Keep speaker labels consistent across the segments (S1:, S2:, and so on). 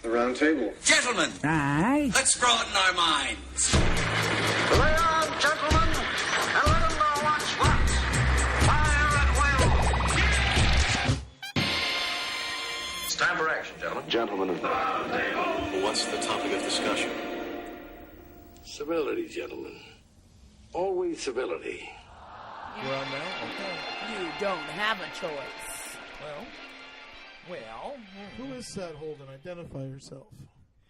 S1: The round table.
S2: Gentlemen,
S3: Aye.
S2: let's broaden our minds.
S4: Lay on, gentlemen, and let them know what's what. Fire at will.
S5: It's time for action, gentlemen.
S1: Gentlemen of the round table.
S5: Well, what's the topic of discussion?
S4: Civility, gentlemen. Always civility.
S6: We're on now? Okay.
S7: You don't have a choice.
S6: Well.
S8: Who is that, Holden? Identify yourself.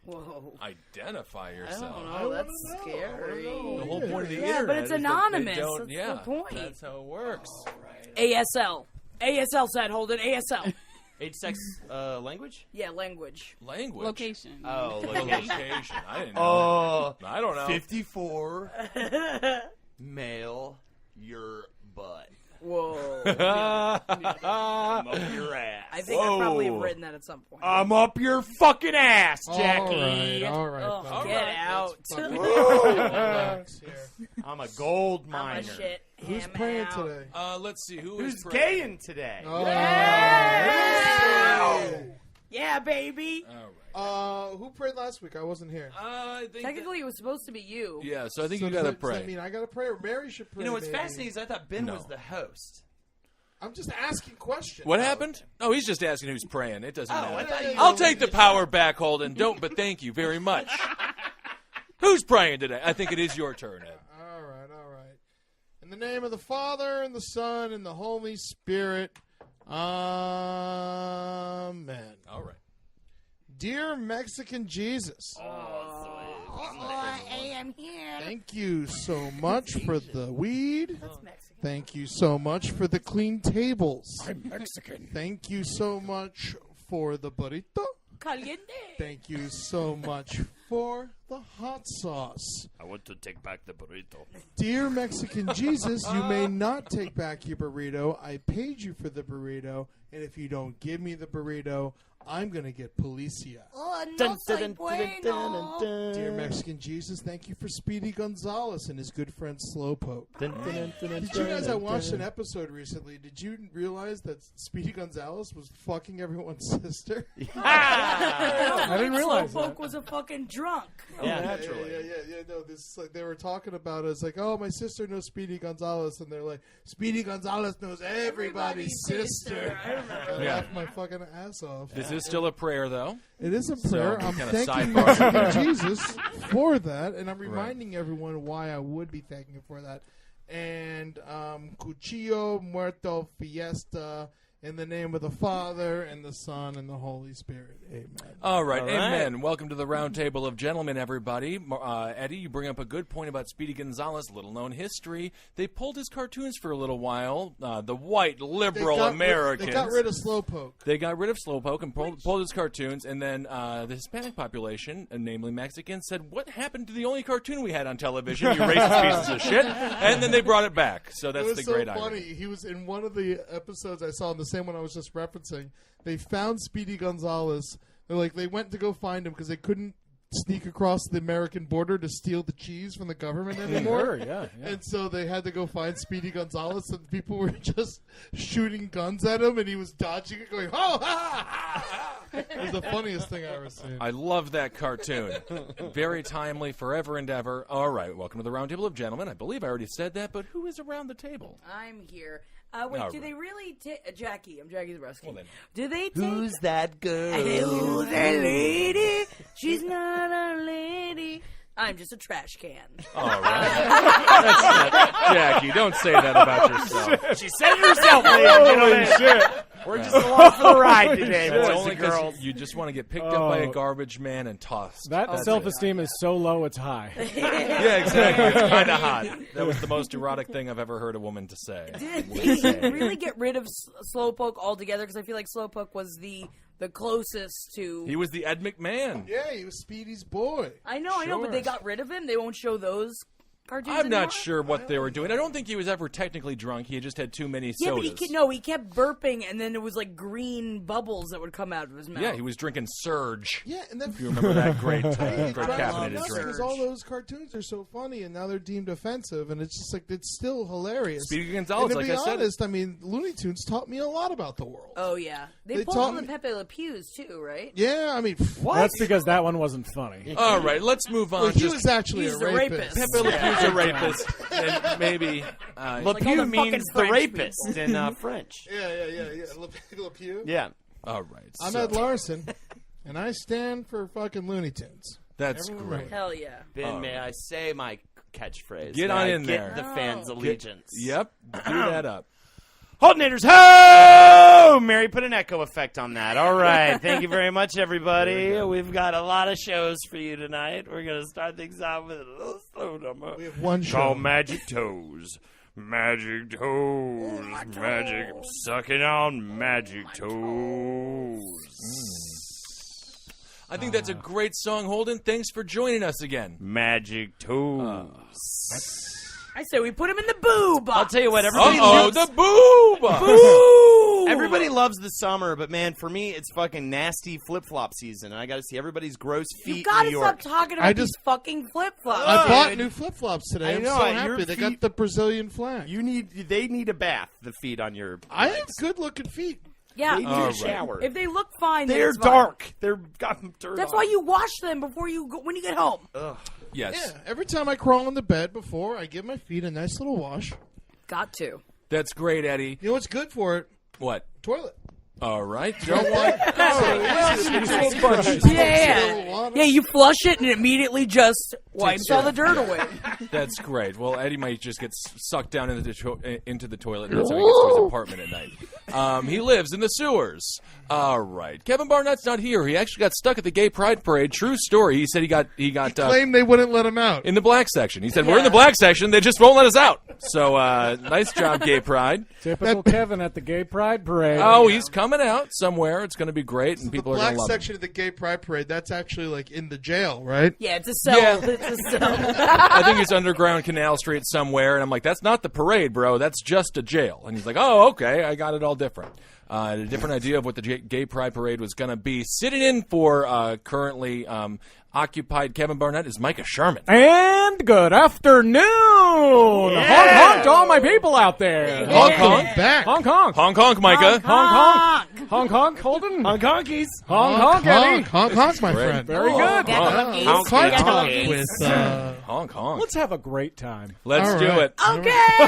S7: Whoa.
S6: Identify
S7: I
S6: yourself.
S7: don't know. That's scary.
S6: The whole point of the
S7: Yeah,
S6: internet
S7: but it's
S6: is that
S7: anonymous.
S6: they don't,
S7: That's
S6: yeah,
S7: the point.
S6: That's how it works.
S7: ASL. ASL said, Holden. ASL.
S9: Age, sex, language?
S7: Yeah, language.
S6: Language.
S10: Location.
S9: Oh,
S6: Location. I didn't know.
S9: I
S6: don't know.
S9: 54. Male, your butt.
S7: Whoa.
S9: I'm up your ass.
S7: I think I probably have written that at some point.
S9: I'm up your fucking ass, Jackie.
S8: All right.
S7: Oh,
S8: buddy.
S7: get out.
S8: Relax here.
S9: I'm a gold
S7: I'm
S9: miner.
S7: a shit.
S8: Who's
S7: ham
S8: praying
S7: out.
S8: today?
S6: Let's see.
S9: Who's
S6: praying?
S9: gaying today?
S7: Yeah, baby.
S6: All right.
S8: Who prayed last week? I wasn't here.
S6: I think
S7: Technically, it was supposed to be you.
S6: yeah, so I think
S8: So
S6: you
S8: does
S6: gotta
S8: that- does that
S6: pray.
S8: mean I gotta pray, or Mary should pray?
S9: You know what's
S8: maybe?
S9: fascinating is I thought Ben
S6: No.
S9: was the host.
S8: I'm just asking questions.
S6: What happened? Oh, he's just asking who's praying. It doesn't
S9: I
S6: matter.
S9: thought you
S6: I'll take the power back, Holden. Don't, but thank you very much. Who's praying today? I think it is your turn, Ed.
S8: All right. In the name of the Father, and the Son, and the Holy Spirit. Amen.
S6: All right.
S8: Dear Mexican Jesus,
S7: I am here.
S8: thank you so much for the weed.
S7: That's Mexican.
S8: Thank you so much for the clean tables.
S3: I'm Mexican.
S8: Thank you so much for the burrito.
S7: Caliente.
S8: Thank you so much for the hot sauce.
S9: I want to take back the burrito.
S8: Dear Mexican Jesus, you may not take back your burrito. I paid you for the burrito, and if you don't give me the burrito, I'm going to get policia.
S7: Oh, no soy bueno.
S8: Dear Mexican Jesus, thank you for Speedy Gonzalez and his good friend Slowpoke. Did you guys, I watched an episode recently, did you realize that Speedy Gonzalez was fucking everyone's sister?
S7: I
S3: didn't realize
S7: Slowpoke
S3: that.
S7: was a fucking drunk.
S9: Yeah, naturally.
S8: Yeah. No, this like they were talking about it. It's like, oh, my sister knows Speedy Gonzalez, and they're like, Speedy Gonzalez knows everybody's sister.
S7: I remember.
S8: I
S6: Yeah.
S8: laughed my fucking ass off.
S6: This is still a prayer, though.
S8: It is a prayer. I'm
S6: kinda
S8: thanking
S6: sidebar.
S8: Mexican Jesus for that, and I'm reminding everyone why I would be thanking him for that. And Cuchillo Muerto Fiesta, in the name of the Father, and the Son, and the Holy Spirit. Amen.
S6: All right,
S9: All right.
S6: amen. Welcome to the Roundtable of Gentlemen, everybody. Eddie, you bring up a good point about Speedy Gonzalez, little-known history. They pulled his cartoons for a little while. The white liberal Americans.
S8: They got rid of Slowpoke.
S6: They got rid of Slowpoke and pulled his cartoons, and then the Hispanic population, namely Mexicans, said, what happened to the only cartoon we had on television, you racist pieces of shit? And then they brought it back. So that's
S8: It was
S6: the
S8: so
S6: great
S8: funny.
S6: irony.
S8: He was in one of the episodes I saw, in the same one I was just referencing. They found Speedy Gonzalez. They went to go find him because they couldn't sneak across the American border to steal the cheese from the government anymore.
S3: Yeah.
S8: And so they had to go find Speedy Gonzalez, and people were just shooting guns at him, and he was dodging it, going, oh, ha, ha, ha. It was the funniest thing I ever seen.
S6: I love that cartoon. Very timely, forever and ever. All right, welcome to the Roundtable of Gentlemen. I believe I already said that, but who is around the table?
S7: I'm here. Wait,
S6: All
S7: do
S6: right.
S7: they really take... Jackie. I'm Jackie Zebrowski.
S6: Well, then.
S7: Do they take...
S9: Who's that girl?
S7: Who's that lady? She's not a lady. I'm just a trash can.
S6: All right. That's not, Jackie, don't say that about yourself.
S9: She said it herself, ladies and gentlemen. We're just along for the ride today,
S6: That's
S9: boys
S6: only
S9: and
S6: 'cause
S9: girls.
S6: you just want to get picked up by a garbage man and tossed.
S3: That
S6: That's
S3: self-esteem is so low, it's high.
S6: it. Yeah, exactly. It's kind of hot. That was the most erotic thing I've ever heard a woman to say.
S7: Did they really get rid of Slowpoke altogether? Because I feel like Slowpoke was the closest to...
S6: He was the Ed McMahon.
S8: Yeah, he was Speedy's boy.
S7: I know, but they got rid of him? They won't show those cartoons
S6: I'm
S7: anymore?
S6: not sure what they were doing. I don't think he was ever technically drunk. He just had too many
S7: Yeah,
S6: sodas.
S7: but he kept burping, and then it was like green bubbles that would come out of his mouth.
S6: Yeah, he was drinking Surge.
S8: Yeah, and then
S6: If you remember that great
S8: it drives
S6: caffeinated
S8: me nuts
S6: drink.
S8: because all those cartoons are so funny, and now they're deemed offensive, and it's just like it's still hilarious.
S6: Speedy Gonzales,
S8: and to
S6: like
S8: be
S6: I said.
S8: honest, I mean, Looney Tunes taught me a lot about the world.
S7: Oh yeah, they
S8: They
S7: pulled
S8: taught
S7: on the
S8: me-
S7: Pepe Le Pews too, right?
S8: Yeah, I mean,
S3: That's because that one wasn't funny.
S6: All right, let's move on.
S8: well, he
S6: Just
S8: was actually
S7: He's
S8: a
S7: the
S8: rapist.
S7: rapist.
S6: Pepe Le Pew's a rapist, and maybe
S9: Le
S7: all
S9: Pew
S7: the
S9: means
S7: fucking
S9: the
S7: French
S9: rapist
S7: people.
S9: in French.
S8: Yeah. Le Pew.
S9: Yeah.
S6: all right.
S8: I'm
S6: so
S8: Ed Larson, and I stand for fucking Looney Tunes.
S6: that's
S8: Everyone
S6: great.
S8: right.
S7: Hell yeah.
S9: Ben, may I say my catchphrase?
S6: Get
S9: May
S6: on
S9: I
S6: in
S9: get
S6: there.
S9: the fans' allegiance.
S6: Yep, do that up.
S9: Holdenators, ho! Mary put an echo effect on that. All right. Thank you very much, everybody. We've got a lot of shows for you tonight. We're going to start things off with a little slow number.
S8: We have one show.
S9: Called Magic Toes. Magic Toes. Magic. I'm sucking on Magic Toes.
S6: I think that's a great song, Holden. Thanks for joining us again.
S9: Magic Toes.
S7: I say we put him in the boo box.
S9: I'll tell you what, everybody
S6: Uh-oh,
S9: loves
S6: the boob!
S7: Boo!
S9: Everybody loves the summer, but man, for me, it's fucking nasty flip-flop season, and I got to see everybody's gross feet
S7: You gotta
S9: in New York.
S7: stop talking
S8: I
S7: about
S8: just-
S7: these fucking flip flops.
S8: I bought new flip flops today.
S9: I
S8: I'm
S9: know,
S8: so
S9: your
S8: happy. They got
S9: feet-
S8: the Brazilian flag.
S9: They need a bath. The feet on your.
S8: I have good looking feet.
S7: Yeah,
S9: They need
S6: All
S9: a
S6: right.
S9: shower.
S7: if they look fine, then
S9: They're
S7: it's fine.
S9: dark. They're got dirt.
S7: That's
S9: on
S7: why
S9: them.
S7: you wash them before you go, when you get home.
S6: Yes,
S8: Yeah, every time I crawl into bed before, I give my feet a nice little wash.
S7: Got to.
S6: that's great, Eddie.
S8: You know what's good for it?
S6: What?
S8: Toilet.
S6: All right.
S8: Don't want
S7: Yeah. Yeah, you flush it and it immediately just wipes all the dirt away.
S6: That's great. Well, Eddie might just get sucked down into the toilet, and that's how he gets to his apartment at night. He lives in the sewers. All right. Kevin Barnett's not here. He actually got stuck at the Gay Pride Parade. True story. He said he got
S8: claim they wouldn't let him out.
S6: in the black section. He said, we're in the black section. They just won't let us out. So, nice job, Gay Pride.
S3: Typical Kevin at the Gay Pride Parade.
S6: Oh, he's coming out somewhere. It's going to be great, and
S8: The
S6: people are
S8: black
S6: going to love him.
S8: section of the Gay Pride Parade, that's actually like in the jail, right?
S7: Yeah, it's a cell.
S6: Yeah.
S7: It's a cell.
S6: I think it's underground Canal Street somewhere, and I'm like, that's not the parade, bro. That's just a jail. And he's like, oh, okay, I got it all different. A different idea of what the Gay Pride Parade was going to be. Sitting in for currently occupied Kevin Barnett is Micah Sherman.
S3: And good afternoon. Honk honk to all my people out there.
S6: Honk honk.
S8: Back.
S3: Honk honk.
S6: Honk honk, Micah.
S3: Honk honk. Honk honk, Holden.
S9: On conkies.
S3: Honk honk, Eddie.
S8: Honk, honk, my
S6: Great.
S8: friend.
S3: Very good.
S7: Get cookies.
S9: Honk,
S7: Get
S9: honk.
S7: cookies.
S8: With,
S6: Honk honk.
S3: Let's have a great time.
S6: Let's
S8: All
S6: do
S8: right.
S6: it.
S7: Okay.
S6: All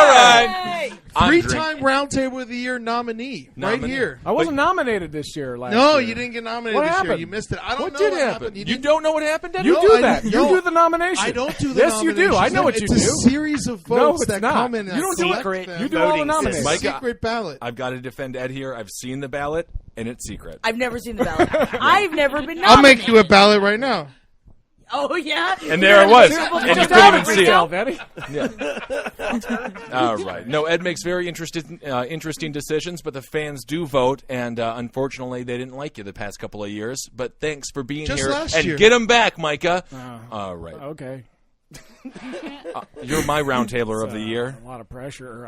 S6: right. I'm
S8: three-time Roundtable of the Year nominee, right here.
S3: I wasn't nominated this year last
S8: No,
S3: year.
S8: you didn't get nominated
S3: What
S8: this year.
S3: happened?
S8: You missed it. I don't
S6: What
S8: know
S6: did
S8: what
S6: happen?
S8: happened.
S6: You
S8: didn't-
S6: don't know what happened, Eddie?
S3: You
S8: No,
S3: do
S8: I
S3: that.
S8: didn't-
S3: You
S8: no.
S3: do the nomination.
S8: I don't do the
S3: Yes, you do. I know what you
S8: it's
S3: do.
S8: a series of
S3: No,
S8: votes
S3: it's
S8: that
S3: not.
S8: come in.
S3: You
S8: and
S3: don't
S8: select
S9: secret.
S8: them.
S3: You do all the
S9: Voting
S3: nominations.
S9: system.
S6: Micah,
S8: Secret ballot.
S6: I've got to defend Ed here. I've seen the ballot, and it's secret.
S7: I've never seen the ballot. I've never been nominated.
S8: I'll make you a ballot right now.
S7: Oh, yeah?
S6: And there it was.
S7: Terrible
S6: And you
S7: job.
S6: couldn't even see it.
S3: Yourself, Eddie.
S6: All right. No, Ed makes very interesting decisions, but the fans do vote, and unfortunately, they didn't like you the past couple of years. But thanks for being
S8: Just
S6: here,
S8: last
S6: and
S8: year.
S6: get them back, Micah. All right.
S3: Okay.
S6: You're my roundtabler of the year.
S3: A lot of pressure.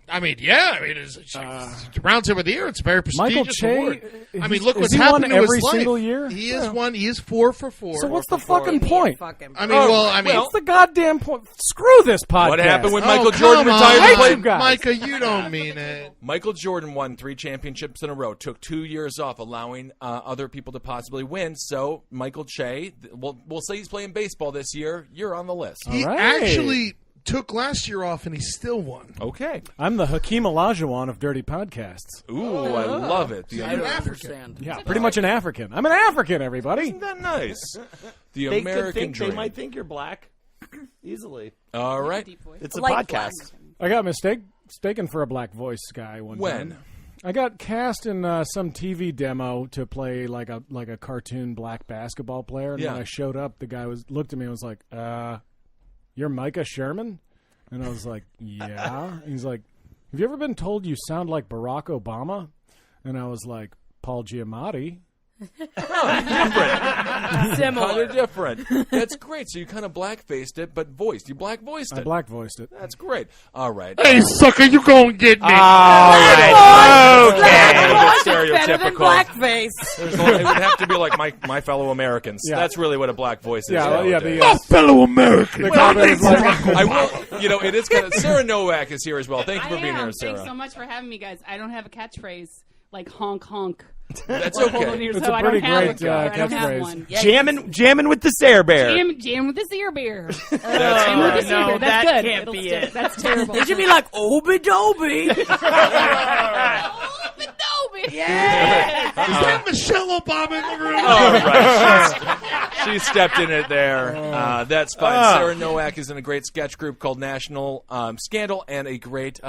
S8: I mean, yeah. I mean, it's Roundtable of the Year. It's a very
S3: Michael
S8: prestigious
S3: Che,
S8: award. I mean,
S3: he's-
S8: look
S3: is
S8: what's
S3: he
S8: happened
S3: won
S8: to his
S3: every
S8: life.
S3: single year?
S8: He is one. He is 4 for 4.
S3: So what's the fucking point?
S7: Fuck him.
S8: I mean, well, I mean,
S3: What's the goddamn point? Screw this podcast.
S6: What happened when
S8: oh,
S6: Michael
S8: come
S6: Jordan
S8: on.
S6: retired?
S3: I
S6: to
S3: hate
S6: play?
S3: you guys.
S8: Micah, you don't mean it.
S6: Michael Jordan won 3 championships in a row, took 2 years off, allowing other people to possibly win. So Michael Che, we'll say he's playing baseball this year. You're on the list.
S8: He
S3: right.
S8: actually took last year off, and he still won.
S6: Okay.
S3: I'm the Hakeem Olajuwon of dirty podcasts.
S6: Ooh, I love it.
S7: I don't understand.
S3: Yeah, pretty much an African. I'm an African, everybody.
S6: Isn't that nice? The
S9: They
S6: American
S9: could think
S6: dream.
S9: they might think you're black. Easily.
S6: All right.
S9: It's a
S7: Like
S9: podcast.
S3: I got mistaken for a black voice guy one
S6: When?
S3: time. I got cast in some TV demo to play like a cartoon black basketball player, and
S6: Yeah.
S3: when I showed up, the guy looked at me and was like, "You're Micah Sherman?" And I was like, "Yeah." He's like, "Have you ever been told you sound like Barack Obama?" And I was like, "Paul Giamatti."
S6: Kind
S7: Similar.
S6: of different. That's great. So you kind of black-faced it, but voiced. You black-voiced it.
S3: I black voiced it.
S6: That's great. All right.
S8: Hey, sucker, you gonna get me.
S9: All right. Okay.
S7: Better than
S6: Stereotypical.
S7: blackface.
S6: It would have to be like my fellow Americans.
S3: Yeah.
S6: That's really what a black voice is.
S3: Yeah, well, yeah.
S6: nowadays.
S8: Fellow American.
S3: The comment is like,
S6: I will. It is kind of. Sarah Nowak is here as well. Thank you for being here, Sarah.
S1: Thanks so much for having me, guys. I don't have a catchphrase like honk honk.
S6: That's
S1: Or hold on
S6: okay.
S1: here,
S3: It's
S1: so
S3: a
S1: I don't
S3: pretty
S1: have
S3: great,
S1: a- I don't have
S3: catchphrase.
S1: one.
S9: Jamming with the Sayre Bear.
S1: Jam with this ear bear. Jam with
S6: That's
S1: this ear bear.
S9: no,
S1: That's
S9: that
S1: good.
S9: can't
S1: It'll
S9: be
S1: stick.
S9: it.
S1: That's terrible.
S7: It should be like Obi-Dobi.
S1: Yeah.
S8: Is that Michelle Obama in the room?
S6: All right. She stepped in it there. That's fine. Sarah Nowak is in a great sketch group called National Scandal and a great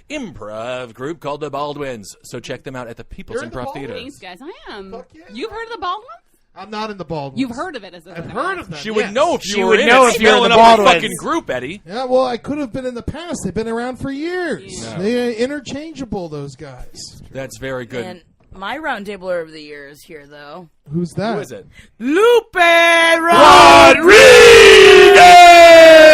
S6: improv group called the Baldwins. So check them out at the People's
S8: You're in the
S6: Improv Theater.
S1: Thanks, guys. I am.
S8: Fuck yeah.
S1: You've heard of the Baldwins?
S8: I'm not in the Baldwins.
S1: You've heard of it as a
S8: I've heard of them.
S6: She would know if
S9: She
S6: you were
S9: would
S6: in
S9: know
S6: it.
S9: if you were
S6: Spelling
S9: the
S6: up
S9: Baldwins.
S6: fucking group, Eddie.
S8: Yeah, well, I could have been in the past. They've been around for years. They're interchangeable, those guys.
S6: That's very good.
S7: And my roundtabler of the year is here, though.
S8: Who's that?
S6: Who is it?
S7: Lupe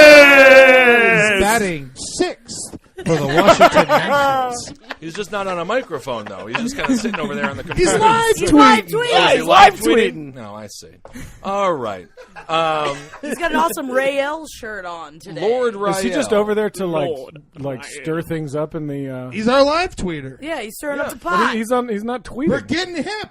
S8: He's batting sixth for the Washington Nationals.
S6: He's just not on a microphone, though. He's just kind of sitting over there on the
S8: He's
S6: computer.
S8: live
S7: He's live
S8: tweeting.
S7: tweeting.
S6: Oh, is he
S9: He's live tweeting.
S6: No, I see. All right.
S7: He's got an awesome Ray L shirt on today.
S6: Lord
S3: is
S6: Rael.
S3: he just over there to like stir things up in the?
S8: He's our live tweeter.
S7: Yeah, he's stirring up the
S3: But
S7: pot.
S3: he's not tweeting.
S8: We're getting hip.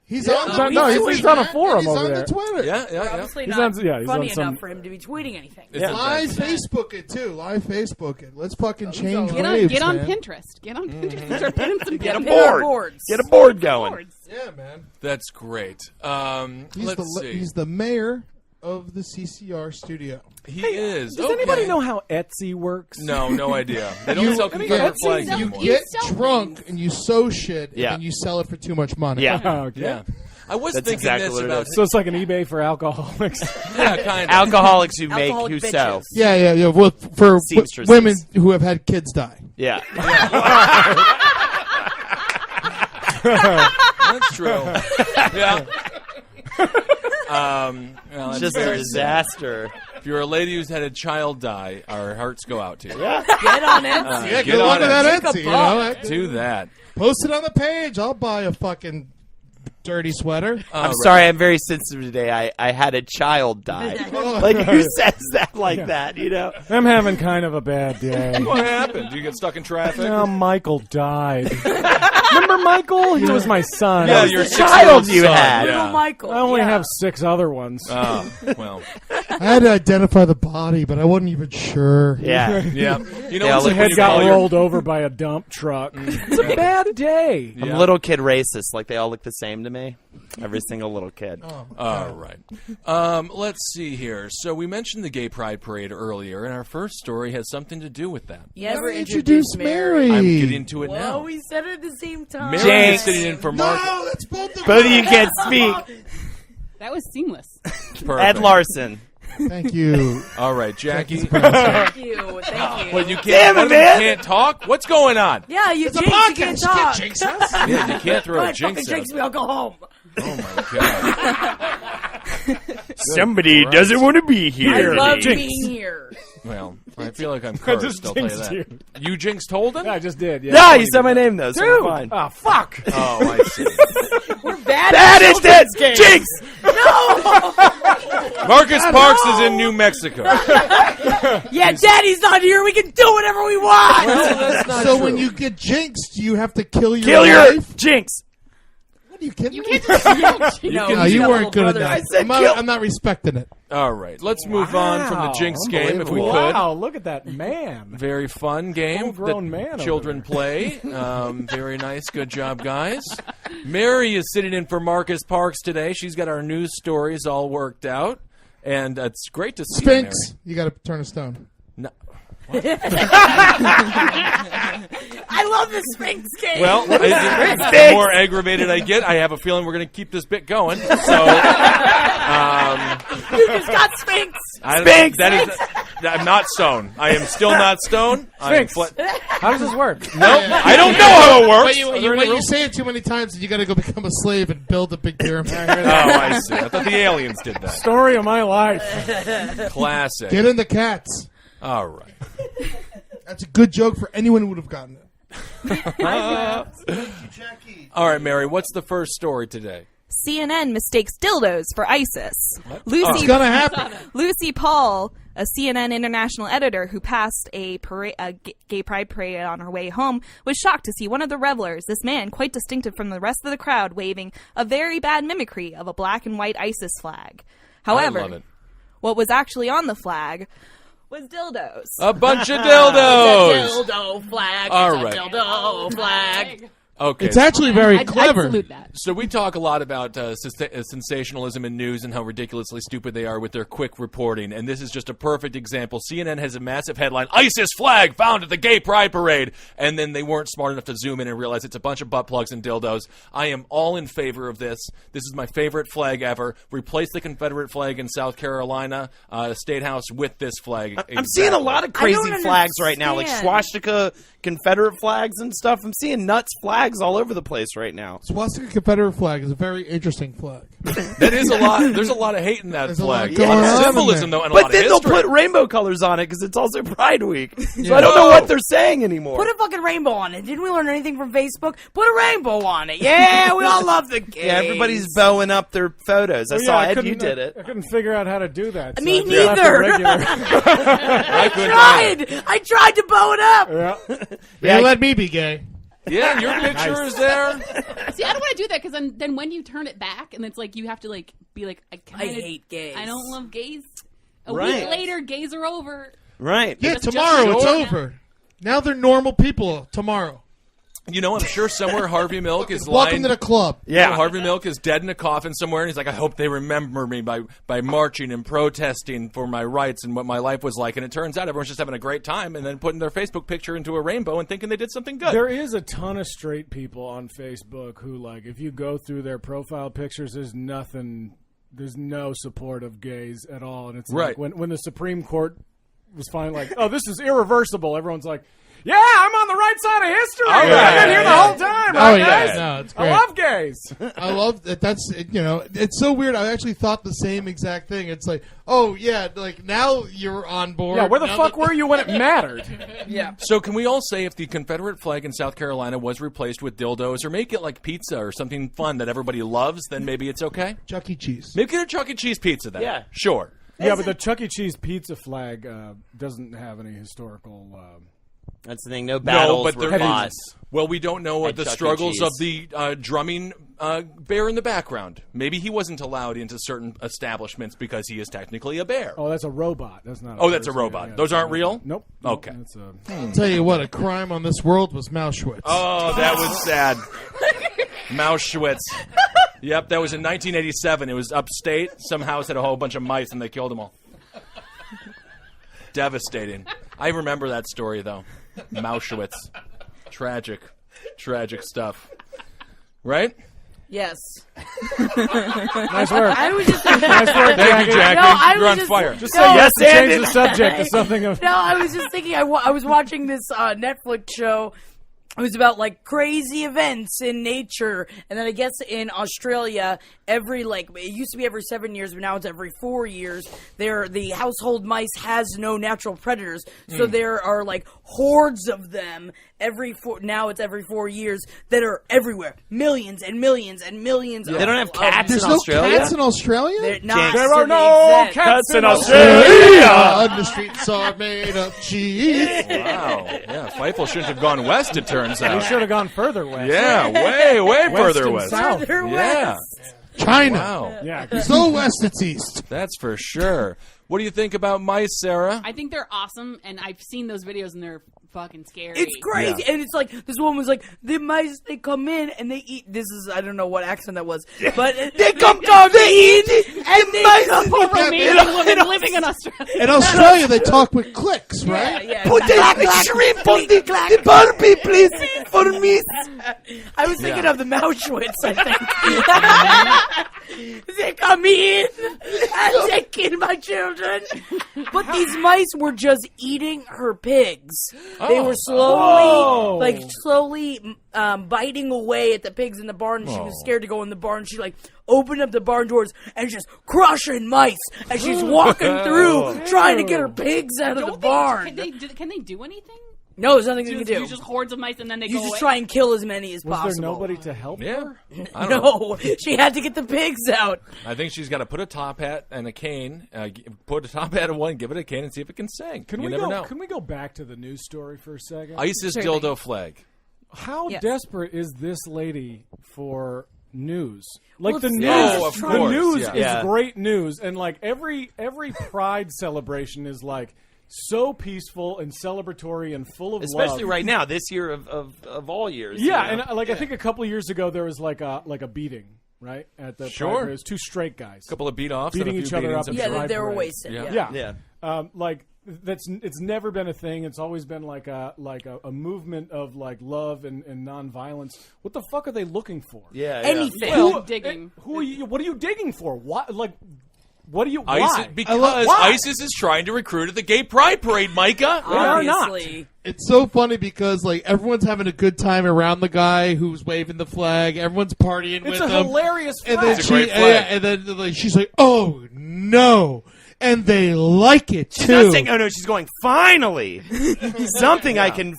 S8: He's
S6: Yeah.
S8: on the
S3: No, he's on a forum
S8: he's
S3: over
S8: on
S3: there.
S8: the Twitter.
S7: We're obviously
S3: He's
S7: not
S3: on- yeah, he's
S7: funny
S3: on some-
S7: enough for him to be tweeting anything.
S6: It's a-
S8: Live Facebook it too. Live Facebook it. Let's fucking change
S1: Get
S8: waves,
S1: on
S8: man.
S1: Pinterest. Get on Pinterest. Start putting some
S9: Get a
S1: pin
S9: board.
S7: boards.
S9: Get a board going.
S1: boards.
S8: Yeah, man.
S6: That's great. Let's see.
S8: He's the mayor of the CCR studio.
S6: He is.
S3: Does
S6: okay.
S3: anybody know how Etsy works?
S6: No idea. They don't sell Confederate
S8: get,
S6: flags
S1: you
S8: you
S6: anymore.
S8: get
S1: sell
S8: drunk
S1: things.
S8: and you sew shit
S9: Yeah.
S8: and then you sell it for too much money.
S9: Yeah.
S3: Okay.
S6: Yeah. I was
S9: That's
S6: thinking
S9: exactly
S6: this
S9: what it
S6: about.
S9: is.
S3: So it's like an eBay for alcoholics.
S6: Yeah, kind of.
S9: Alcoholics who make,
S7: Alcoholic
S9: who
S7: bitches.
S9: sew.
S8: Yeah. Well, for
S9: Seamstresses.
S8: women who have had kids die.
S9: Yeah.
S6: That's true. Yeah. Well, that's
S9: Just a
S6: very
S9: disaster.
S6: sad. If you're a lady who's had a child die, our hearts go out to you.
S7: Get on Etsy.
S8: Yeah,
S6: Get
S8: go
S6: on
S8: on to
S6: it.
S8: that
S7: Take a
S8: Etsy. You
S7: buck.
S8: know,
S6: Do that.
S8: post it on the page. I'll buy a fucking dirty sweater.
S9: I'm sorry, I'm very sensitive today. I had a child die. Like, who says that like that, you know?
S3: I'm having kind of a bad day.
S6: What happened? Did you get stuck in traffic?
S3: Now Michael died. Remember Michael? He was my son.
S6: Yeah,
S3: I was-
S6: your
S9: the child
S6: 6-year-old
S9: you
S6: son,
S9: had.
S6: Yeah.
S7: Little Michael.
S3: I only
S7: yeah.
S3: have 6 other ones.
S6: Oh, well.
S8: I had to identify the body, but I wasn't even sure.
S9: Yeah.
S6: Yeah. You know,
S9: Yeah,
S6: it's
S9: like
S6: like
S3: Head
S6: when you
S3: got
S6: call your-
S3: rolled over by a dump truck. It's a bad day.
S9: I'm
S6: Yeah.
S9: little kid racist. Like, they all look the same to me. Every single little kid.
S6: All right. Let's see here. So we mentioned the Gay Pride Parade earlier, and our first story has something to do with that.
S7: You never
S8: Introduce
S7: introduced
S8: Mary.
S6: I'm getting to it
S7: Whoa,
S6: now.
S7: we said it at the same time.
S6: Mary
S9: Jinx.
S6: is sitting in for Mark.
S8: No, that's both of
S9: Both of you can't speak.
S1: That was seamless.
S6: Perfect.
S9: Ed Larson.
S8: Thank you.
S6: All right, Jackie.
S7: Thank you. Thank you.
S6: What, you can't,
S9: Damn it,
S6: one of them
S9: man.
S6: can't talk? What's going on?
S7: Yeah, you
S8: It's a
S7: jinx, you
S8: podcast.
S7: can't
S8: You can't
S7: talk.
S8: jinx us.
S6: Yeah, you can't throw a
S7: Fine,
S6: jinx
S7: fucking jinx
S6: out.
S7: me, I'll go home.
S6: Oh, my God.
S9: Somebody
S6: Christ.
S9: doesn't want to be
S7: I
S9: here.
S7: love being here.
S6: Well, I feel like I'm cursed,
S3: just
S6: I'll tell you
S3: jinxed
S6: that. You jinxed Holden?
S3: Yeah, I just did. Yeah.
S9: No, you said my name, though, so
S3: Dude.
S9: we're fine.
S3: Oh, fuck.
S6: Oh, I see.
S7: We're bad
S9: That
S7: at
S9: is it!
S7: games.
S9: Jinx!
S6: Marcus Parks is in New Mexico.
S7: Yeah, Daddy's not here. We can do whatever we want.
S6: That's not
S8: So
S6: true.
S8: when you get jinxed, you have to kill your
S9: Kill your
S8: wife?
S9: Jinx!
S8: What are you kidding
S1: You
S8: me?
S1: can't just
S7: No,
S8: No,
S7: he's
S8: you
S7: got a
S8: weren't
S7: little
S8: good at
S7: brother.
S8: that.
S9: said kill.
S8: I'm not respecting it.
S6: All right, let's move on from the Jinx game if we could.
S3: Wow, look at that man.
S6: Very fun game
S3: Full-grown
S6: that
S3: man over
S6: children play. Very nice. Good job, guys. Mary is sitting in for Marcus Parks today. She's got our news stories all worked out. And it's great to see you,
S8: Sphinx.
S6: Mary.
S8: You got to turn a stone.
S6: No.
S7: I love the Sphinx game.
S6: Well, the more aggravated I get, I have a feeling we're going to keep this bit going. So,
S7: you just got Sphinx.
S6: I don't-
S9: Sphinx!
S6: That is I'm not stoned. I am still not stoned.
S3: Fix. How does this work?
S6: Nope. I don't know how it works.
S8: When you say it too many times, you got to go become a slave and build a big pyramid.
S6: I see. I thought the aliens did that.
S3: Story of my life.
S6: Classic.
S8: Get in the cats.
S6: All right.
S8: That's a good joke for anyone who would have gotten it.
S6: All right, Mary, what's the first story today?
S10: CNN mistakes dildos for ISIS.
S8: It's gonna happen.
S10: Lucy Paul, a CNN international editor who passed a gay pride parade on her way home, was shocked to see one of the revelers, this man quite distinctive from the rest of the crowd, waving a very bad mimicry of a black and white ISIS flag. However,
S6: I love it.
S10: What was actually on the flag was dildos.
S6: A bunch of dildos.
S7: It's a dildo flag.
S6: All
S7: It's
S6: right.
S7: a dildo flag.
S6: Okay.
S8: It's actually very
S1: I'd
S8: clever.
S1: salute that.
S6: So we talk a lot about sensationalism in news and how ridiculously stupid they are with their quick reporting, and this is just a perfect example. CNN has a massive headline, ISIS flag found at the gay pride parade, and then they weren't smart enough to zoom in and realize it's a bunch of butt plugs and dildos. I am all in favor of this. This is my favorite flag ever. Replace the Confederate flag in South Carolina State House with this flag.
S9: I'm seeing a lot of crazy
S7: don't
S9: flags right now, like
S7: understand.
S9: swastika Confederate flags and stuff. I'm seeing nuts flags all over the place right now.
S8: Swastika Confederate flag is a very interesting flag.
S6: That is a lot. There's a lot of hate in that
S8: There's a lot
S6: flag.
S8: going
S6: A lot of
S8: on in
S6: symbolism,
S8: there.
S6: though, and a
S9: But
S6: lot
S9: then
S6: of
S9: they'll
S6: history.
S9: put rainbow colors on it because it's also Pride Week. So I don't know what they're saying anymore.
S7: Put a fucking rainbow on it. Didn't we learn anything from Facebook? Put a rainbow on it. Yeah, we all love the gays.
S9: Yeah, everybody's bowing up their photos. I
S3: Oh,
S9: saw
S3: yeah,
S9: Ed, you did it.
S3: I couldn't figure out how to do that.
S7: Me
S3: I just left
S7: neither.
S3: it regular.
S7: I tried to bow it up.
S3: Yeah.
S8: You let me be gay.
S6: Yeah, your picture is there.
S1: See, I don't want to do that because then when you turn it back and it's like you have to like be like,
S7: I
S1: kinda,
S7: hate gays.
S1: I don't love gays. A
S9: Right.
S1: week later, gays are over.
S9: Right.
S8: Yeah,
S1: It's
S8: tomorrow
S1: just
S8: it's
S1: short.
S8: over. Now they're normal people tomorrow.
S6: You know, I'm sure somewhere Harvey Milk is
S8: Welcome
S6: lying.
S8: to the club.
S9: Yeah.
S6: Harvey Milk is dead in a coffin somewhere, and he's like, I hope they remember me by marching and protesting for my rights and what my life was like. And it turns out everyone's just having a great time and then putting their Facebook picture into a rainbow and thinking they did something good.
S3: There is a ton of straight people on Facebook who, like, if you go through their profile pictures, there's no support of gays at all. And it's
S6: Right.
S3: like when the Supreme Court was finally like, oh, this is irreversible, everyone's like, yeah, I'm on the right side of history.
S6: All
S3: I've
S6: right.
S3: been here the whole time.
S8: Oh,
S3: Right,
S8: yeah.
S3: guys?
S8: No, it's
S3: I
S8: great.
S3: love gays.
S8: I love that. That's, it's so weird. I actually thought the same exact thing. It's like, oh, yeah, like now you're on board.
S3: Yeah, where the
S8: Now
S3: fuck
S8: that-
S3: were you when it mattered?
S7: Yeah.
S6: So can we all say if the Confederate flag in South Carolina was replaced with dildos, or make it like pizza or something fun that everybody loves, then maybe it's okay?
S8: Chuck E. Cheese.
S6: Maybe get a Chuck E. Cheese pizza then.
S9: Yeah.
S6: Sure.
S3: Yeah, but the Chuck E. Cheese pizza flag doesn't have any historical...
S9: That's the thing. No battles
S6: but
S9: were
S6: there
S9: fought.
S6: is. Well, we don't know
S9: At
S6: the
S9: Chuck E.
S6: struggles of
S9: Cheese.
S6: the drumming bear in the background. Maybe he wasn't allowed into certain establishments because he is technically a bear.
S3: Oh, that's a robot. That's not.
S6: Oh, that's a
S3: person.
S6: robot.
S3: Yeah,
S6: Those aren't
S3: yeah.
S6: real?
S3: Nope.
S6: Okay.
S3: That's a,
S8: I'll tell you what, a crime on this world was Mauschwitz.
S6: Oh, that was sad. Mauschwitz. Yep, that was in 1987. It was upstate. Some house had a whole bunch of mice, and they killed them all. Devastating. I remember that story, though. Mauschwitz. Tragic stuff. Right?
S7: Yes.
S3: nice work.
S7: I was just.
S3: Nice work,
S6: Thank you, Jackie.
S7: No, I
S6: You're
S7: was
S6: on
S7: just-
S6: fire.
S3: Just
S7: No,
S3: say yes
S9: yes,
S3: to
S9: and
S3: change the subject to something of.
S7: No, I was just thinking. I was watching this Netflix show. It was about like crazy events in nature, and then I guess in Australia, it used to be every 7 years, but now it's every 4 years. The household mice has no natural predators, so there are like hordes of them now it's every 4 years that are everywhere, millions and millions and millions.
S9: They don't have cats
S8: There's
S9: in
S8: no
S9: Australia?
S8: cats in Australia?
S7: They're not.
S3: There are no cats in
S8: Australia. The streets are made of cheese.
S6: Wow. Yeah, Feifel shouldn't have gone west, it turns
S3: We
S6: out.
S3: should have gone further west.
S6: Yeah, way
S3: West
S6: further
S3: and
S6: west.
S3: south.
S7: Further
S6: Yeah.
S7: west.
S8: China.
S6: Wow.
S3: Yeah.
S8: So west, it's east.
S6: That's for sure. What do you think about mice, Sarah?
S1: I think they're awesome, and I've seen those videos, and they're fucking scary.
S7: It's crazy, and it's like this woman was like, the mice they come in and they eat. This is I don't know what accent that was, but
S9: They come down, they eat, and mice.
S1: Romanian women living in Australia.
S8: In Australia, they talk with clicks, right?
S7: yeah.
S9: Put the shrimp on the barbie, please, for me.
S7: I was thinking
S6: Yeah.
S7: of the Mauschwitz. I think they come in taking my children. But these mice were just eating her pigs. They were slowly biting away at the pigs in the barn. She was scared to go in the barn. She opened up the barn doors and just crushing mice as she's walking through trying to get her pigs out of the barn.
S1: Can they do anything?
S7: No, there's nothing you can do.
S1: You just hordes of mice and then they go
S7: You just
S1: away?
S7: try and kill as many as possible.
S3: Was there nobody to help her?
S6: I don't know.
S7: No, she had to get the pigs out.
S6: I think she's got to put a top hat and a cane, put a top hat on one, give it a cane, and see if it can sing.
S3: Can
S6: you
S3: we
S6: never
S3: go?
S6: know.
S3: Can we go back to the news story for a second?
S6: ISIS
S10: Certainly.
S6: dildo flag.
S3: How
S10: Yes.
S3: desperate is this lady for news? Like
S7: Well,
S3: the
S7: it's
S3: news,
S7: not
S6: of
S3: the
S6: course,
S3: news
S6: yeah.
S3: is
S9: Yeah.
S3: great news, and every pride celebration is so peaceful and celebratory and full of
S9: Especially
S3: love.
S9: right now, this year of all years.
S3: Yeah,
S9: you know?
S3: and I think a couple of years ago there was like a beating, right, at the
S6: Sure.
S3: Pride Parade. It was two straight guys.
S6: A couple of beat-offs.
S3: Beating
S6: and a
S3: each
S6: few
S3: other
S6: beatings,
S3: up
S6: I'm
S3: in
S6: sure.
S3: the
S7: Yeah, they were
S3: Pride
S7: wasted.
S3: Yeah.
S9: Yeah.
S3: It's never been a thing. It's always been like a movement of love and nonviolence. What the fuck are they looking for?
S9: Yeah.
S7: Anything.
S3: Who,
S1: digging.
S3: Who are you? What are you digging for? What What do you?
S6: ISIS,
S3: Why?
S6: because
S3: Why?
S6: ISIS is trying to recruit at the Gay Pride Parade, Micah.
S3: are not.
S7: Obviously.
S8: It's so funny because everyone's having a good time around the guy who's waving the flag. Everyone's partying with
S3: It's
S8: him.
S3: a hilarious
S8: And
S3: flag.
S8: then
S6: It's a great flag.
S8: and then she's like, "Oh no!" And they like it too.
S9: She's not saying, "Oh no," she's going, "Finally, something I can,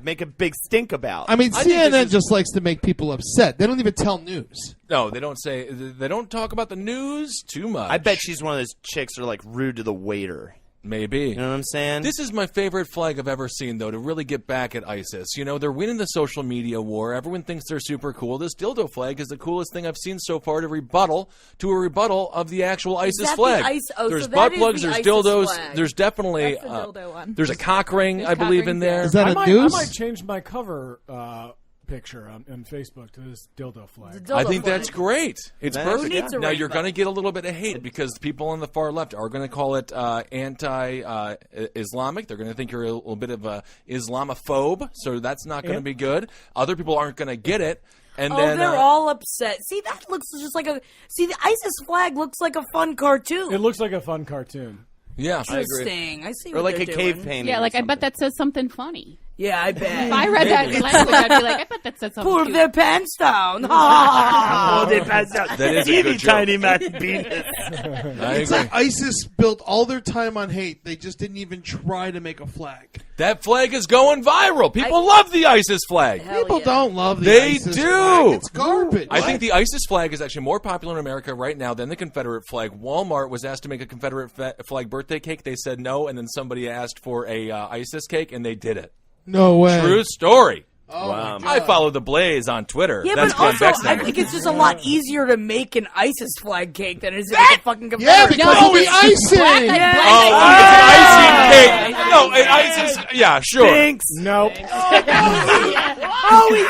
S9: make a big stink about."
S8: I mean,
S6: I think
S8: CNN
S6: this is-
S8: just likes to make people upset. They don't even tell news.
S6: No, they don't say. They don't talk about the news too much.
S9: I bet she's one of those chicks that are rude to the waiter.
S6: Maybe.
S9: You know what I'm saying?
S6: This is my favorite flag I've ever seen, though, to really get back at ISIS. They're winning the social media war. Everyone thinks they're super cool. This dildo flag is the coolest thing I've seen so far to a rebuttal of the actual ISIS
S7: that the
S6: flag.
S7: so
S6: There's
S7: that
S6: butt
S7: is
S6: plugs,
S7: the
S6: there's
S7: ISIS
S6: dildos,
S7: flag.
S6: there's definitely
S10: That's the dildo one.
S6: there's a cock ring,
S1: There's
S6: I believe,
S1: cock
S6: in
S1: rings,
S6: there.
S1: yeah.
S8: Is that a
S3: I
S8: news?
S3: might change my cover picture on Facebook to this dildo flag.
S6: I think that's great. It's
S9: That's
S6: perfect.
S9: good. Needs
S7: a
S6: Now you're
S7: rainbow?
S6: going to get a little bit of hate because people on the far left are going to call it anti-Islamic. They're going to think you're a little bit of a Islamophobe, so that's not going to be good. Other people aren't going to get it. And then
S7: they're all upset. See, that looks just like the ISIS flag looks like a fun cartoon.
S3: It looks like a fun cartoon.
S6: yeah, I agree.
S7: Interesting. I see
S9: or
S7: what
S9: like
S7: they're
S9: a cave
S7: doing.
S9: painting.
S1: Yeah,
S9: or
S1: I bet
S9: something.
S1: that says something funny.
S7: Yeah, I bet.
S1: If I read that language, I'd be like, I bet that says something
S7: Pull
S1: cute.
S7: their pants down.
S9: Oh, they passed out.
S6: That is a
S9: Teeny
S6: good joke.
S9: tiny man penis.
S6: I
S8: It's
S6: agree.
S8: like ISIS built all their time on hate. They just didn't even try to make a flag.
S6: That flag is going viral. People love the ISIS flag.
S7: Hell
S8: People
S7: yeah.
S8: don't love the
S6: They
S8: ISIS
S6: do.
S8: flag. It's garbage.
S6: I think the ISIS flag is actually more popular in America right now than the Confederate flag. Walmart was asked to make a Confederate flag birthday cake. They said no, and then somebody asked for a ISIS cake, and they did it.
S8: No way.
S6: True story.
S8: Oh
S9: Wow.
S8: my God.
S6: I follow the Blaze on Twitter.
S7: Yeah,
S6: That's
S7: but
S6: Glenn
S7: also,
S6: Beck's
S7: I
S6: name.
S7: think it's just a lot easier to make an ISIS flag cake than it is to make a fucking Confederate.
S8: Yeah, because
S1: No,
S8: of the
S1: it's
S8: icing.
S6: Oh, it's an icing cake. No, an ISIS. Yeah, sure.
S9: Thanks.
S3: Nope.
S7: Oh, he's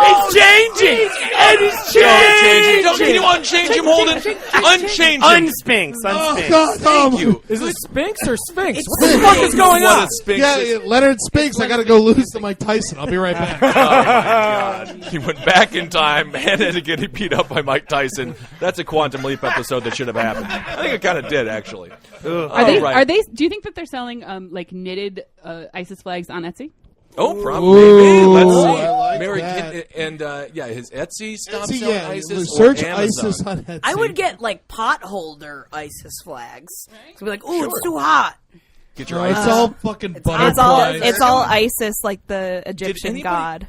S9: It's changing. And it's
S6: Don't change it.
S9: changing.
S6: Don't, can you unchange him, Holden? Unchange him.
S9: Unspinks.
S8: Oh
S9: Unspinks.
S8: God!
S6: Thank you.
S3: Is it Sphinx or Sphinx?
S7: It's
S3: What the fuck is going
S6: What
S3: on?
S6: a Sphinx
S8: Yeah,
S6: is.
S8: Leonard Spinks. I got to go lose to Mike Tyson. I'll be right back.
S6: God. He went back in time and had to get beat up by Mike Tyson. That's a Quantum Leap episode that should have happened. I think it kind of did, actually.
S1: Are they?
S6: right.
S1: Are they? Do you think that they're selling knitted ISIS flags on Etsy?
S6: Oh, probably.
S8: Ooh,
S6: Let's see.
S8: I like
S6: Mary
S8: that.
S6: and his Etsy stop
S8: See,
S6: selling
S8: yeah,
S6: ISIS.
S8: search
S6: or Amazon.
S8: ISIS on Etsy.
S7: I would get pot holder ISIS flags. So be like, ooh, it's too hot.
S6: Get your
S8: No,
S6: ISIS.
S8: it's all fucking butterflies.
S10: It's all ISIS, like the Egyptian
S6: anybody-
S10: god.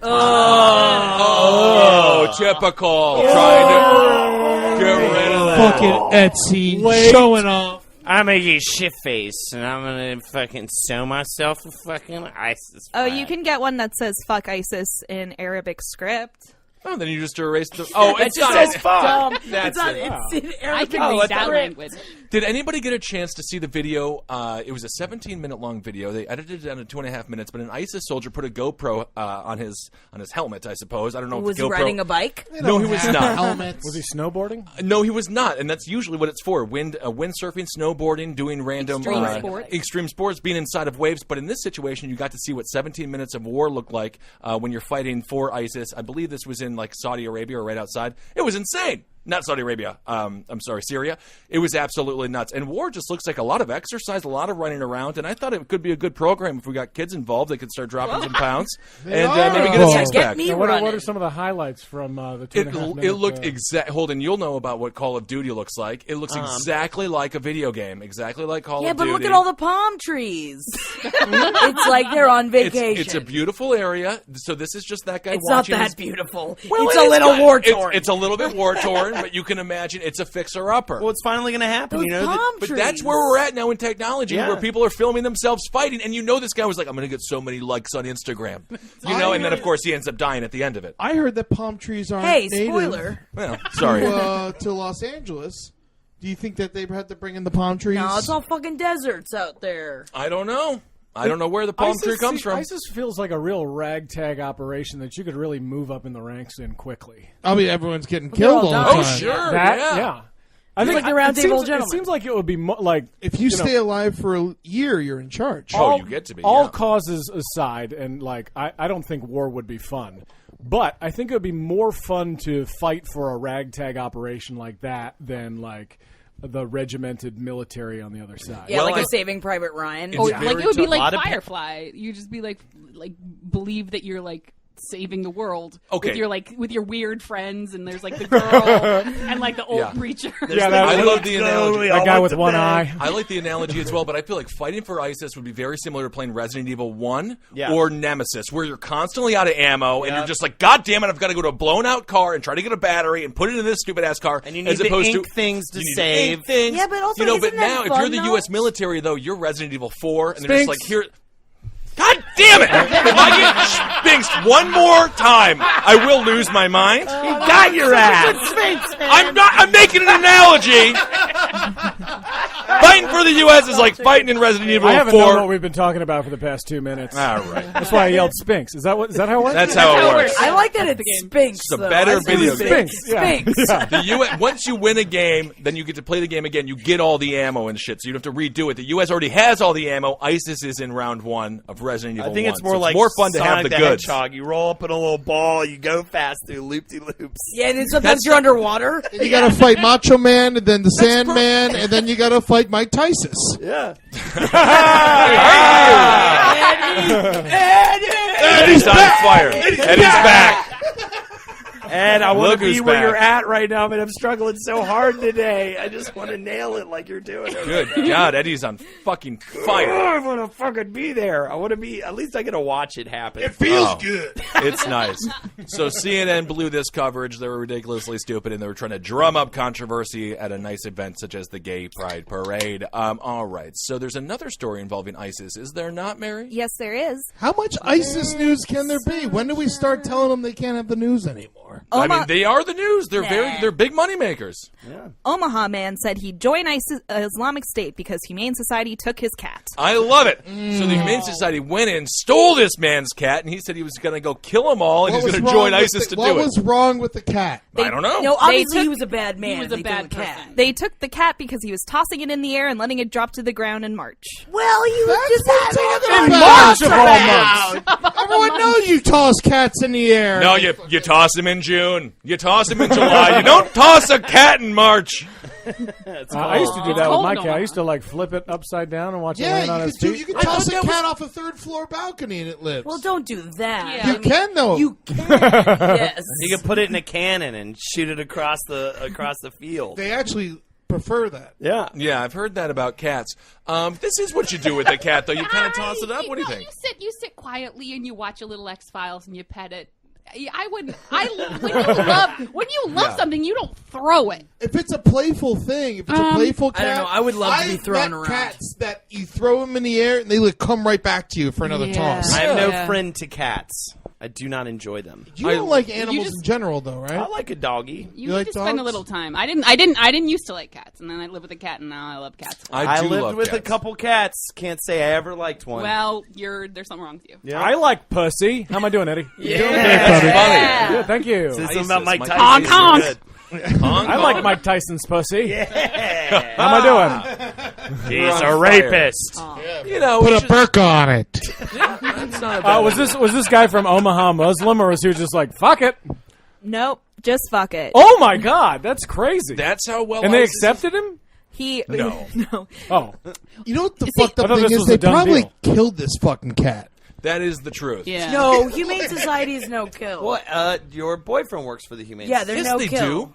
S6: Oh, typical. Trying to get rid of that.
S8: Fucking Etsy showing off.
S9: I'm gonna get shit face, and I'm gonna fucking sew myself a fucking ISIS.
S10: Oh,
S9: flag.
S10: you can get one that says "fuck ISIS" in Arabic script.
S6: Oh, then you just erase the. Oh,
S9: It
S6: it's
S9: just
S6: not.
S9: says fuck.
S6: That's it.
S7: It's in
S1: I
S7: Arabic.
S1: can
S9: Oh,
S1: read
S9: what
S1: that
S9: the-
S1: language.
S6: Did anybody get a chance to see the video? It was a 17-minute long video. They edited it down to 2.5 minutes. But an ISIS soldier put a GoPro on his helmet. I suppose I don't know.
S7: Was
S6: if
S7: he
S6: the GoPro...
S7: riding a bike?
S6: No, he was not.
S8: Helmets.
S3: Was he snowboarding?
S6: No, he was not, and that's usually what it's for: windsurfing, snowboarding, doing random
S1: Extreme sports.
S6: extreme sports, being inside of waves. But in this situation, you got to see what 17 minutes of war looked like when you're fighting for ISIS. I believe this was in like Saudi Arabia or right outside. It was insane. not Saudi Arabia. I'm sorry, Syria. It was absolutely nuts. And war just looks like a lot of exercise, a lot of running around. And I thought it could be a good program if we got kids involved. They could start dropping some pounds and maybe get a six-pack.
S3: What are some of the highlights from the 2.5 minute?
S6: It looked Holden, you'll know about what Call of Duty looks like. It looks exactly like a video game, exactly like Call of Duty.
S7: Yeah, but look at all the palm trees. It's like they're on vacation.
S6: It's a beautiful area. So this is just that guy
S7: It's
S6: watching.
S7: not that beautiful.
S6: Well,
S7: it's a little war-torn.
S6: It's a little bit war-torn, but you can imagine it's a fixer-upper.
S9: Well, it's finally going to happen.
S7: Those palm
S6: But
S7: trees.
S6: that's where we're at now in technology,
S9: Yeah.
S6: where people are filming themselves fighting. And this guy was like, I'm going to get so many likes on Instagram. And then, of course, he ends up dying at the end of it.
S8: I heard that palm trees aren't
S7: Hey,
S8: native
S7: spoiler.
S6: Well, sorry.
S8: to Los Angeles. Do you think that they had to bring in the palm trees?
S7: No, it's all fucking deserts out there.
S6: I don't know. I don't know where the palm tree comes from.
S3: ISIS feels like a real ragtag operation that you could really move up in the ranks in quickly.
S8: I mean, everyone's getting killed all the time.
S6: Oh, sure.
S3: Yeah. I think
S7: like the Roundtable of Gentlemen.
S3: It seems like it would be like
S8: If you stay alive for a year, you're in charge.
S6: Oh, you get to be.
S3: all
S6: yeah.
S3: causes aside, and I don't think war would be fun, but I think it would be more fun to fight for a ragtag operation like that than like the regimented military on the other side.
S7: Yeah, like a Saving Private Ryan.
S1: Oh,
S6: It's
S1: like it would be
S6: very
S1: like
S6: tough.
S1: Firefly. You just be like believe that you're like saving the world
S6: Okay.
S1: with your weird friends, and there's like the girl and like the old
S6: Yeah.
S1: preacher.
S6: I love the analogy.
S3: That guy with one eye.
S6: I like the analogy as well, but I feel like fighting for ISIS would be very similar to playing Resident Evil 1 or Nemesis, where you're constantly out of ammo and you're just like, God damn it, I've got to go to a blown out car and try to get a battery and put it in this stupid ass car.
S9: And you need
S6: as
S9: the
S6: opposed
S9: ink
S6: to
S9: things to
S6: you need
S9: save.
S6: ink things.
S7: Yeah, but also
S6: but
S7: isn't
S6: now
S7: that
S6: if
S7: fun,
S6: you're the
S7: though?
S6: U.S. military, though, you're Resident Evil 4, and they're just like, here. God damn it! If I get spinxed one more time, I will lose my mind.
S9: You got your ass.
S6: I'm making an analogy. Fighting for the U.S. is like fighting in Resident Evil 4.
S3: I haven't known what we've been talking about for the past 2 minutes.
S6: All right.
S3: That's why I yelled Spinks. Is that how it works?
S6: That's how it works.
S7: I like that it's Spinks.
S6: It's a
S7: though.
S6: better
S7: I say
S6: video game.
S7: Spinks.
S3: Yeah.
S7: Spinks.
S6: The U.S. Once you win a game, then you get to play the game again. You get all the ammo and shit, so you don't have to redo it. The U.S. already has all the ammo. ISIS is in round 1 of Resident Evil 1.
S9: I think it's more
S6: so
S9: like
S6: more fun to
S9: Sonic
S6: have the
S9: the
S6: goods.
S9: Hedgehog. You roll up in a little ball, you go fast through loop-de-loops.
S7: Yeah, and then sometimes you're underwater.
S8: You got to fight Macho Man, and then the Sandman, and then you got to fight Mike Tyson.
S9: Yeah.
S6: Eddie's on fire. Eddie's back.
S9: And I want
S6: Look
S9: to be
S6: who's
S9: where
S6: back.
S9: you're at right now, but I'm struggling so hard today. I just want to nail it like you're doing.
S6: Good God, Eddie's on fucking fire.
S9: I want to fucking be there. I want to be. At least I get to watch it happen.
S8: It feels good.
S6: It's nice. So CNN blew this coverage. They were ridiculously stupid, and they were trying to drum up controversy at a nice event such as the Gay Pride Parade. All right. So there's another story involving ISIS. Is there not, Mary?
S10: Yes, there is.
S8: How much ISIS news can there be? When do we start telling them they can't have the news anymore?
S6: I mean, they are the news. They're
S10: Nah.
S6: they're big money makers.
S10: Omaha man said he'd join Islamic State because Humane Society took his cat.
S6: I love it. So the Humane Society went in, stole this man's cat, and he said he was going to go kill them all, and he's going to join ISIS to do
S8: What
S6: it.
S8: was wrong with the cat?
S6: I don't know.
S7: No, obviously
S10: took-
S7: he was a bad man.
S1: He was a
S7: They
S1: bad
S7: took the
S1: person.
S7: cat.
S10: They took the cat because he was tossing it in the air and letting it drop to the ground in March.
S7: Well, he was just
S8: talking
S7: having a
S8: about.
S3: March of all months.
S8: Everyone knows you toss cats in the air.
S6: No, you toss him in June. You toss him in July. You don't toss a cat in March.
S3: I used to do that with
S1: cold
S3: my
S1: in
S3: cat. I
S1: Omaha.
S3: used to like flip it upside down and watch it
S8: Yeah,
S3: land on
S8: you
S3: its
S8: could,
S3: feet.
S8: you could toss a cat off a third-floor balcony and it lives.
S7: Well, don't do that.
S1: Yeah.
S8: you can, though.
S7: You can. Yes.
S9: You can put it in a cannon and shoot it across the field.
S8: They actually prefer that.
S9: Yeah.
S6: Yeah, I've heard that about cats. This is what you do with a cat, though. You kind of toss it up. What do you think?
S1: You sit quietly and you watch a little X-Files and you pet it. I wouldn't. When you love something, you don't throw it.
S8: If it's a playful thing, if it's a playful cat,
S7: I don't know. I would love to be
S8: I've
S7: thrown
S8: met
S7: around.
S8: cats that you throw them in the air and they like come right back to you for another
S1: Yeah.
S8: toss.
S9: I am no
S1: Yeah.
S9: friend to cats. I do not enjoy them.
S8: You don't like animals
S1: just-
S8: in general, though, right?
S9: I like a doggy.
S1: You
S8: You
S1: need
S8: like
S1: to spend a
S8: dogs?
S1: little time. I didn't used to like cats, and then I lived with a cat, and now I love cats.
S9: I
S6: do
S9: lived
S6: love
S9: with a
S6: cats.
S9: couple cats. Can't say I ever liked one.
S1: Well, there's something wrong with you.
S9: Yeah.
S3: I like pussy. How am I doing, Eddie?
S6: That's funny.
S3: Yeah, thank you.
S9: Say
S6: ISIS,
S9: something about Mike
S6: Mike
S9: Tyson.
S1: Tyson. Honk,
S9: Good.
S3: I like Mike Tyson's pussy.
S9: Yeah.
S3: How am I doing?
S9: He's
S6: on
S9: a
S6: fire.
S9: rapist.
S6: You know,
S8: Put
S6: we
S8: a
S6: should-
S8: Burka on it.
S6: That's not a bad
S3: Was this guy from Omaha Muslim, or was he just like, fuck it?
S10: Nope. Just fuck it.
S3: Oh my God, that's crazy.
S6: That's how well.
S3: And they
S6: ISIS
S3: accepted him?
S10: He
S6: No.
S10: no.
S3: Oh,
S8: You know what the
S3: I
S8: fucked up
S3: thought
S8: thing
S3: this
S8: is?
S3: was a
S8: They
S3: done
S8: probably
S3: deal.
S8: killed this fucking cat.
S6: That is the truth.
S1: Yeah.
S7: No, Humane Society is no kill.
S9: Well, your boyfriend works for the Humane
S7: Yeah,
S9: Society.
S7: they're
S6: Yes,
S7: no
S6: they
S7: kill.
S6: do.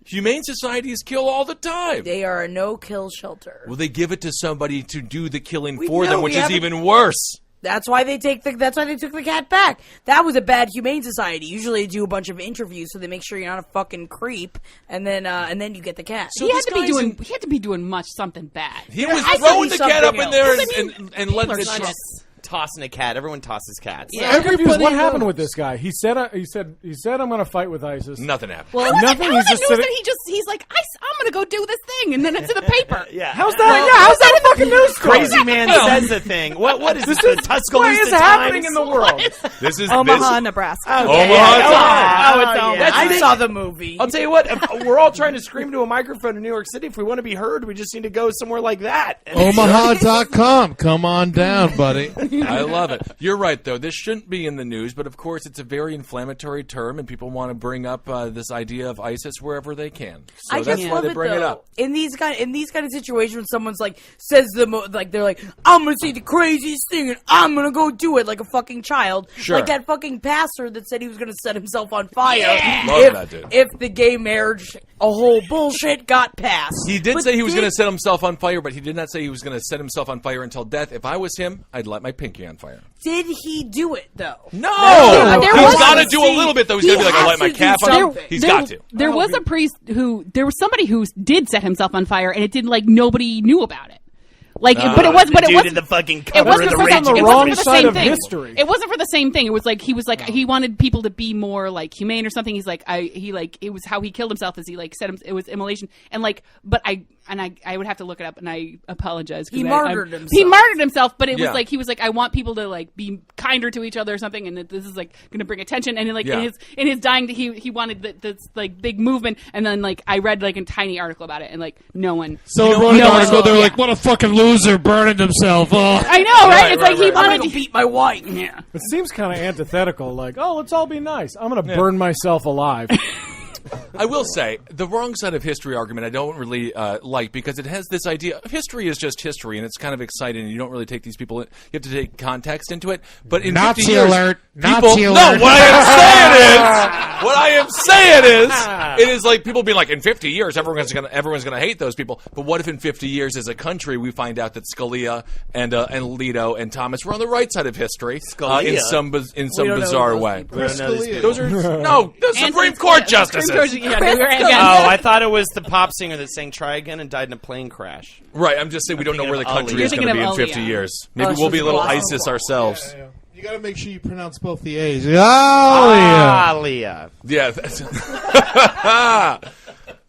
S6: Humane societies kill all the time.
S7: They are a no kill shelter.
S6: Well, they give it to somebody to do the killing
S7: We
S6: for
S7: know,
S6: them,
S7: we
S6: which is
S7: haven't-
S6: even worse.
S7: That's why they took the cat back. That was a bad Humane Society. Usually they do a bunch of interviews so they make sure you're not a fucking creep, and then you get the cat.
S6: So
S1: He had
S6: this
S1: to be
S6: guy's
S1: doing.
S6: in-
S1: He had to be doing something bad.
S6: He was
S7: I
S6: throwing
S7: see
S6: the cat up
S7: something
S6: in there
S7: else.
S6: and letting
S1: People
S6: it
S1: are
S6: just.
S1: nuts.
S9: Tossing a cat. Everyone tosses cats.
S7: Yeah.
S3: I'm confused. What
S8: Everybody
S3: happened
S8: knows.
S3: with this guy? He said I'm going to fight with ISIS.
S6: Nothing happened.
S3: Well,
S1: How
S3: nothing.
S1: is
S3: He's
S1: it
S3: just
S1: news
S3: sitting.
S1: that he's like, I'm gonna go do this thing, and then it's in the paper.
S9: Yeah.
S3: How's that? How's that a fucking news story?
S9: Crazy man says a thing. What is this? The Tuscaloosa
S3: What is
S9: Times?
S3: happening in the world?
S6: This is
S10: Omaha, Nebraska.
S9: Okay.
S6: Omaha
S9: Yeah.
S6: Times.
S7: Oh, it's
S9: yeah.
S7: I saw the movie.
S9: I'll tell you what. If we're all trying to scream to a microphone in New York City. If we want to be heard, we just need to go somewhere like that.
S8: Omaha.com. Come on down, buddy.
S6: I love it. You're right, though. This shouldn't be in the news, but of course, it's a very inflammatory term, and people want to bring up this idea of ISIS wherever they can. So
S7: I
S6: that's
S7: just
S6: why
S7: love
S6: they
S7: it
S6: bring
S7: though.
S6: it up.
S7: In these kind of situations, when someone's like says they're like, I'm gonna say the craziest thing and I'm gonna go do it like a fucking child.
S6: Sure.
S7: Like that fucking pastor that said he was gonna set himself on fire.
S6: Love that dude.
S7: If the gay marriage, a whole bullshit got passed.
S6: He did
S7: But
S6: say he was
S7: did-
S6: going to set himself on fire, but he did not say he was going to set himself on fire until death. If I was him, I'd light my pinky on fire.
S7: Did he do it though?
S6: No!
S1: There
S6: He's
S1: was-
S6: got to do a little bit, though. He's
S7: He
S6: going to be like, I'll light
S7: has
S6: my
S7: to
S6: calf
S7: do
S6: on.
S7: something.
S6: He's got to.
S1: There was a priest there was somebody who did set himself on fire, and it didn't like nobody knew about it. Like, but it wasn't
S9: the fucking
S1: It
S9: cover
S1: wasn't
S9: of the
S1: for
S9: Raging
S3: the
S1: it
S3: wrong
S1: wasn't for the
S3: side
S1: same
S3: of
S1: thing.
S3: history.
S1: It wasn't for the same thing. It was like he was like he wanted people to be more like humane or something. He's like it was how he killed himself. Is he like said it was immolation and like but I would have to look it up and I apologize.
S7: He martyred himself.
S1: He martyred himself, but it
S6: Yeah.
S1: was like he was like I want people to like be kinder to each other or something, and that this is like going to bring attention. And like
S6: Yeah.
S1: in his dying, he wanted this like big movement. And then like I read like a tiny article about it, and like no one.
S8: So
S1: no
S8: no
S1: one-
S8: they're
S1: yeah.
S8: like, what a fucking loser burning himself. Oh.
S1: I know, right?
S6: Right,
S1: It's
S6: right,
S1: like he
S6: right,
S7: I'm
S1: wanted
S7: gonna
S1: to
S7: beat my wife.
S1: Yeah.
S3: It seems kind of antithetical. Like, oh, let's all be nice. I'm going to burn myself alive.
S6: I will say, the wrong side of history argument I don't really like because it has this idea. History is just history, and it's kind of exciting, and you don't really take these people in. You have to take context into it. But in
S8: Nazi
S6: 50 years,
S8: alert.
S6: people,
S8: Nazi
S6: no,
S8: alert.
S6: what I am saying is, it is like people being like, in 50 years, everyone's gonna hate those people. But what if in 50 years, as a country, we find out that Scalia and Alito and Thomas were on the right side of history in
S9: Scalia?
S6: some
S7: We don't know
S6: bizarre
S7: those
S6: way?
S7: people.
S8: Chris Scalia.
S6: Those are no, the Supreme Court justices.
S9: Oh, I thought it was the pop singer that sang "Try Again" and died in a plane crash.
S6: Right, I'm just saying we don't know where the
S9: thinking of
S6: country is
S1: You're
S6: going to be in
S1: thinking of
S6: 50
S1: Aliyah.
S6: years. Maybe
S7: Oh,
S6: we'll be a
S7: she's
S6: little
S7: awesome.
S6: ISIS ourselves.
S8: Yeah. You got to make sure you pronounce both the A's. Oh, yeah.
S9: Leah.
S6: Yeah.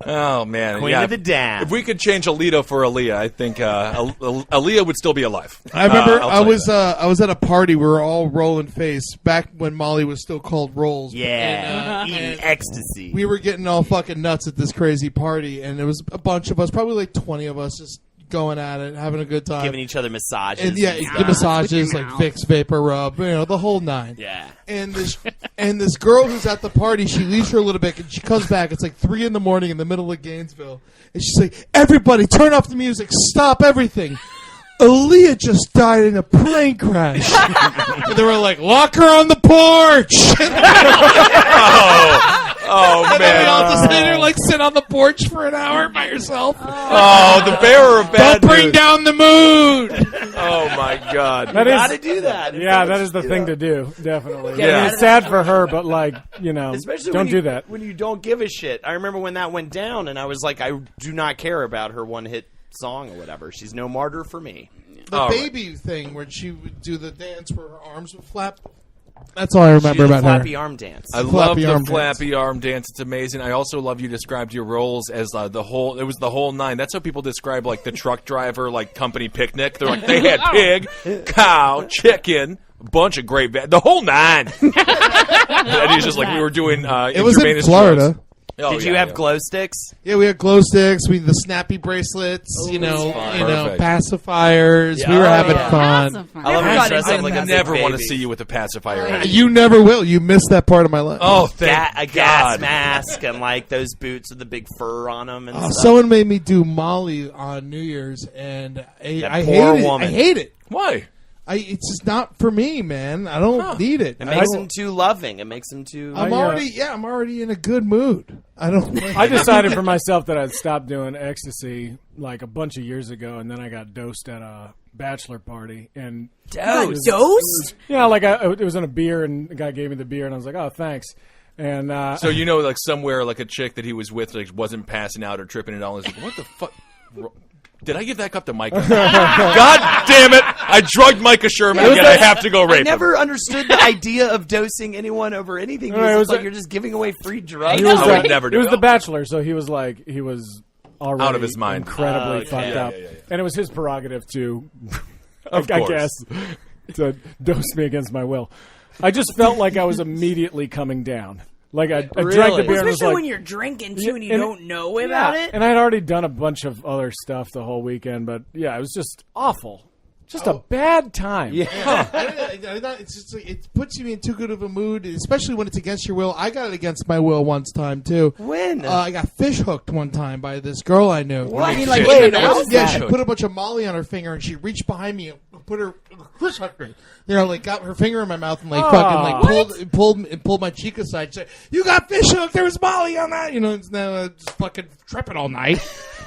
S6: Oh man,
S9: Queen
S6: yeah.
S9: of the Dam.
S6: If we could change Alito for Aaliyah, I think Aaliyah would still be alive.
S8: I remember
S6: I'll
S8: I
S6: tell you
S8: was
S6: that.
S8: I was at a party. We were all rolling face back when Molly was still called Rolls.
S9: Yeah,
S8: And,
S9: eating ecstasy.
S8: we were getting all fucking nuts at this crazy party, and there was a bunch of us, probably like 20 of us, just going at it, having a good time.
S9: giving each other massages.
S8: and yeah,
S9: and
S8: the
S9: stuff.
S8: massages, like Vicks Vapor Rub, the whole nine.
S9: Yeah.
S8: And this girl who's at the party, she leaves for a little bit, and she comes back. It's like 3 a.m. in the middle of Gainesville, and she's like, "Everybody, turn off the music, stop everything." Aaliyah just died in a plane crash. And they were like, "Lock her on the porch."
S6: Oh
S8: And then we all
S6: man!
S8: just sit there, like, sit on the porch for an hour by yourself.
S6: Oh, the bearer of bad
S8: Don't bring
S6: news.
S8: down the mood.
S6: Oh my God!
S3: That is,
S9: Gotta do that.
S3: yeah, that is the thing to do. Definitely.
S6: Yeah.
S3: I mean, it's sad for her, but like,
S9: Especially
S3: don't
S9: when you,
S3: do that.
S9: when you don't give a shit. I remember when that went down, and I was like, I do not care about her one-hit song or whatever. She's no martyr for me.
S8: The
S6: All right.
S8: baby thing where she would do the dance where her arms would flap. That's all I remember
S9: She did the
S8: about her.
S9: flappy arm dance.
S6: I love
S8: Flappy
S6: the
S8: arm
S6: flappy arm dance. It's amazing. I also love you described your roles as the whole. It was the whole nine. That's how people describe like the truck driver, like company picnic. They're like they had pig, cow, chicken, a bunch of great, the whole nine. And he's just like we were doing.
S8: It was in
S6: intravenous
S8: Florida.
S6: drugs. Oh,
S9: Did you have glow sticks?
S8: Yeah, we had glow sticks, the snappy bracelets,
S6: Perfect.
S8: pacifiers. We were having fun.
S9: I love
S7: Never
S9: you dress
S7: got
S9: up like
S6: I
S9: a
S6: never
S9: big
S6: want to
S9: baby.
S6: see you with a pacifier.
S8: You never will. You missed that part of my life.
S6: Oh, thank
S9: A gas mask and like those boots with the big fur on them and stuff.
S8: Someone made me do Molly on New Year's, and I
S9: poor
S8: hate it.
S9: woman.
S8: I hate it.
S6: Why?
S8: It's just not for me, man. I don't need it.
S9: It makes him too loving. It makes him too.
S8: I'm already in a good mood. I don't.
S3: I decided for myself that I'd stop doing ecstasy like a bunch of years ago, and then I got dosed at a bachelor party. And
S7: Dose?
S3: yeah, like it was in a beer, and the guy gave me the beer, and I was like, oh, thanks. And
S6: So like somewhere, like a chick that he was with, like wasn't passing out or tripping at all. He's like, what the fuck? Did I give that cup to Micah? God damn it! I drugged Micah Sherman again. I have to go rape
S9: I never understood the idea of dosing anyone over anything. Because it's like you're just giving away free drugs.
S6: I would never do
S3: it. It was
S6: it.
S3: the Bachelor, so he was already
S6: Out of his mind.
S3: incredibly fucked up, and it was his prerogative to, I guess, to dose me against my will. I just felt like I was immediately coming down. Like I drank the beer, and was
S7: Especially
S3: like,
S7: when you're drinking too and you don't know about it.
S3: And I'd already done a bunch of other stuff the whole weekend, but yeah, it was just awful. Just a bad time.
S8: It's just it puts you in too good of a mood, especially when it's against your will. I got it against my will once time too.
S9: When?
S8: I got fish hooked one time by this girl I knew.
S9: What?
S7: I mean, like,
S6: Shit.
S7: in the mouth?
S8: Yeah, she put a bunch of Molly on her finger, and she reached behind me and put her fish hooked me. Like got her finger in my mouth and fucking pulled my cheek aside. She said, "You got fish hooked. There was Molly on that." It's now just fucking tripping all night.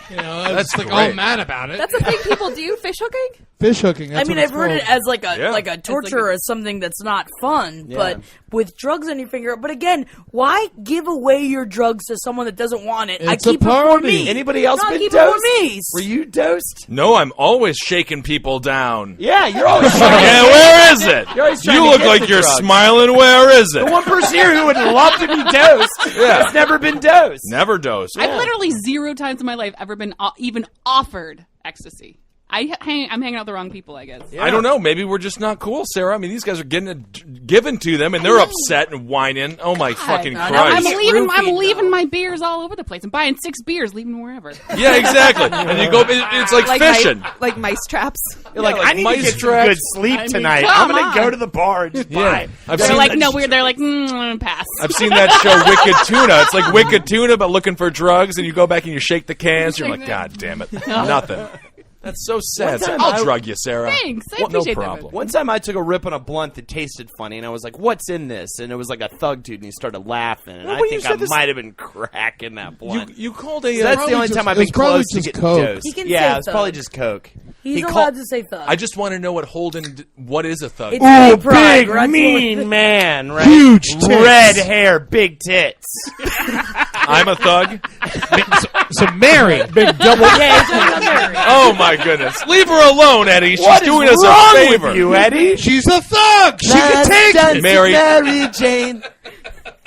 S8: I was
S6: That's
S8: all
S6: great.
S8: mad about it.
S10: That's a thing people do, fish hooking?
S8: Fish hooking. That's
S7: I mean,
S8: what it's
S7: I've heard it
S8: called.
S7: as like a torture or something that's not fun, but with drugs on your finger. But again, why give away your drugs to someone that doesn't want it? I
S8: It's a
S7: keep it for
S8: party.
S7: me.
S9: Anybody else
S7: No, I
S9: been
S7: keep
S9: dosed?
S7: it for me.
S9: Were you dosed?
S6: No, I'm always shaking people down.
S9: Yeah, you're always trying to
S6: Yeah, where is it?
S9: You're always trying
S6: You
S9: to
S6: look
S9: get
S6: like
S9: the
S6: you're
S9: drugs.
S6: smiling. Where is it?
S9: The one person here who would love to be dosed has never been dosed.
S6: Never dosed.
S1: I've literally 0 times in my life ever been even offered ecstasy. I'm hanging out with the wrong people, I guess.
S6: I don't know. Maybe we're just not cool, Sarah. I mean, these guys are getting it given to them, and they're upset and whining. Oh my fucking
S1: I'm
S6: Christ!
S1: leaving my beers all over the place. I'm buying 6 beers, leaving them wherever.
S6: Yeah, exactly. And you go. It's like fishing.
S10: Like mice traps.
S9: You're like,
S6: like
S9: I need to
S6: mice
S9: get some
S6: traps.
S9: good sleep
S1: I mean,
S9: tonight.
S1: come
S9: I'm going
S1: on.
S9: to go to the bar and just buy.
S6: I've
S1: They're
S6: seen
S1: like,
S6: that
S1: no, weird. They're like, pass.
S6: I've seen that show Wicked Tuna. It's like Wicked Tuna, but looking for drugs, and you go back and you shake the cans. You're like, God damn it, nothing. That's so sad.
S9: One time
S6: I'll drug you, Sarah.
S1: Thanks. I
S6: No
S1: appreciate that.
S6: problem.
S9: One time I took a rip on a blunt that tasted funny, and I was like, what's in this? And it was like a thug dude, and he started laughing. And
S6: Well,
S9: I
S6: when you
S9: think I
S6: said this-
S9: might have been cracking that blunt.
S6: You called a.
S9: So that's the only time I've been close to getting dosed.
S7: He can
S9: Yeah,
S7: say
S9: it's probably
S7: thug.
S9: just Coke.
S7: He's
S9: He
S7: allowed to say thug.
S6: I just want to know what what is a thug?
S7: It's gay pride,
S9: Big,
S7: right?
S9: mean man, right?
S8: Huge tits.
S9: Red hair, big tits.
S6: I'm a thug.
S8: So Mary,
S3: Big double.
S7: Yeah, he's only on there.
S6: Oh my goodness! Leave her alone, Eddie. She's
S9: What is
S6: doing us
S9: wrong
S6: a favor.
S9: with you, Eddie?
S8: she's a thug. She can take it.
S6: Mary.
S9: Jane.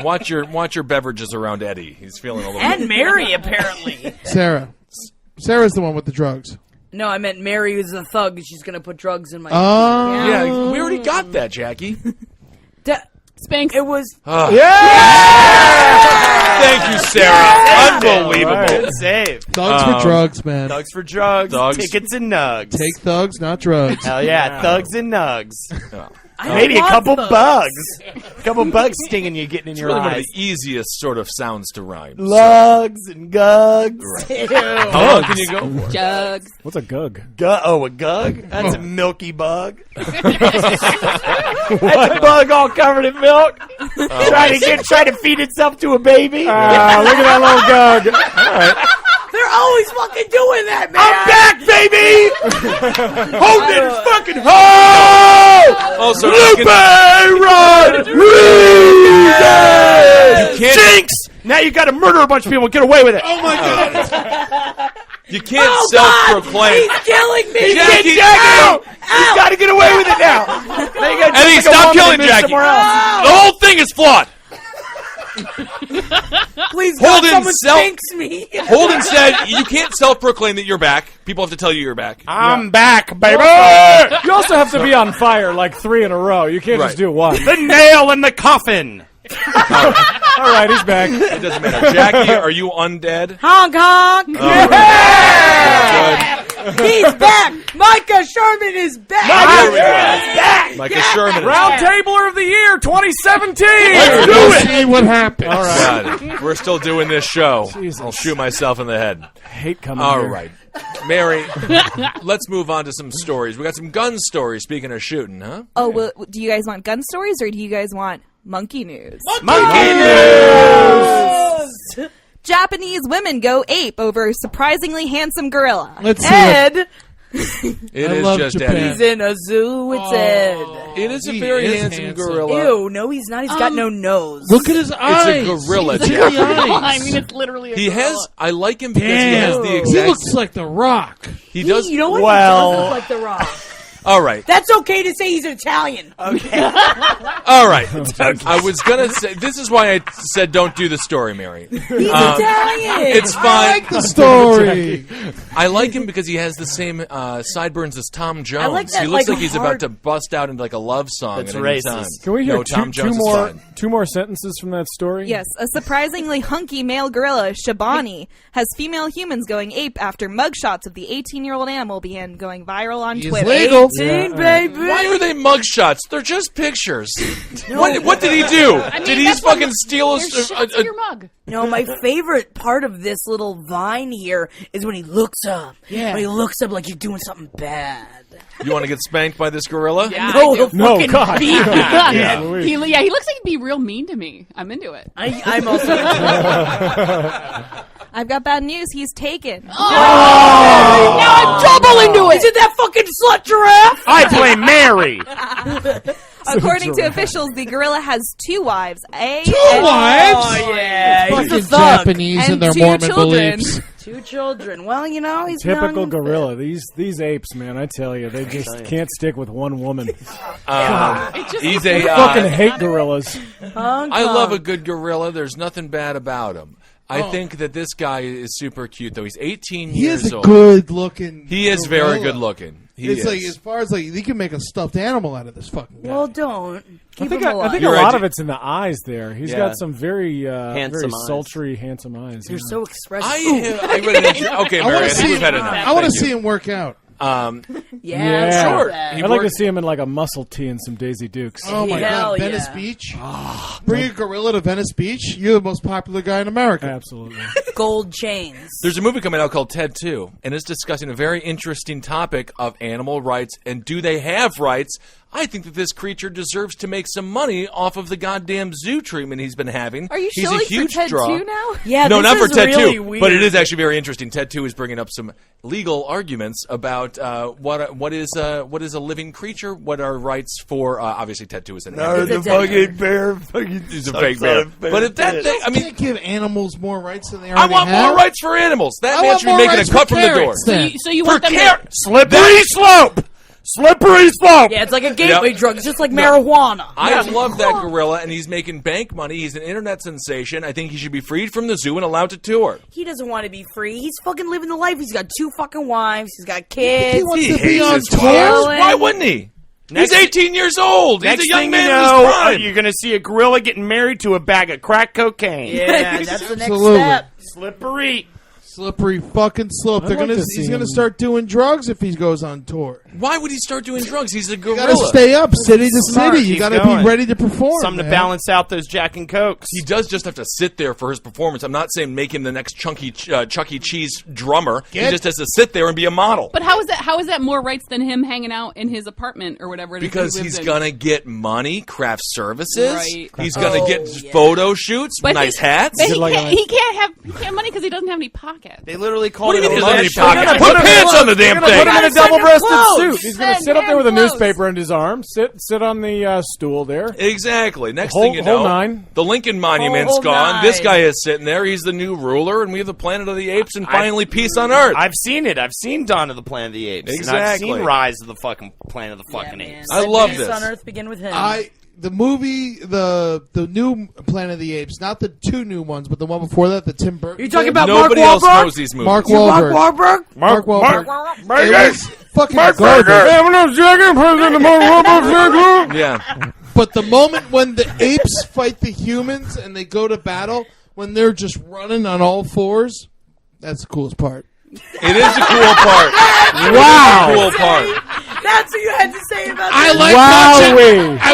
S6: Watch your beverages around Eddie. He's feeling a little.
S7: And Mary, apparently.
S8: Sarah. Sarah's the one with the drugs.
S7: No, I meant Mary is a thug. She's going to put drugs in my...
S6: Yeah, we already got that, Jackie.
S1: Spanx.
S7: It was...
S6: Thank you, Sarah. Unbelievable.
S9: Good save.
S8: Thugs for drugs, man.
S9: Thugs for drugs.
S6: Thugs.
S9: Tickets and nugs.
S8: Take thugs, not drugs.
S9: Hell yeah, thugs and nugs.
S7: I
S9: Maybe a
S7: want
S9: couple
S7: thugs.
S9: bugs. A couple bugs stinging you, getting in
S6: It's
S9: your
S6: really one of
S9: eyes.
S6: the easiest sort of sounds to rhyme.
S9: Lugs and gugs.
S6: How long can you go?
S1: Jugs.
S3: What's a gug?
S9: A gug? That's a milky bug. That's a bug all covered in milk. Trying to feed itself to a baby.
S3: Look at that little gug. All right.
S7: They're always fucking doing that, man.
S9: I'm back, baby! Holden is fucking home!
S6: Also,
S9: Lupe, run!
S6: You can't-
S9: Jinx! Now you got to murder a bunch of people and get away with it.
S8: Oh my god!
S6: you can't self-proclaim.
S7: He's killing me.
S6: Jackie,
S9: He's got to get away with it now. Now you gotta
S6: Eddie,
S9: just like a
S6: stop
S9: woman
S6: killing
S9: and move
S6: Jackie.
S9: somewhere else.
S6: The whole thing is flawed.
S7: Please, God,
S6: Holden
S7: someone
S6: self-
S7: spanks me.
S6: Holden said you can't self-proclaim that you're back. People have to tell you you're back.
S9: I'm back, baby.
S3: You also have to be on fire like 3 in a row. You can't
S6: Right.
S3: just do one.
S9: The nail in the coffin
S3: All right, he's back.
S6: It doesn't matter. Jackie, are you undead?
S7: Honk honk.
S6: Yeah!
S7: He's back. Micah Sherman is back.
S6: Micah Sherman.
S3: Roundtabler of the Year 2017.
S8: Let's do it. See what happens.
S3: All right.
S6: God, we're still doing this show.
S3: Jesus.
S6: I'll shoot myself in the head.
S3: I hate coming
S6: All
S3: here.
S6: right. Mary, let's move on to some stories. We got some gun stories, speaking of shooting, huh?
S10: Oh, well, do you guys want gun stories or do you guys want monkey news?
S9: Monkey news!
S10: Japanese women go ape over surprisingly handsome gorilla.
S8: Let's see
S10: Ed.
S6: It
S8: I
S6: is
S8: love
S6: just
S8: Japan.
S6: Eddie.
S7: He's in a zoo. It's Ed.
S6: It is a
S8: He
S6: very
S8: is
S6: handsome
S8: handsome.
S6: gorilla.
S7: Ew, no, he's not. He's got no nose.
S8: Look at his eyes.
S6: It's a gorilla,
S8: See
S6: Jack.
S8: the eyes.
S1: I mean, it's literally a
S6: He
S1: gorilla.
S6: has. I like him because he
S8: Damn.
S6: has the
S8: He
S6: exact.
S8: looks like The Rock.
S6: He does.
S7: You know what?
S9: Well-
S7: He does look like The Rock.
S6: All right.
S7: That's okay to say he's Italian. Okay.
S6: All right. I was gonna say. This is why I said don't do the story, Mary.
S7: He's Italian.
S6: It's fine.
S8: I like the story.
S6: I like him because he has the same sideburns as Tom Jones.
S7: like that,
S6: he looks
S7: like,
S6: like he's
S7: hard-
S6: about to bust out into like a love song.
S9: That's
S6: at any
S9: racist.
S6: time.
S3: Can we hear
S6: No, Tom
S3: two
S6: Jones is
S3: more
S6: fine.
S3: two more sentences from that story?
S10: Yes, a surprisingly hunky male gorilla, Shabani, has female humans going ape after mugshots of the 18-year-old animal began going viral on
S8: He's
S10: Twitter.
S8: legal.
S7: 18, baby.
S6: Why are they mugshots? They're just pictures. What did he do? Did he
S1: that's
S6: fucking
S1: what-
S6: steal a,
S1: There's shots in your mug.
S7: No, my favorite part of this little vine here is when he looks up.
S1: Yeah.
S7: When he looks up like he's doing something bad.
S6: You want to get spanked by this gorilla?
S1: Yeah,
S7: No,
S1: I do.
S7: he'll
S3: No,
S7: fucking
S3: God.
S7: beat me.
S1: He looks like he'd be real mean to me. I'm into it.
S7: I'm also.
S10: I've got bad news. He's taken.
S7: Now I'm double into it. Is it that fucking slut giraffe?
S9: I play Mary.
S10: According to officials, the gorilla has two wives.
S8: Wives?
S7: Oh yeah, he's a
S8: Fucking
S7: thug.
S8: Japanese
S10: And
S8: and their
S10: two
S8: Mormon
S10: children.
S8: beliefs.
S7: 2 children. Well, you know, he's
S3: Typical
S7: young.
S3: gorilla. These apes, man. I tell you, they just can't stick with one woman.
S6: He's a.
S3: Fucking hate gorillas.
S6: I love a good gorilla. There's nothing bad about him. I think that this guy is super cute, though. He's 18
S8: He
S6: years
S8: is a
S6: old.
S8: good looking.
S6: He is very good looking. He
S8: It's
S6: is.
S8: like as far as like you can make a stuffed animal out of this fucking guy.
S7: Well, don't. Keep
S3: I think
S7: him
S3: a
S7: alive.
S6: You're
S3: lot
S6: right.
S3: of it's in the eyes there. He's
S6: Yeah.
S3: got some very
S9: Handsome eyes.
S3: sultry, handsome eyes.
S7: You're so expressive.
S6: I read an okay,
S8: I
S6: Mary.
S8: want
S6: I
S8: to
S6: think
S8: see.
S6: we've had enough.
S8: I want to
S6: Thank
S8: see
S6: you.
S8: him work out.
S7: yeah,
S6: Sure.
S3: I'd
S6: He
S3: like to
S6: worked-
S3: see him in like a muscle tee and some Daisy Dukes.
S8: Oh my
S7: Hell
S8: God, Venice
S7: yeah.
S8: Beach. Bring a gorilla to Venice Beach. You're the most popular guy in America.
S3: Absolutely.
S7: Gold chains.
S6: There's a movie coming out called Ted 2, and it's discussing a very interesting topic of animal rights and do they have rights. I think that this creature deserves to make some money off of the goddamn zoo treatment he's been having.
S10: Are you
S6: He's
S10: shilling
S6: a huge
S10: for Ted
S6: draw.
S10: 2 now?
S7: Yeah,
S6: No,
S7: this
S6: not for
S7: is
S6: Ted
S7: really
S6: 2,
S7: weird.
S6: but it is actually very interesting. Ted 2 is bringing up some legal arguments about what is a living creature, what are rights for. Obviously, Ted 2 is an animal.
S7: the fucking
S9: bear fucking
S6: He's a fake bear. But if that thing, I
S8: You
S6: mean,
S8: can't give animals more rights than they
S6: I
S8: already
S6: want
S8: have.
S6: more rights for animals. That
S8: I
S6: man
S8: want
S6: should be
S8: more
S6: making a
S8: rights
S6: cut
S8: for
S6: from the door.
S8: carrots, then.
S1: So you
S6: For
S1: want them to...
S6: carrots.
S9: Slippery slope. Slippery slope.
S7: Yeah, it's like a gateway drug. It's just like marijuana.
S6: I love that gorilla, and he's making bank money. He's an internet sensation. I think he should be freed from the zoo and allowed to tour.
S7: He doesn't want to be free. He's fucking living the life. He's got 2 fucking wives. He's got kids.
S8: He wants
S6: He
S8: to be
S6: hates
S8: on
S6: his
S8: tour.
S6: wives. Why wouldn't he?
S9: Next-
S6: He's 18 years old. He's
S9: Next
S6: a young
S9: thing
S6: man
S9: you
S6: in his
S9: know,
S6: prime.
S9: you're going to see a gorilla getting married to a bag of crack cocaine.
S7: Yeah, that's the next
S8: Absolutely.
S7: step.
S9: Slippery.
S8: Slippery fucking slope.
S3: I'd
S8: They're
S3: like
S8: gonna.
S3: to see
S8: He's gonna
S3: him-
S8: start doing drugs if he goes on tour.
S6: Why would he start doing drugs? He's a
S8: You
S6: gorilla.
S8: gotta stay up, city to
S9: Smart.
S8: city. You
S9: Keep
S8: gotta
S9: going.
S8: be ready to perform.
S9: Something to
S8: man.
S9: balance out those Jack and Cokes.
S6: He does just have to sit there for his performance. I'm not saying make him the next Chuck E. Cheese drummer. He
S8: Get-
S6: just has to sit there and be a model.
S1: But how is that more rights than him hanging out in his apartment or whatever it is?
S6: Because
S1: that he lives
S6: he's
S1: in?
S6: gonna get money, craft services.
S1: Right.
S6: He's gonna
S7: Oh,
S6: get
S7: yeah.
S6: photo shoots,
S1: But
S6: nice
S1: he-
S6: hats.
S1: But he
S3: like
S1: can't,
S3: a-
S1: he can't have money because he doesn't have any pockets.
S9: They literally called
S6: What do you
S9: it
S6: mean
S9: a
S6: he doesn't have any
S9: lunch.
S6: pockets?
S3: gonna
S6: Put
S3: put him
S6: pants on the damn
S3: Put him in
S6: thing.
S3: a double-breasted
S7: clothes.
S3: suit. He's going to
S1: Send
S3: sit up there with a
S1: him clothes.
S3: newspaper in his arm. Sit on the stool there.
S6: Exactly. Next
S3: Whole-
S6: thing you know,
S3: whole nine.
S6: the Lincoln Monument's
S7: Whole
S6: gone.
S7: nine.
S6: This guy is sitting there. He's the new ruler, and we have the Planet of the Apes, and finally peace on Earth.
S9: I've seen it. I've seen Dawn of the Planet of the Apes. And I've
S6: Exactly.
S9: seen Rise of the fucking Planet of the fucking
S7: Yeah, man.
S9: Apes.
S6: I
S7: Let
S6: love
S7: peace
S6: this.
S7: on Earth begin with him.
S8: The movie, the new Planet of the Apes, not the 2 new ones, but the one before that, the Tim Burton.
S7: You talking
S8: did.
S7: about
S6: Nobody
S7: Mark
S6: else
S7: Wahlberg?
S6: knows these movies.
S8: Mark
S7: Mark
S8: Wahlberg?
S7: Wahlberg?
S8: Mark Wahlberg. It was fucking
S9: Mark
S8: garbage.
S6: Yeah.
S8: But the moment when the apes fight the humans and they go to battle, when they're just running on all fours, that's the coolest part.
S6: It is a cool part.
S3: Wow.
S6: Cool part.
S7: That's what you had to say about
S8: I
S7: this.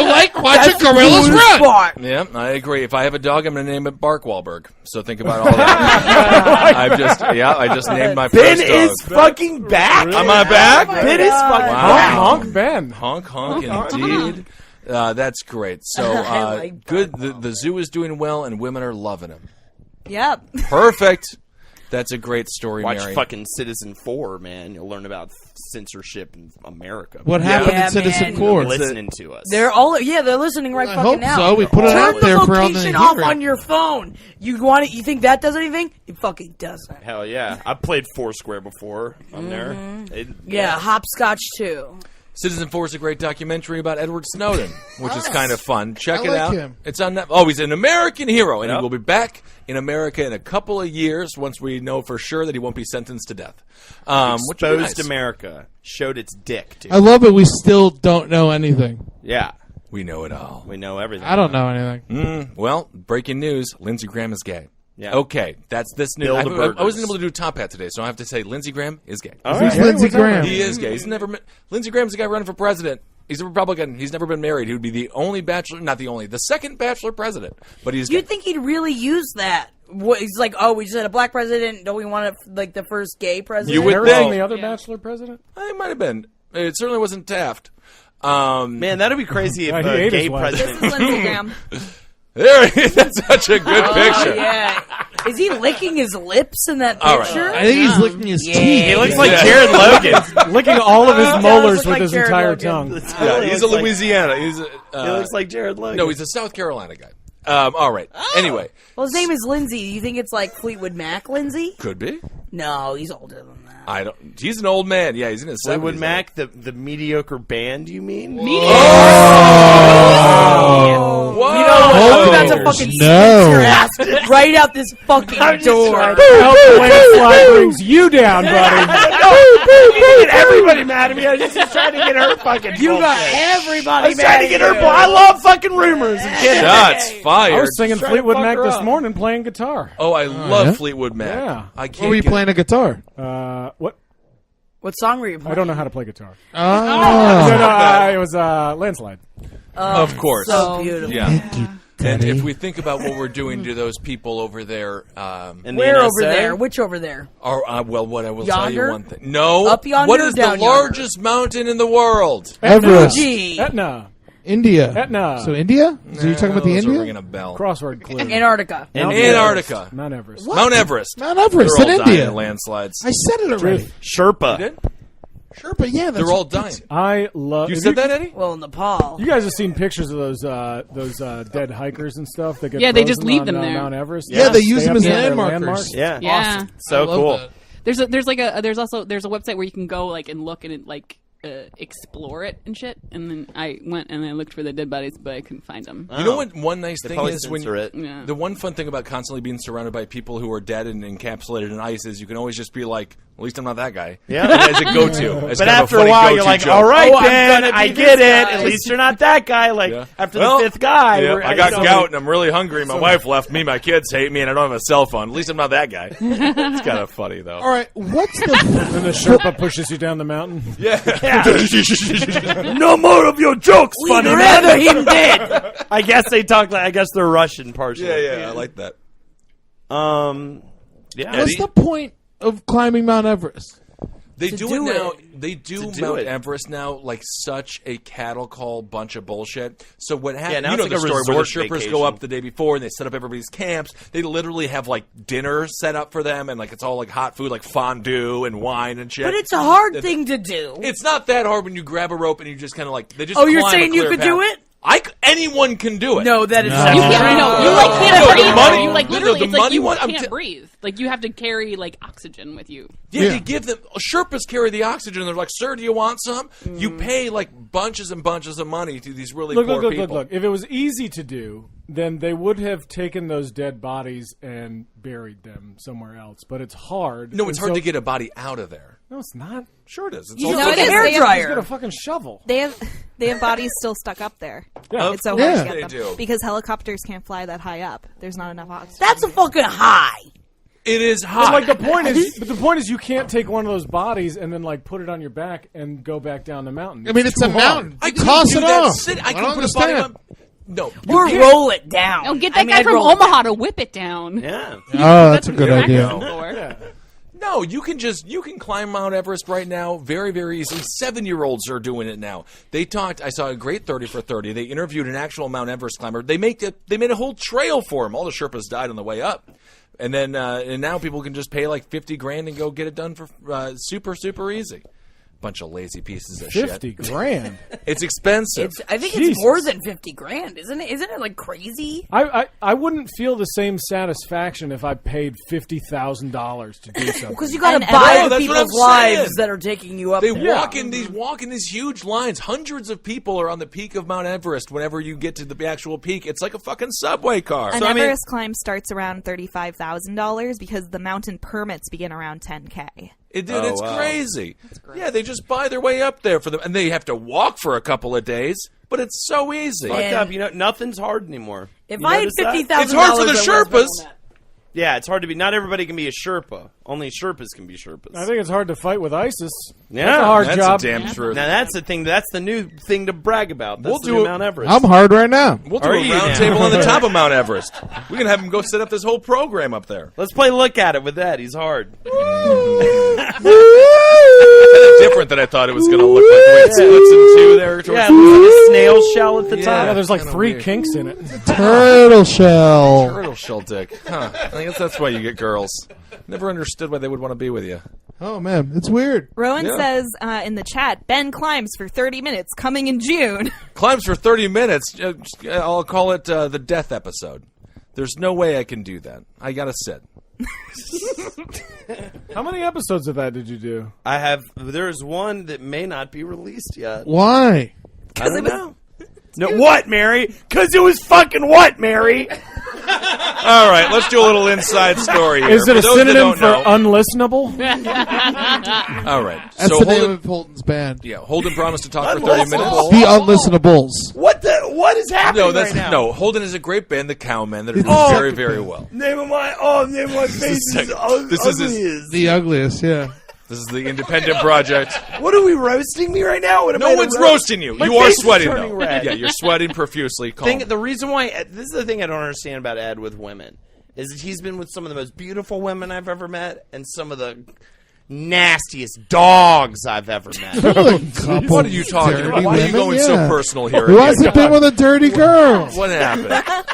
S8: like watching gorillas run.
S7: Spot.
S6: Yeah, I agree. If I have a dog, I'm going to name it Bark Wahlberg. So think about all that. I just named my
S9: Ben
S6: first
S9: is
S6: dog.
S9: fucking back.
S6: Am I back?
S9: Ben is fucking
S6: Wow.
S9: back.
S3: Honk Ben.
S6: Honk, indeed. That's great. So
S7: I like
S6: good. The zoo is doing well, and women are loving him.
S10: Yep.
S6: Perfect. That's a great story,
S9: Watch
S6: Mary.
S9: fucking Citizen 4, man. You'll learn about censorship in America.
S8: What happened
S7: Yeah,
S8: in Citizen
S7: man.
S8: 4?
S9: Listening to us.
S7: They're listening right
S8: I
S7: fucking
S8: hope
S7: now.
S8: so. We put it
S7: Turn
S8: out there
S7: the
S8: for all them to
S7: location
S8: hear
S7: off
S8: it.
S7: on your phone. You want it? You think that does anything? It fucking doesn't.
S9: Hell yeah. I played Foursquare before on there.
S7: Yeah, hopscotch too.
S6: Citizen 4 is a great documentary about Edward Snowden, which is kind of fun. Check
S8: I
S6: it
S8: like
S6: out.
S8: him.
S6: It's on Netflix. Oh, he's an American hero, and he
S9: Yep.
S6: will be back in America in a couple of years once we know for sure that he won't be sentenced to death. Which would be
S9: Exposed
S6: nice.
S9: America. Showed its dick, dude.
S8: I love it. We still don't know anything.
S9: Yeah.
S6: We know it all.
S9: We know everything.
S8: I don't know anything.
S6: Well, breaking news: Lindsey Graham is gay.
S9: Yeah.
S6: Okay, that's this news.
S9: Bill
S6: I
S9: the Burgers.
S6: wasn't able to do Top Hat today, so I have to say Lindsey Graham is gay.
S8: Who's Lindsey Graham?
S6: He is gay. He's never met. Lindsey Graham's the guy running for president. He's a Republican. He's never been married. He would be the only bachelor, not the only, the second bachelor president. But he's gay.
S7: You'd think he'd really use that. He's like, oh, we just had a black president. Don't we want like the first gay president?
S6: You would
S3: Never
S6: think.
S3: seen the other bachelor president?
S6: It might have been. It certainly wasn't Taft.
S9: Man, that'd be crazy if
S3: He
S9: a
S3: ate
S9: gay
S3: his wife.
S9: president.
S10: This is Lindsey Graham.
S6: There he is. That's such a good picture.
S7: Oh, yeah. Is he licking his lips in that
S6: All right.
S7: picture?
S8: I think he's licking his teeth.
S9: He looks like Jared Logan.
S3: Licking all of his
S7: does
S3: molars
S7: look
S3: with
S7: like
S3: his
S7: Jared
S3: entire
S7: Logan.
S3: tongue.
S6: Yeah, he's a
S9: looks like-
S6: Louisiana. He's a,
S9: He looks like Jared Logan.
S6: no, he's a South Carolina guy. All right. Anyway,
S7: Well, his name is Lindsay. You think it's like Fleetwood Mac Lindsay?
S6: could be.
S7: No, he's older than that.
S6: I don't. He's an old man. Yeah, he's in his 70s.
S9: Fleetwood Mac, the mediocre band, you mean?
S6: Whoa.
S7: You know what?
S6: Whoa.
S7: That's a fucking
S8: No.
S7: your ass right out this fucking door.
S3: I hope the landslide brings you down, buddy.
S9: Get everybody mad at me. I was just trying to get her fucking
S7: You got
S9: bullshit.
S7: everybody
S9: I was
S7: mad
S9: trying to
S7: at
S9: get her.
S7: you.
S9: I love fucking rumors and kidding.
S6: Shots fired.
S3: I was singing
S9: Trying to
S3: Fleetwood
S9: fuck
S3: Mac
S9: her
S3: this
S9: up.
S3: morning playing guitar.
S6: Oh, I love
S8: yeah?
S6: Fleetwood Mac.
S3: Yeah.
S6: I can't.
S8: Where were you
S6: get-
S8: playing a guitar?
S3: What?
S7: What song were you playing?
S3: I don't know how to play guitar.
S8: Oh.
S3: No, it was Landslide.
S6: Of course.
S7: So beautiful.
S6: Yeah.
S8: Thank you,
S6: And
S8: Daddy.
S6: if we think about what we're doing to those people over there,
S9: And
S7: Where
S9: the
S7: over
S9: NSA?
S7: there? Which over there?
S6: well, what I will tell you
S7: Yonder?
S6: one thing. No.
S7: Up yonder
S6: What
S7: or
S6: is
S7: down
S6: the
S7: yonder?
S6: largest mountain in the world?
S8: Everest.
S7: Fuji.
S3: Etna.
S8: India.
S3: Etna.
S8: So India? So you're talking about the
S6: Those are
S8: India?
S6: ringing a bell.
S3: Crossword clue.
S7: Antarctica.
S6: Antarctica.
S3: Mount Everest.
S6: Mount Everest.
S8: Mount Everest
S6: They're
S8: in
S6: all dying
S8: India.
S6: in landslides.
S8: I said it already.
S9: Sherpa.
S6: You did?
S8: Sure, but yeah, that's
S6: They're all dying.
S3: I love.
S6: You
S3: have
S6: said that, Eddie?
S7: Well, Nepal.
S3: You guys have seen pictures of those dead hikers and stuff that get
S1: Yeah, they just
S3: frozen
S1: leave
S3: on,
S1: them there.
S3: Mount Everest.
S8: Yeah, they use
S3: Stay
S8: them
S3: up
S8: as
S3: there, they're
S8: landmarkers.
S9: Yeah.
S1: Yeah.
S8: Awesome.
S9: So
S8: I love
S9: cool.
S8: that.
S1: There's a there's a website where you can go like and look and like explore it and shit. And then I went and I looked for the dead bodies, but I couldn't find them.
S6: You know what? One nice thing
S9: probably
S6: is when
S9: censor it.
S1: Yeah.
S6: the one fun thing about constantly being surrounded by people who are dead and encapsulated in ice is you can always just be like, at least I'm not that guy.
S9: Yeah.
S6: As a go-to. As
S9: But
S6: kind of
S9: after a
S6: funny
S9: while,
S6: go-to
S9: you're like,
S6: joke.
S9: all right,
S7: Oh, I'm
S9: Ben,
S7: gonna be
S9: I
S7: this
S9: get it.
S7: guy.
S9: At least you're not that guy. Like,
S6: Yeah.
S9: after
S6: Well,
S9: the fifth guy.
S6: Yeah,
S9: we're-
S6: I got
S9: so-
S6: gout and I'm really hungry. My wife left me. My kids hate me, and I don't have a cell phone. At least I'm not that guy. It's kind of funny though.
S8: All right, what's the...
S3: And the Sherpa pushes you down the mountain.
S9: No more of your jokes,
S7: We'd
S9: funny
S7: rather
S9: man.
S7: him dead.
S9: I guess they talk like, I guess they're Russian partially.
S6: Yeah, I like that.
S9: Yeah.
S8: What's the point of climbing Mount Everest?
S6: They do
S7: do
S6: it now.
S7: it.
S6: They do
S9: To do
S6: Mount
S9: it.
S6: Everest now like such a cattle call bunch of bullshit. So what happens?
S9: Yeah, now
S6: you know
S9: it's
S6: the
S9: like a
S6: story where the
S9: resort
S6: Sherpas
S9: vacation.
S6: go up the day before and they set up everybody's camps. They literally have like dinner set up for them and like it's all like hot food, like fondue and wine and shit.
S7: But it's a hard thing to do.
S6: It's not that hard when you grab a rope and you just kind of like they just.
S7: Oh, you're
S6: climb a
S7: saying you
S6: clear
S7: could do
S6: path.
S7: it?
S6: Anyone can do it.
S7: No, that is
S8: No.
S7: not
S1: You
S8: Oh.
S7: true.
S1: can't, no, you
S6: No.
S1: like can't
S6: No, the
S1: breathe.
S6: money-
S1: you like
S6: no,
S1: literally,
S6: the
S1: it's like
S6: money
S1: you
S6: one, I'm
S1: can't
S6: t-
S1: breathe. Like you have to carry like oxygen with you.
S6: Yeah,
S8: Yeah.
S6: they give them Sherpas carry the oxygen. They're like, "Sir, do you want some?" You pay like bunches and bunches of money to these really
S3: Look,
S6: poor
S3: look, look,
S6: people.
S3: look, look. If it was easy to do, then they would have taken those dead bodies and buried them somewhere else. But it's hard.
S6: No, it's
S3: And
S6: hard
S3: so-
S6: to get a body out of there.
S3: No, it's not.
S6: Sure it is. It's
S7: You
S6: all
S7: know,
S10: it
S7: a
S10: is.
S7: hair
S10: They have-
S3: He's got a
S7: dryer.
S3: fucking shovel.
S10: They have bodies still stuck up there.
S3: Yeah.
S10: It's so
S8: Yeah.
S10: hard to
S6: They
S10: get them
S6: do.
S10: because helicopters can't fly that high up. There's not enough oxygen.
S7: That's a fucking high.
S6: It is
S3: But,
S6: hot.
S3: like the point is, you can't take one of those bodies and then like put it on your back and go back down the mountain.
S8: I mean, it's
S3: too
S8: a
S3: hard.
S8: mountain.
S6: I couldn't
S8: Toss
S6: do
S8: it
S6: that
S8: off.
S6: sit- I
S8: I
S6: can
S8: don't
S6: put a body
S8: understand.
S6: on. No, you
S7: Or
S6: can't.
S7: roll it down.
S1: Oh, get
S7: I
S1: that
S7: mean,
S1: guy
S7: I'd
S1: from
S7: roll it
S1: Omaha to whip it down.
S9: Yeah.
S8: Oh, that's a good
S1: what
S8: idea.
S1: I'm for.
S6: No, you can climb Mount Everest right now very, very easily. 7-year-olds are doing it now. They talked. I saw a great 30 for 30. They interviewed an actual Mount Everest climber. They made a whole trail for him. All the Sherpas died on the way up, and then and now people can just pay like $50,000 and go get it done for super easy. Bunch of lazy pieces of shit.
S3: $50,000.
S6: It's expensive.
S7: I think
S3: Jesus.
S7: it's more than $50,000, isn't it? Isn't it like crazy?
S3: I wouldn't feel the same satisfaction if I paid $50,000 to do something.
S7: Because you got
S10: And
S7: to buy
S6: No,
S7: the
S6: that's what
S7: people's
S6: I'm saying.
S7: lives that are taking you up.
S6: They
S7: there.
S6: walk in these huge lines. Hundreds of people are on the peak of Mount Everest. Whenever you get to the actual peak, it's like a fucking subway car.
S10: An
S9: So, I mean-
S10: Everest climb starts around $35,000 because the mountain permits begin around $10K.
S6: It's
S9: wow.
S6: crazy. Yeah, they just buy their way up there for them, and they have to walk for a couple of days. But it's so easy.
S9: Fuck
S7: And-
S9: up. You know, nothing's hard anymore.
S7: If
S9: You
S7: I had
S9: notice that?
S7: $50,000,
S6: It's hard for the
S7: I would've
S6: Sherpas.
S7: done that.
S9: Yeah, it's hard to be. Not everybody can be a Sherpa. Only Sherpas can be Sherpas.
S3: I think it's hard to fight with ISIS.
S9: Yeah,
S3: That's a hard
S6: That's
S3: job.
S6: a damn truth.
S9: Now that's the thing. That's the new thing to brag about. That's
S6: We'll
S9: the
S6: do
S9: new
S6: it-
S9: Mount Everest.
S8: I'm hard right now.
S6: We'll do
S9: Are
S6: a
S9: you
S6: round
S9: now?
S6: table on the top of Mount Everest. We can have him go set up this whole program up there.
S9: Let's play look at it with that. He's hard.
S6: Different than I thought it was going to look like. The way it splits in two there. towards
S9: Yeah,
S6: the-
S9: it looks like a snail shell at the
S3: Yeah,
S9: top.
S3: there's like
S6: Kinda
S3: 3
S6: weird.
S3: kinks in it.
S8: Turtle shell.
S6: Turtle shell dick. Huh. I guess that's why you get girls. Never understood why they would want to be with you.
S8: Oh man, it's weird.
S10: Rowan
S6: Yeah.
S10: says in the chat, Ben climbs for 30 minutes coming in June.
S6: Climbs for 30 minutes. I'll call it the death episode. There's no way I can do that. I got to sit.
S3: How many episodes of that did you do?
S9: I have. There's one that may not be released yet.
S8: Why?
S9: I don't know. No, what, Mary? Because it was fucking what, Mary?
S6: All right, let's do a little inside story here.
S3: Is it
S6: For
S3: a
S6: those that
S3: synonym
S6: don't
S3: for
S6: know-
S3: unlistenable?
S6: All right.
S8: That's
S6: So
S8: the name
S6: Holden,
S8: of Holden's band.
S6: yeah, Holden promised to talk for 30 minutes.
S8: The Unlistenables.
S9: What is happening
S6: No, that's
S9: right now?
S6: no. Holden is a great band, the Cowmen, that are
S8: It's
S6: doing
S8: a
S6: very,
S8: second
S6: very
S8: band.
S6: well.
S9: Name of my face
S6: is this is his-
S8: The ugliest, yeah.
S6: This is the independent project.
S9: What are we roasting me right now? What am I
S6: No
S9: to
S6: one's
S9: roast?
S6: roasting you.
S9: My
S6: You are
S9: face is
S6: sweating
S9: turning
S6: though.
S9: red.
S6: Yeah, you're sweating profusely. Calm.
S9: The reason why this is the thing I don't understand about Ed with women is that he's been with some of the most beautiful women I've ever met and some of the nastiest dogs I've ever met.
S6: What are you talking about? Why are you going so personal here?
S8: Who hasn't been with a dirty girl?
S6: What happened?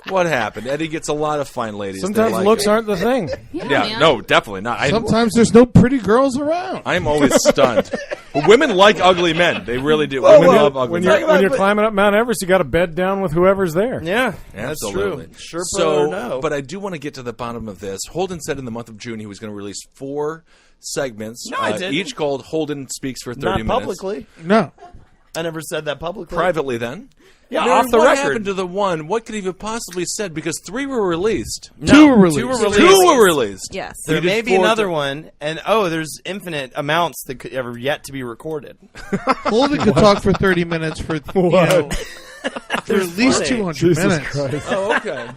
S6: What happened? Eddie gets a lot of fine ladies.
S3: Sometimes
S6: They like
S3: looks
S6: it.
S3: aren't the thing.
S6: Yeah,
S1: man.
S6: no, definitely not.
S8: Sometimes there's no pretty girls around.
S6: I'm always stunned. But women like ugly men. They really do.
S9: Well,
S6: Women
S9: well,
S6: love ugly
S3: When
S6: men.
S3: you're climbing up Mount Everest, you got to bed down with whoever's there.
S9: Yeah, that's
S6: Absolutely.
S9: true. Sherpa
S6: So,
S9: or no.
S6: but I do want to get to the bottom of this. Holden said in the month of June he was going to release 4 segments,
S9: No, I didn't.
S6: each called Holden Speaks for 30
S9: not
S6: minutes.
S9: publicly.
S8: No.
S9: I never said that publicly.
S6: Privately, then.
S9: Yeah,
S6: Mary,
S9: off the
S6: what
S9: record.
S6: happened to the one? What could he have possibly said? Because 3 were released.
S8: Two were released.
S6: 2 were released. 2 were released.
S10: Yes.
S9: There
S6: You did
S9: may be
S6: 4
S9: another
S6: to-
S9: one, and there's infinite amounts that could ever yet to be recorded.
S8: Holden could talk for 30 minutes for, you know, for at least 200
S3: Jesus
S8: minutes.
S3: Christ.
S6: Oh, okay.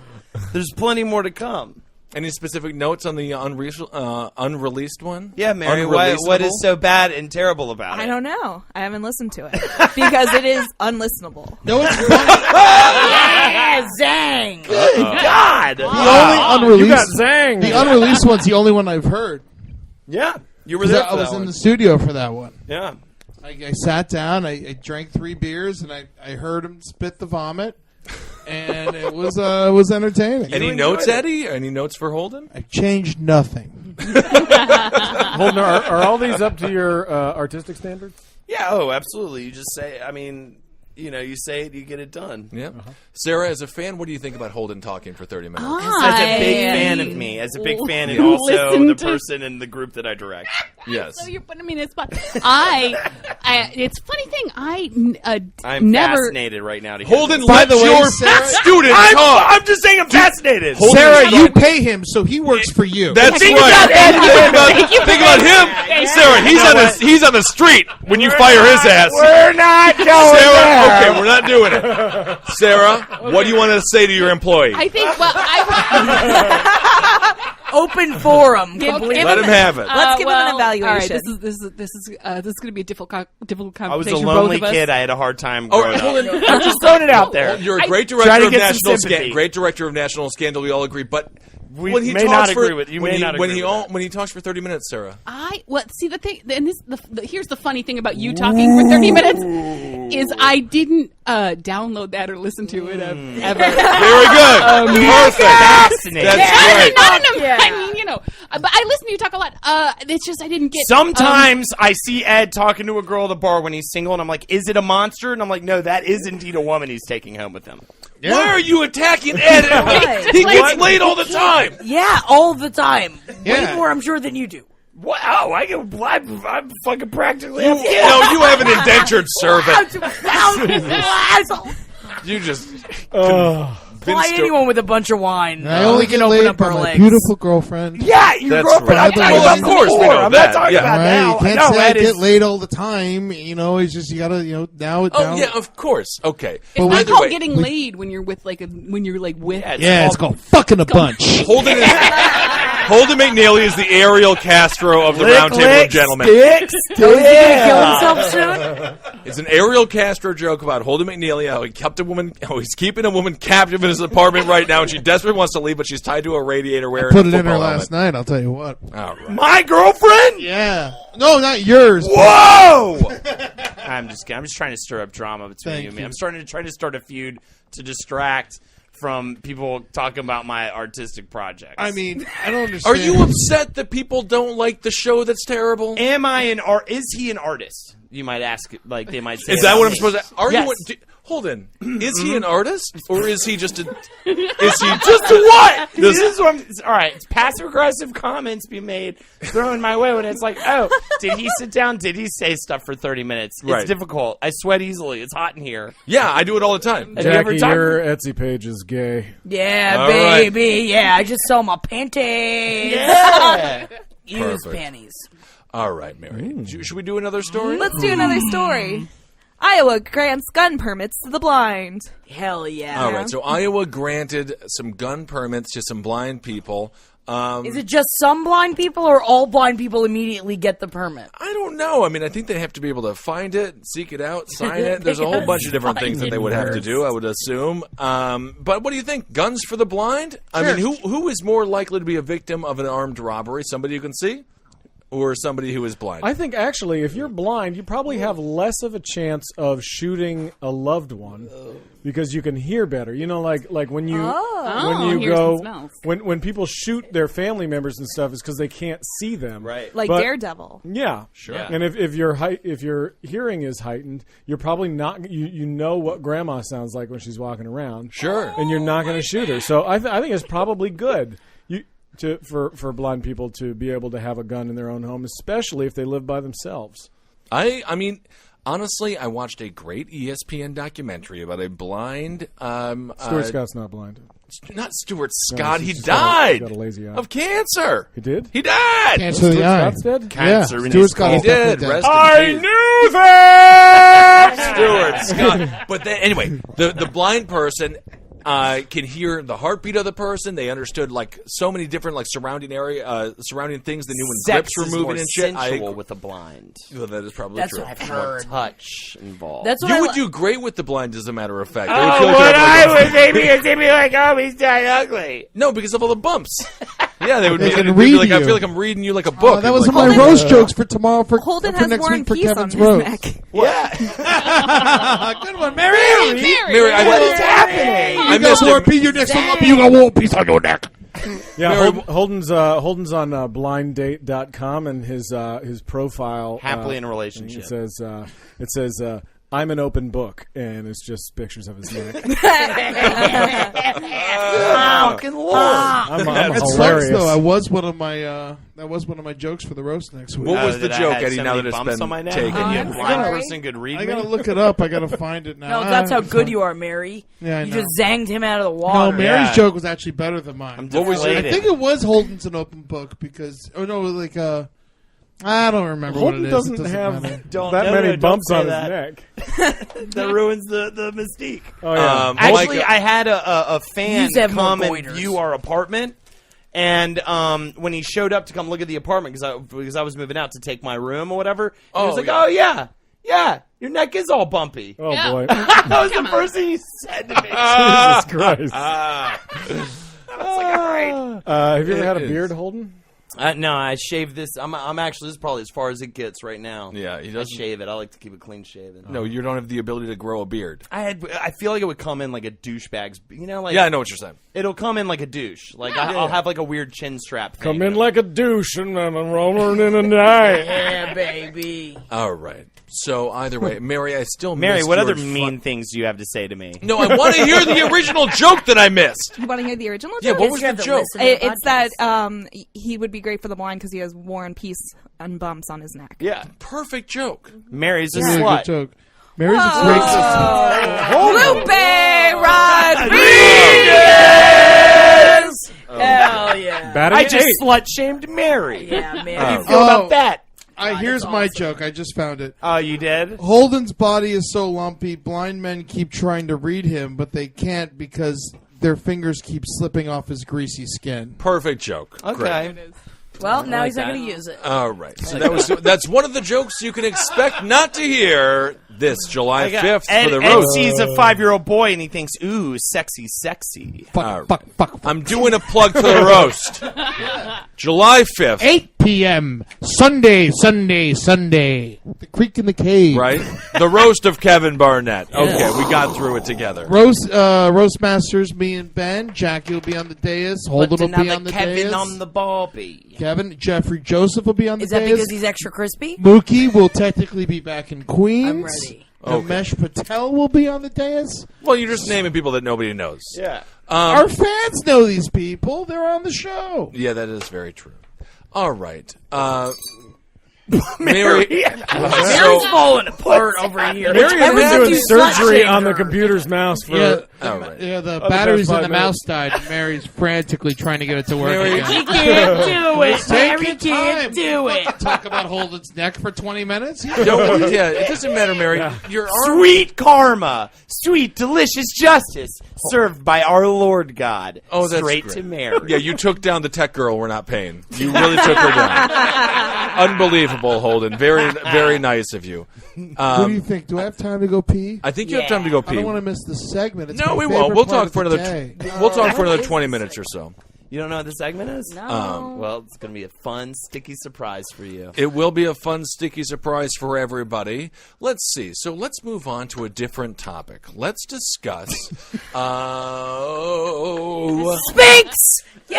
S9: There's plenty more to come.
S6: Any specific notes on the unreleased one?
S9: Yeah, Mary, what
S6: Unreleasable?
S9: is so bad and terrible about it?
S10: I don't know. I haven't listened to it because it is unlistenable.
S8: No, it's
S7: Yeah, zang.
S9: God!
S8: the only unreleased.
S3: You got zanged.
S8: The unreleased one's the only one I've heard.
S9: Yeah, you were
S8: 'Cause
S9: there
S8: I
S9: for
S8: was
S9: that
S8: in
S9: one.
S8: the studio for that one.
S9: Yeah.
S8: I sat down, I drank 3 beers, and I heard him spit the vomit, and it was entertaining.
S6: Any
S9: enjoyed
S6: notes,
S9: it.
S6: Eddie? Any notes for Holden?
S8: I changed nothing.
S3: Holden, are all these up to your artistic standards?
S9: Yeah, oh, absolutely. You just say, I mean, you know, you say it, you get it done.
S6: Yeah. Sarah, as a fan, what do you think about Holden talking for 30 minutes?
S9: As a big fan of me, as a big fan, and
S6: Yeah.
S9: also
S1: Listen
S9: the
S1: to-
S9: person in the group that I direct.
S6: Yes.
S1: So you're putting me in a spot. It's a funny thing.
S9: I'm
S1: never.
S9: fascinated right now to hear
S6: Holden,
S9: this.
S6: let
S8: the way,
S6: your
S8: Sarah-
S6: student talk.
S9: I'm just saying I'm fascinated.
S6: Holden-
S8: Sarah, you pay him, so he works for you.
S6: That's
S9: Think
S6: right.
S9: about Ed.
S6: Think about him.
S1: Thank you.
S6: Sarah, He's on the street when you fire his ass.
S9: We're not going
S6: Sarah,
S9: there.
S6: okay, we're not doing it. Sarah, what do you want to say to your employee?
S1: I think. Well,
S7: Open forum.
S1: Give
S6: Let him have it.
S10: Let's give him an
S1: All right,
S10: evaluation.
S1: this is going to be a difficult conversation.
S9: I was a
S1: for
S9: lonely
S1: both of us.
S9: kid. I had a hard time
S6: Oh,
S9: growing
S6: hold
S9: up.
S6: on.
S9: I'm just throwing it out there.
S6: You're a great
S9: Try to
S6: director of
S9: get some
S6: national
S9: sympathy.
S6: Great director of national scandal. We all agree, but
S9: We
S6: when he
S9: may
S6: talks
S9: not
S6: for,
S9: agree with you.
S6: When
S9: May
S6: he,
S9: not
S6: when
S9: agree
S6: he
S9: with
S6: all,
S9: that.
S6: when he talks for 30 minutes, Sarah.
S1: See the thing, and here's the funny thing about you talking for 30 minutes is I didn't download that or listen to it ever.
S6: Very good. Perfect.
S9: Fascinating.
S6: That's great.
S1: I mean, but I listen to you talk a lot. It's just I didn't get.
S9: Sometimes I see Ed talking to a girl at the bar when he's single, and I'm like, "Is it a monster?" And I'm like, "No, that is indeed a woman he's taking home with him."
S6: Why are you attacking Ed?
S7: Right.
S6: He gets laid all the time.
S7: Yeah, all the time.
S8: Yeah.
S7: Way more, I'm sure, than you do.
S9: Wow, I'm fucking practically.
S6: No, you have an indentured servant. You just.
S7: Why anyone with a bunch of wine?
S8: I only
S7: we can
S8: get
S7: open
S8: laid
S7: up
S8: by
S7: our
S8: my
S7: legs.
S8: beautiful girlfriend.
S9: Yeah, your
S6: That's
S9: girlfriend.
S6: right.
S9: I'm talking
S8: Well,
S9: about
S6: of course we
S9: before.
S6: know
S9: I'm
S6: that.
S9: not talking
S6: Yeah.
S9: about
S8: Right?
S9: now.
S8: You can't
S9: No,
S8: say I
S9: Ed
S8: get
S9: is.
S8: laid all the time. It's just you gotta, now.
S6: Oh
S8: now.
S6: yeah, of course. Okay.
S1: It's not
S6: Either
S1: called
S6: way,
S1: getting laid when you're with with.
S8: Yeah, it's called fucking a bunch.
S6: Holden McNeely is the Ariel Castro of the Roundtable of Gentlemen.
S9: Sticks.
S7: Kill himself soon?
S6: It's an Ariel Castro joke about Holden McNeely, how he's keeping a woman captive in his apartment right now, and she desperately wants to leave, but she's tied to a radiator wearing
S8: Put
S6: a
S8: it in her
S6: football
S8: last
S6: helmet.
S8: night. I'll tell you what.
S6: All right.
S9: My girlfriend?
S8: Yeah. No, not yours.
S9: Whoa! I'm just trying to stir up drama between
S8: Thank
S9: you and me.
S8: you.
S9: I'm trying to start a feud to distract from people talking about my artistic projects.
S8: I mean, I don't understand.
S6: Are you upset that people don't like the show that's terrible?
S9: Am I an art? Is he an artist? You might ask. Like they might say.
S6: Is that what I'm supposed to? Are
S9: Yes.
S6: you? Holden, is he an artist or is he just a? Is he
S9: Just what? This is what all right. It's passive aggressive comments be made thrown my way when it's like, oh, did he sit down? Did he say stuff for 30 minutes? It's
S6: Right.
S9: difficult. I sweat easily. It's hot in here.
S6: Yeah, I do it all the time.
S9: Have you ever
S3: Jackie,
S9: talked-
S3: your Etsy page is gay.
S7: Yeah,
S6: All right.
S7: baby. Yeah, I just saw my panties.
S9: Yeah.
S7: Use
S6: Perfect.
S7: panties.
S6: All right, Mary. Should we do another story?
S10: Let's do another story. Iowa grants gun permits to the blind.
S7: Hell yeah.
S6: All right, so Iowa granted some gun permits to some blind people.
S7: Is it just some blind people or all blind people immediately get the permit?
S6: I don't know. I mean, I think they have to be able to find it, seek it out, sign it. There's a whole bunch of different things that they would have to do, I would assume. But what do you think? Guns for the blind? I mean, who is more likely to be a victim of an armed robbery? Somebody you can see? Or somebody who is blind?
S3: I think actually, if you're blind, you probably have less of a chance of shooting a loved one because you can hear better. Like when you
S1: hears
S3: go
S1: and smells.
S3: when people shoot their family members and stuff, is because they can't see them.
S9: Right.
S10: Like
S3: But-
S10: Daredevil.
S3: Yeah,
S6: Sure.
S9: Yeah.
S3: And if your hearing is heightened, you're probably not. You know what grandma sounds like when she's walking around.
S6: Sure.
S3: And you're not going to shoot her. So I think it's probably good. For blind people to be able to have a gun in their own home, especially if they live by themselves.
S6: I mean, honestly, I watched a great ESPN documentary about a blind...
S3: Stuart Scott's not blind.
S6: Not Stuart Scott.
S3: No,
S6: He
S3: he's just got
S6: died
S3: a lazy eye.
S6: of cancer.
S3: He did?
S6: He died.
S8: Cancer of the
S3: Stuart
S8: eye.
S3: Scott's dead?
S9: Cancer in
S8: Stuart
S9: his
S8: Scott
S6: He
S8: is
S6: did.
S8: definitely dead.
S6: Rest
S9: I
S6: in peace.
S9: knew that.
S6: Stuart Scott. But then, anyway, the blind person can hear the heartbeat of the person. They understood like so many different like surrounding things. They knew when
S9: Sex
S6: grips were
S9: is
S6: moving
S9: more
S6: and shit.
S9: sensual with a blind.
S6: Well, that is probably
S7: That's
S6: true.
S7: what I've
S9: More
S7: heard.
S9: touch involved.
S7: That's what
S6: You
S7: I
S6: would
S7: li-
S6: do great with the blind, as a matter of fact. They
S9: Oh,
S6: would feel like
S9: what
S6: you had,
S9: I
S6: like,
S9: was maybe it's be like, oh, he's dying ugly.
S6: No, because of all the bumps. Yeah, they would
S8: They
S6: be,
S8: can
S6: they'd be
S8: read
S6: like, I
S8: you.
S6: feel like I'm reading you like a book.
S8: Oh, that was
S6: Like,
S8: my
S10: Holden-
S8: roast jokes for tomorrow for
S10: Holden
S8: for
S10: has
S8: next
S10: War
S8: week
S10: and
S8: for
S10: Peace on
S8: Kevin's
S10: his
S8: roast.
S10: neck.
S9: Yeah.
S8: Good one, Mary.
S6: Mary,
S9: What is happening?
S6: I missed
S8: War
S6: it.
S8: Peace, your next one up. You got War Peace on your neck.
S3: Yeah,
S6: Very-
S3: Holden's on blinddate.com, and his profile
S9: Happily in a relationship.
S3: it says I'm an open book, and it's just pictures of his neck.
S9: Fucking Lord.
S3: I'm
S8: That sucks
S3: hilarious.
S8: though. That was one of my jokes for the roast next week.
S6: What was the
S9: that I
S6: joke,
S9: had
S6: Eddie,
S9: so
S6: now
S9: many
S6: that it's
S9: bumps
S6: been
S9: on my neck?
S6: taken?
S9: A
S6: Yeah.
S9: blind
S10: sorry.
S9: person could read
S8: I
S9: me.
S8: gotta look it up. I gotta find it now.
S7: No, that's how good you are, Mary.
S8: Yeah, I
S7: You
S8: know.
S7: just zanged him out of the
S8: No,
S7: water.
S8: Mary's
S9: Yeah.
S8: joke was actually better than mine.
S9: I'm
S6: What was it?
S8: I
S9: deflated.
S8: think it was Holden's an open book because I don't remember what
S3: Holden
S8: it is.
S3: doesn't
S8: It doesn't
S3: have
S8: matter.
S9: Don't-
S3: that
S9: no,
S3: many
S9: no, don't
S3: bumps
S9: say
S3: on
S9: that.
S3: his neck.
S9: That ruins the mystique.
S3: Oh yeah.
S9: Actually,
S6: Mike-
S9: I had a fan
S7: Used to have more
S9: come and
S7: goiters.
S9: view our apartment, and when he showed up to come look at the apartment because I was moving out to take my room or whatever, he was like,
S6: yeah.
S9: "Oh yeah, your neck is all bumpy."
S3: Oh
S1: Yeah.
S3: boy.
S9: That was the first thing he said to me.
S3: Jesus Christ.
S9: I was like, "All right."
S3: Have you ever had a
S6: It is.
S3: beard, Holden?
S9: No, I shaved this. I'm actually, this is probably as far as it gets right now.
S6: Yeah, he
S9: I
S6: doesn't.
S9: shave it. I like to keep it clean shaven.
S6: No, you don't have the ability to grow a beard.
S9: I feel like it would come in like a douchebag's. You know, like
S6: Yeah, I know what you're saying.
S9: it'll come in like a douche. Like I'll have like a weird chin strap.
S3: Come
S9: thing.
S3: in like a douche and I'm rolling in a night.
S7: Yeah, baby.
S6: All right. So either way, Mary, I still
S9: Mary,
S6: missed
S9: what other
S6: George
S9: mean things do you have to say to me?
S6: No, I want to hear the original joke that I missed.
S10: You want to hear the original
S6: Yeah,
S10: joke?
S6: what was the joke?
S10: It's that he would be great for the blind because he has War and Peace and bumps on his neck.
S9: Yeah,
S6: Perfect joke.
S9: Mary's a
S8: Really
S9: slut.
S8: good joke. Mary's a great
S10: Lupe Rodriguez!
S7: Hell yeah.
S3: Batting
S9: I
S3: at
S9: just
S3: 8.
S9: slut shamed Mary.
S7: Yeah, man.
S9: How do you feel about that?
S8: Here's my joke. I just found it.
S9: Oh, you did?
S8: Holden's body is so lumpy, blind men keep trying to read him, but they can't because their fingers keep slipping off his greasy skin.
S6: Perfect joke.
S9: Okay.
S6: Great.
S7: Well, now
S9: like
S7: he's not
S9: that.
S7: going to use it.
S6: All right. So that's one of the jokes you can expect not to hear this July 5th
S9: Ed,
S6: for the
S9: Ed
S6: roast.
S9: sees a 5-year-old boy and he thinks, "Ooh, sexy, sexy."
S8: Fuck.
S6: I'm doing a plug for the roast. July 5th.
S8: 8 p.m. Sunday. The Creek in the Cave.
S6: Right? The roast of Kevin Barnett. Okay, we got through it together.
S8: Roast Masters, me and Ben. Jackie will be on the dais. Holden
S9: But
S8: will be
S9: another
S8: on the
S9: Kevin
S8: dais.
S9: on the barbie.
S8: Kevin, Jeffrey Joseph will be on the
S7: Is that
S8: dais.
S7: because he's extra crispy?
S8: Mookie will technically be back in Queens.
S7: I'm ready.
S8: Ramesh Patel will be on the dais.
S6: Well, you're just naming people that nobody knows.
S9: Yeah.
S8: Our fans know these people. They're on the show.
S6: Yeah, that is very true. All right. Mary.
S7: Mary's falling apart over here.
S3: Mary has been
S7: Everything
S3: doing
S7: you slut
S3: surgery
S7: shamed
S3: on the
S7: her.
S3: computer's mouse for.
S6: All right.
S8: The
S3: Oh,
S8: batteries
S3: that's
S8: in the
S3: 5
S8: mouse died. Mary's frantically trying to get it to work
S6: Mary-
S8: again.
S7: He can't do it.
S8: Take
S7: Mary
S8: your
S7: can't
S8: time.
S7: do it.
S8: Talk about Holden's neck for 20 minutes.
S6: Don't, yeah, it doesn't matter, Mary. Your arm.
S9: Sweet karma, sweet delicious justice, served by our Lord God.
S6: Oh, that's
S9: straight
S6: great.
S9: to Mary.
S6: Yeah, you took down the tech girl we're not paying. You really took her down. Unbelievable, Holden. Very, very nice of you.
S8: What do you think? Do I have time to go pee?
S6: I think you have time to go
S8: I
S6: pee.
S8: don't want to miss the segment. It's
S6: No,
S8: my
S6: we
S8: favorite
S6: won't. We'll
S8: part
S6: talk
S8: of
S6: for
S8: the
S6: another.
S8: day.
S6: We'll talk for another 20 minutes or so.
S9: You don't know what the segment is?
S10: No.
S9: Well, it's going to be a fun, sticky surprise for you.
S6: It will be a fun, sticky surprise for everybody. Let's see. So let's move on to a different topic. Let's discuss.
S7: Spinks!
S9: Now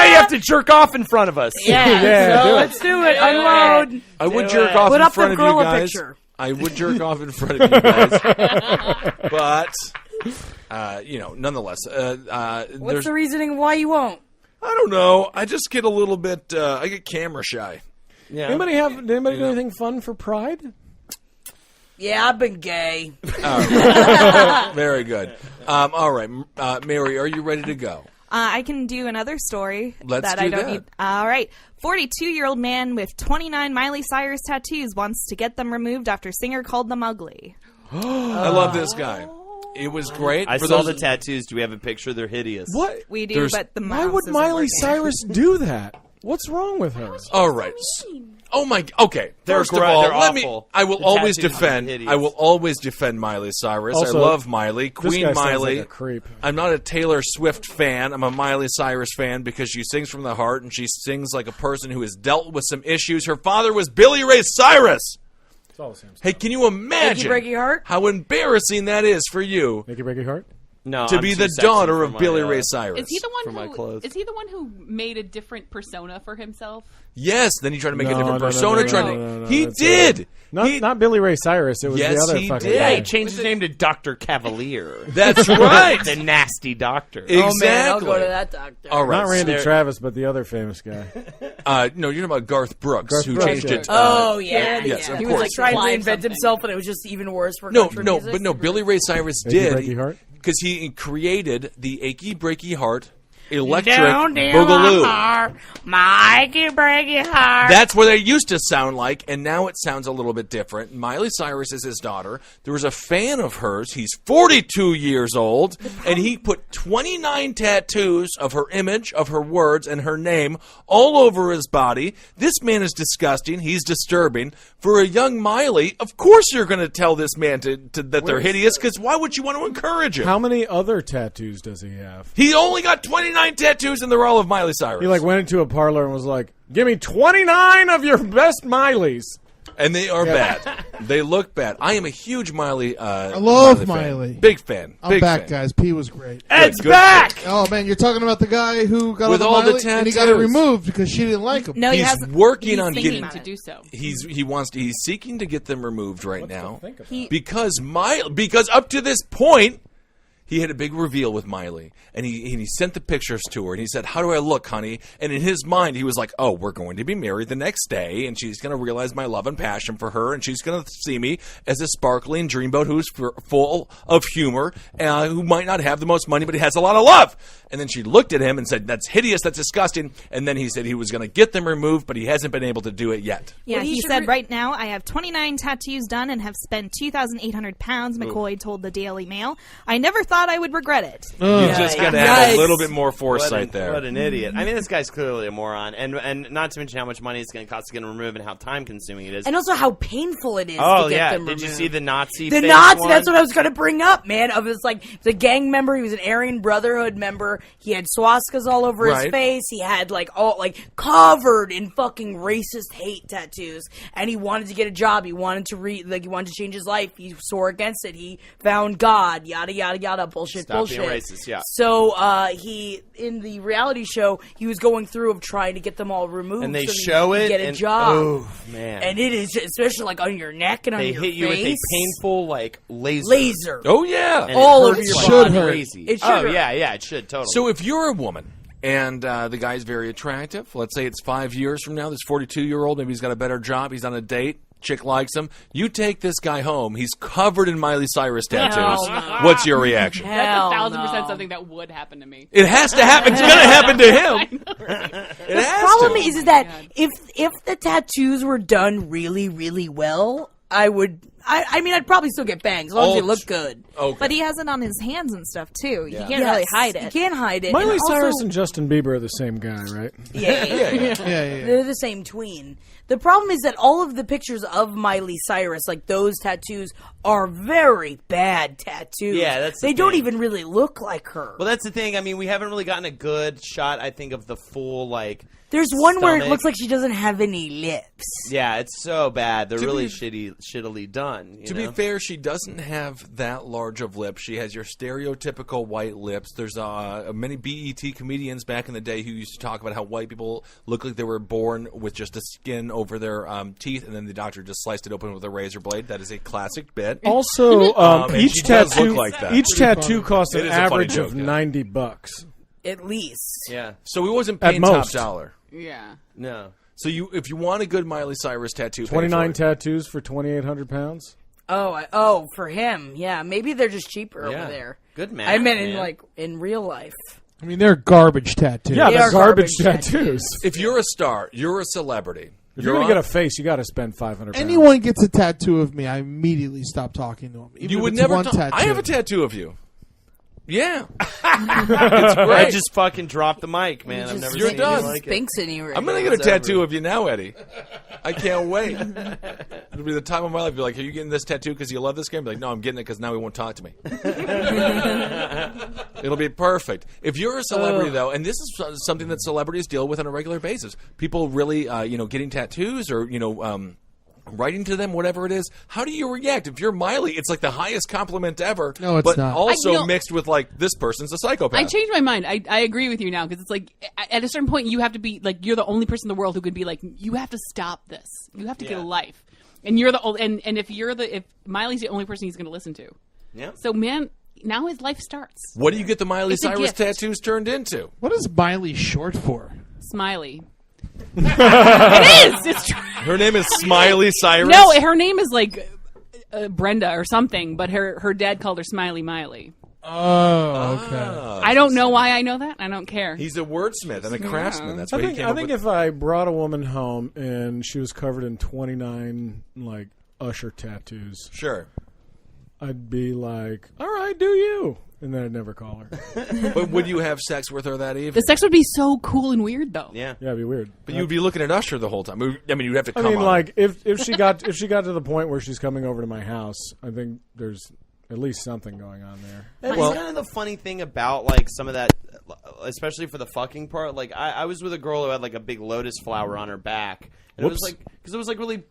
S9: you have to jerk off in front of us.
S7: Yeah,
S3: Yeah,
S7: so
S3: do it.
S7: let's do it. Unload.
S6: I would jerk off
S7: Put
S6: in
S7: up
S6: front
S7: the
S6: of you
S7: gorilla
S6: guys.
S7: picture.
S6: I would jerk off in front of you guys. But, nonetheless.
S7: What's
S6: there's,
S7: the reasoning why you won't?
S6: I don't know. I just get a little bit, I get camera shy.
S9: Yeah.
S3: Anybody do anything fun for Pride?
S7: Yeah, I've been gay.
S6: Very good. All right. Mary, are you ready to go?
S10: I can do another story
S6: Let's
S10: that
S6: do
S10: I don't
S6: that.
S10: need. All right. 42-year-old man with 29 Miley Cyrus tattoos wants to get them removed after singer called them ugly.
S6: I love this guy. It was great.
S9: I
S6: For
S9: saw
S6: those-
S9: the tattoos. Do we have a picture? They're hideous.
S3: What?
S10: We do,
S6: There's-
S10: but the
S3: Why
S10: mouse
S3: would
S10: isn't
S3: Miley
S10: working.
S3: Cyrus do that? What's wrong with her?
S6: All right. Oh my. Okay.
S9: They're
S6: First of
S9: gra-
S6: all,
S9: they're
S6: let me.
S9: awful.
S6: I will
S9: The
S6: always
S9: tattoos are
S6: defend.
S9: hideous.
S6: I will always defend Miley Cyrus.
S3: Also,
S6: I love Miley,
S3: This
S6: Queen
S3: guy sounds
S6: Miley.
S3: like a creep.
S6: I'm not a Taylor Swift fan. I'm a Miley Cyrus fan because she sings from the heart and she sings like a person who has dealt with some issues. Her father was Billy Ray Cyrus.
S3: It's all the same
S6: Hey, can you imagine
S7: Breaky Heart?
S6: how embarrassing that is for you
S3: Nicky Breaky Heart?
S9: No,
S6: to
S9: I'm
S6: be
S9: too
S6: the
S9: sexy
S6: daughter
S9: for
S6: of
S9: my,
S6: Billy Ray Cyrus?
S1: Is he the
S9: For
S1: one
S9: my
S1: who
S9: clothes.
S1: is he the one who made a different persona for himself?
S6: Yes. Then he tried to make a
S3: No,
S6: different
S3: no, no,
S6: persona.
S3: no,
S6: trying
S3: no,
S6: to.
S3: no,
S6: He
S3: that's
S6: did. He-
S3: Not Billy Ray Cyrus. It was
S6: Yes,
S3: the other
S6: he
S3: fucking
S6: did.
S9: Yeah,
S3: guy.
S9: he changed his name to Dr. Cavalier.
S6: That's right.
S9: The nasty doctor.
S6: Exactly.
S7: Oh, man, I'll go to that doctor.
S6: All right.
S3: Not Randy
S6: There-
S3: Travis, but the other famous guy.
S6: No, you're talking about Garth Brooks,
S3: Garth
S6: who
S3: Brooks,
S6: changed
S3: yeah.
S6: it.
S7: Oh, yeah.
S6: yes,
S7: yeah.
S6: of
S7: He
S6: course.
S7: was like trying to
S1: Climb
S7: reinvent
S1: something.
S7: himself, and it was just even worse for
S6: No,
S7: country
S6: but no. Billy Ray Cyrus
S3: Achy
S6: did
S3: Breaky Heart?
S6: because he created the achy breaky heart. electric
S7: Down in
S6: boogaloo.
S7: my heart, Mikey break your heart.
S6: That's what they used to sound like, and now it sounds a little bit different. Miley Cyrus is his daughter. There was a fan of hers. He's 42 years old, and he put 29 tattoos of her image, of her words, and her name all over his body. This man is disgusting. He's disturbing. For a young Miley, of course you're going to tell this man that they're hideous, because why would you want to encourage him?
S3: How many other tattoos does he have?
S6: He only got 29 tattoos, and they're all of Miley Cyrus.
S3: He went into a parlor and was like, "Give me 29 of your best Mileys."
S6: And they are bad. They look bad. I am a huge Miley.
S8: I love
S6: Miley.
S8: Miley.
S6: Big fan.
S8: I'm
S6: Big
S8: back,
S6: fan.
S8: guys. P was great.
S9: Ed's
S6: good
S9: back.
S8: Oh man, you're talking about the guy who got
S6: With
S8: all
S6: all the
S8: Miley and he got it
S6: tattoos.
S8: removed because she didn't like him.
S10: No, he
S6: He's
S10: hasn't.
S6: working
S10: he's
S6: on
S10: thinking
S6: getting
S1: to do so.
S6: He's seeking to get them removed right now
S3: think about
S10: He-
S6: because up to this point he had a big reveal with Miley, and he sent the pictures to her, and he said, "How do I look, honey?" And in his mind, he was like, "Oh, we're going to be married the next day, and she's going to realize my love and passion for her, and she's going to see me as a sparkling dreamboat who's full of humor, who might not have the most money, but he has a lot of love." And then she looked at him and said, "That's hideous, that's disgusting." And then he said he was going to get them removed, but he hasn't been able to do it yet.
S10: Yeah,
S7: Well,
S10: he
S7: he should
S10: said, right now, I have 29 tattoos done and have spent 2,800 pounds, McCoy told the Daily Mail. I never thought I would regret it.
S6: You just got to have a little bit more foresight there.
S9: What an idiot. I mean, this guy's clearly a moron. And not to mention how much money it's going to cost to get him removed and how time-consuming it is.
S7: And also how painful it is
S9: oh,
S7: to get
S9: yeah.
S7: them
S9: Did you
S7: removed.
S9: see the Nazi
S7: The
S9: face
S7: Nazi,
S9: one?
S7: that's what I was going to bring up, man. Of his, the gang member, he was an Aryan Brotherhood member. He had swastikas all over his
S6: Right.
S7: face. He had, covered in fucking racist hate tattoos. And he wanted to get a job. He wanted to he wanted to change his life. He swore against it. He found God, yada, yada, yada, bullshit,
S9: Stop
S7: bullshit.
S9: being racist, yeah.
S7: So, he, in the reality show, he was going through of trying to get them all removed.
S9: And they
S7: so that
S9: show
S7: he
S9: it.
S7: could get a
S9: and,
S7: job.
S9: Oh, man.
S7: And it is, especially on your neck and on
S9: they
S7: your
S9: hit you
S7: face.
S9: with a painful,
S7: laser.
S6: Oh, yeah.
S9: And
S7: all
S9: it
S7: over
S9: hurts
S7: your
S9: like
S8: body. Should hurt.
S9: crazy.
S7: It should
S9: oh,
S7: hurt.
S9: yeah, it should, totally.
S6: So if you're a woman and the guy's very attractive, let's say it's 5 years from now, this 42-year-old, maybe he's got a better job, he's on a date, chick likes him, you take this guy home, he's covered in Miley Cyrus tattoos.
S7: Hell no.
S6: What's your reaction?
S7: Hell
S1: That's 1,000%
S7: no.
S1: something that would happen to me.
S6: It has to happen. It's going to happen to him. It has
S7: Problem
S6: to.
S7: is that if the tattoos were done really, really well, I would. I mean, I'd probably still get bangs as long as they look good.
S6: Okay.
S10: But he has it on his hands and stuff, too. You can't
S7: Yes,
S10: really hide
S7: You
S10: it.
S7: can't hide it.
S3: Miley
S7: And also-
S3: Cyrus and Justin Bieber are the same guy, right?
S7: Yeah.
S8: Yeah.
S7: They're the same tween. The problem is that all of the pictures of Miley Cyrus, like those tattoos, are very bad tattoos.
S9: Yeah, that's the
S7: they don't
S9: thing.
S7: even really look like her.
S9: Well, that's the thing. I mean, we haven't really gotten a good shot, I think, of the full,
S7: There's one where it
S9: stomach.
S7: looks like she doesn't have any lips.
S9: Yeah, it's so bad. They're
S6: To
S9: really
S6: be-
S9: shittily done.
S6: To be fair, she doesn't have that large of lips. She has your stereotypical white lips. There's many BET comedians back in the day who used to talk about how white people look like they were born with just a skin over their teeth, and then the doctor just sliced it open with a razor blade. That is a classic bit.
S3: Also,
S6: And
S3: each
S6: she does
S3: tattoo
S6: look like that.
S3: each tattoo costs
S6: It
S3: an
S6: is a funny
S3: average
S6: joke,
S3: of
S6: yeah.
S3: $90.
S7: At least.
S9: Yeah.
S6: So he wasn't
S3: At
S6: paying top
S3: most.
S6: dollar.
S1: Yeah.
S9: No.
S6: So if you want a good Miley Cyrus tattoo, pay
S3: 29
S6: for it.
S3: tattoos for 2,800 pounds.
S7: Oh, for him. Yeah, maybe they're just cheaper
S9: Yeah.
S7: over there.
S9: Good man.
S7: I meant
S9: man.
S7: in real life.
S8: I mean, they're garbage tattoos.
S3: Yeah,
S7: They
S3: they're
S7: are
S3: garbage
S7: garbage
S3: tattoos.
S6: If you're a star, you're a celebrity.
S3: If you're gonna get a face, you got to spend 500 pounds.
S8: Anyone gets a tattoo of me, I immediately stop talking to them. Even
S6: You
S8: if
S6: would
S8: it's
S6: never.
S8: one tattoo.
S6: I have a tattoo of you. Yeah.
S9: I just fucking dropped the mic, man. I've never
S6: You're
S9: seen
S6: done.
S9: anything like it.
S7: Spinks in you.
S6: I'm gonna get a
S9: It's
S6: tattoo
S9: over.
S6: of you now, Eddie. I can't wait. It'll be the time of my life. Be like, are you getting this tattoo because you love this game? Be like, no, I'm getting it because now he won't talk to me. It'll be perfect. If you're a celebrity, though, and this is something that celebrities deal with on a regular basis, people really, getting tattoos or writing to them, whatever it is. How do you react? If you're Miley, it's like the highest compliment ever.
S8: No, it's
S6: but
S8: not.
S6: also mixed with this person's a psychopath.
S1: I changed my mind. I agree with you now because it's like at a certain point you have to be like you're the only person in the world who could be like you have to stop this. You have to get a life. And you're and if Miley's the only person he's going to listen to. Yeah. So man, now his life starts.
S6: What do you get the Miley
S1: It's a
S6: Cyrus
S1: gift.
S6: tattoos turned into?
S8: What is Miley short for?
S1: Smiley. It is. It's true.
S6: Her name is Smiley Cyrus.
S1: No, her name is like Brenda or something, but her dad called her Smiley Miley.
S8: Oh, okay.
S1: I don't know why I know that. I don't care.
S6: He's a wordsmith and a craftsman. That's
S3: I
S6: why he
S3: think,
S6: came
S3: I
S6: up
S3: think
S6: with.
S3: if I brought a woman home and she was covered in 29 like Usher tattoos,
S6: Sure.
S3: I'd be like, "All right, do you?" And then I'd never call her.
S6: But would you have sex with her that
S1: The
S6: evening?
S1: sex would be so cool and weird, though.
S9: Yeah.
S3: Yeah, it'd be weird.
S6: But you'd be looking at Usher the whole time. I mean, you'd have to
S3: I
S6: come
S3: mean,
S6: on.
S3: like if she got to the point where she's coming over to my house, I think there's at least something going on there.
S9: That's
S6: Well-
S9: kind of the funny thing about like some of that, especially for the fucking part. Like I was with a girl who had like a big lotus flower on her back, and it was
S3: Whoops.
S9: like because it was like really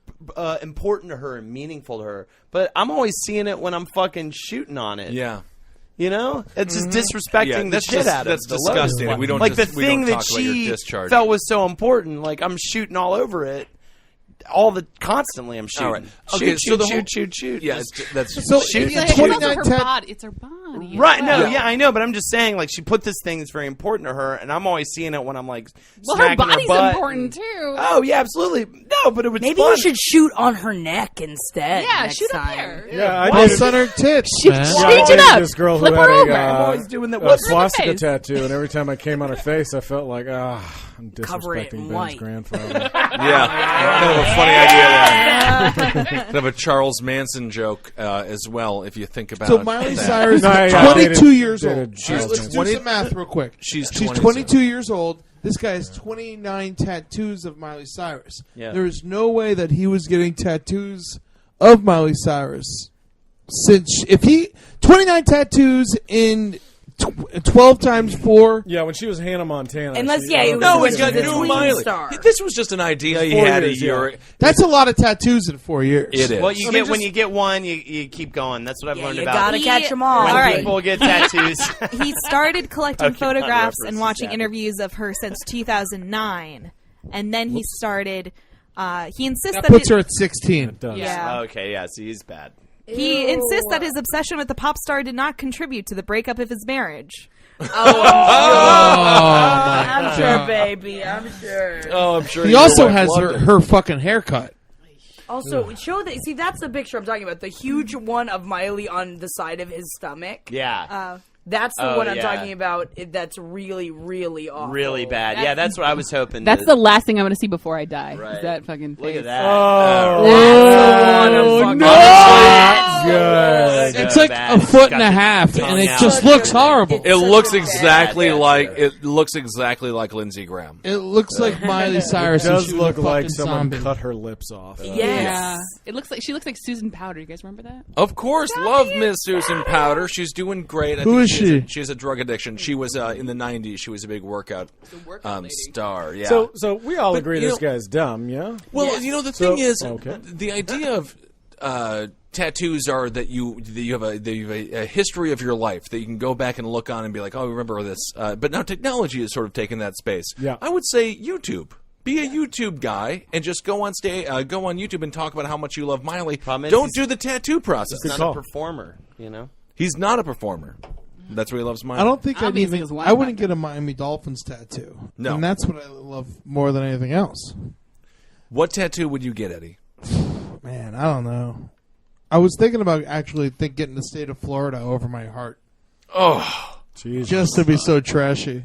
S9: important to her and meaningful to her. But I'm always seeing it when I'm fucking shooting on it.
S6: Yeah.
S9: You know, it's just disrespecting
S6: Yeah,
S9: the
S6: that's
S9: shit
S6: just-
S9: out of
S6: that's
S9: the
S6: disgusting.
S9: lotus.
S6: We don't
S9: like
S6: just-
S9: the
S6: we
S9: thing
S6: don't
S9: that
S6: talk about your
S9: she
S6: discharge.
S9: felt was so important. Like I'm shooting all over it. Constantly I'm shooting.
S6: All right. Okay,
S9: Shoot,
S6: so
S9: shoot.
S6: Yeah, that's
S8: So
S9: Shoot.
S8: if
S1: It's
S8: the
S1: also
S8: 29
S1: her
S8: tat-
S1: body. It's her body.
S9: Right, no,
S6: Yeah.
S9: yeah, I know, but I'm just saying, like, she put this thing that's very important to her, and I'm always seeing it when I'm, like,
S1: Well, her
S9: smacking
S1: body's
S9: butt.
S1: important, too.
S9: Oh, yeah, absolutely. No, but it was
S7: Maybe
S9: fun.
S7: you should shoot on her neck instead.
S1: Yeah,
S7: next
S1: shoot up
S7: time.
S1: there.
S3: Yeah, I
S8: Well,
S3: did.
S8: son her tits,
S1: She-
S8: man.
S1: she-
S3: I
S1: Change it
S3: dated
S1: up.
S3: This girl
S1: Flip
S3: who
S1: her
S3: had
S1: over.
S3: a,
S1: I'm
S9: always doing that.
S3: a
S9: What's her
S3: swastika
S1: face?
S3: tattoo, and every time I came on her face, I felt like, I'm
S7: Cover it
S3: disrespecting
S7: in
S3: Ben's
S7: white.
S3: grandfather.
S6: Yeah, kind of a funny idea there. Kind of a Charles Manson joke as well, if you think about
S8: So Miley
S6: that.
S8: Cyrus
S3: No,
S8: is
S3: yeah,
S8: 22
S3: dated-
S8: years
S3: dated
S8: old.
S3: Charles
S8: Let's
S3: Manson.
S8: do some math real quick.
S6: She's
S8: 22 years old. This guy has 29 tattoos of Miley Cyrus.
S9: Yeah.
S8: There is no way that he was getting tattoos of Miley Cyrus. Since if he 29 tattoos in 12 times 4.
S3: Yeah, when she was Hannah Montana.
S7: Unless,
S3: she-
S7: yeah, it was
S6: No,
S7: when
S6: he's
S7: she
S6: got
S7: was a
S6: new
S7: tween
S6: Miley.
S7: star.
S6: This was just an idea he
S3: 4
S6: had
S3: years,
S6: a year.
S3: yeah.
S8: That's a lot of tattoos in 4 years.
S6: It is.
S9: Well, you
S3: I
S9: get
S3: mean,
S9: when
S3: just-
S9: you get one, you keep going. That's what I've
S7: Yeah,
S9: learned
S7: you
S9: about.
S7: gotta catch them all.
S9: When
S10: All right.
S9: people get tattoos.
S10: He started collecting
S9: Okay,
S10: photographs
S9: not
S10: and
S9: references,
S10: watching
S9: yeah.
S10: interviews of her since 2009, and then he started. He insists
S8: That
S10: that
S8: puts
S10: his,
S8: her at 16.
S3: It does.
S10: Yeah.
S9: Okay, yeah, so he's bad.
S10: he insists that his obsession with the pop star did not contribute to the breakup of his marriage.
S7: I'm sure, baby. I'm sure.
S6: Oh, I'm sure
S8: He
S6: your
S8: also
S6: wife
S8: has
S6: loved it.
S8: her fucking haircut.
S7: Also, show that. See, that's the picture I'm talking about. The huge one of Miley on the side of his stomach.
S9: Yeah.
S7: That's the
S9: Oh,
S7: one I'm
S9: yeah.
S7: talking about. That's really, really awful.
S9: Really bad. Yeah, that's what I was hoping.
S1: That's
S9: to-
S1: the last thing I'm going to see before I die.
S9: Right.
S1: Is that fucking
S9: Look
S1: face.
S9: at that.
S3: Good.
S8: It's like
S9: bad.
S8: a foot and
S9: Got
S8: a
S9: the
S8: half,
S9: tongue
S8: and it
S9: out.
S8: just looks horrible.
S6: It
S7: Such
S6: looks
S7: a
S6: exactly
S9: bad
S6: like
S9: picture.
S6: it looks exactly like Lindsey Graham.
S8: It looks like Miley
S3: It
S8: Cyrus. if
S3: does
S8: she was
S3: look
S8: a
S3: like
S8: fucking
S3: someone
S8: zombie.
S3: cut her lips off.
S7: Yes.
S1: Yeah. It looks like she looks like Susan Powder. You guys remember that?
S6: Of course, love Miss Susan Powder. She's doing great. I
S8: Who
S6: think
S8: is she?
S6: She has a drug addiction. She was in the '90s. She was a big workout star. Yeah.
S3: So we all
S6: But,
S3: agree
S6: you
S3: this
S6: know-
S3: guy's dumb, yeah?
S6: Well, you know the
S3: So-
S6: thing is,
S3: okay.
S6: the idea of tattoos are that you have a history of your life that you can go back and look on and be like, oh, remember this. But now technology has sort of taken that space.
S3: Yeah.
S6: I would say YouTube. Be a YouTube guy and just go on go on YouTube and talk about how much you love Miley.
S9: Problem is
S6: Don't
S9: he's-
S6: do the tattoo process.
S9: He's not
S3: call.
S9: a performer, you know?
S6: He's not a performer. That's why he loves Miley.
S8: I don't think I'd
S1: Obviously,
S8: even.
S1: his wife
S8: I wouldn't
S1: got
S8: get a Miami Dolphins tattoo.
S6: No.
S8: And that's what I love more than anything else.
S6: What tattoo would you get, Eddie?
S8: Man, I don't know. I was thinking about actually getting the state of Florida over my heart,
S6: Oh,
S3: Jesus.
S8: just to be so trashy.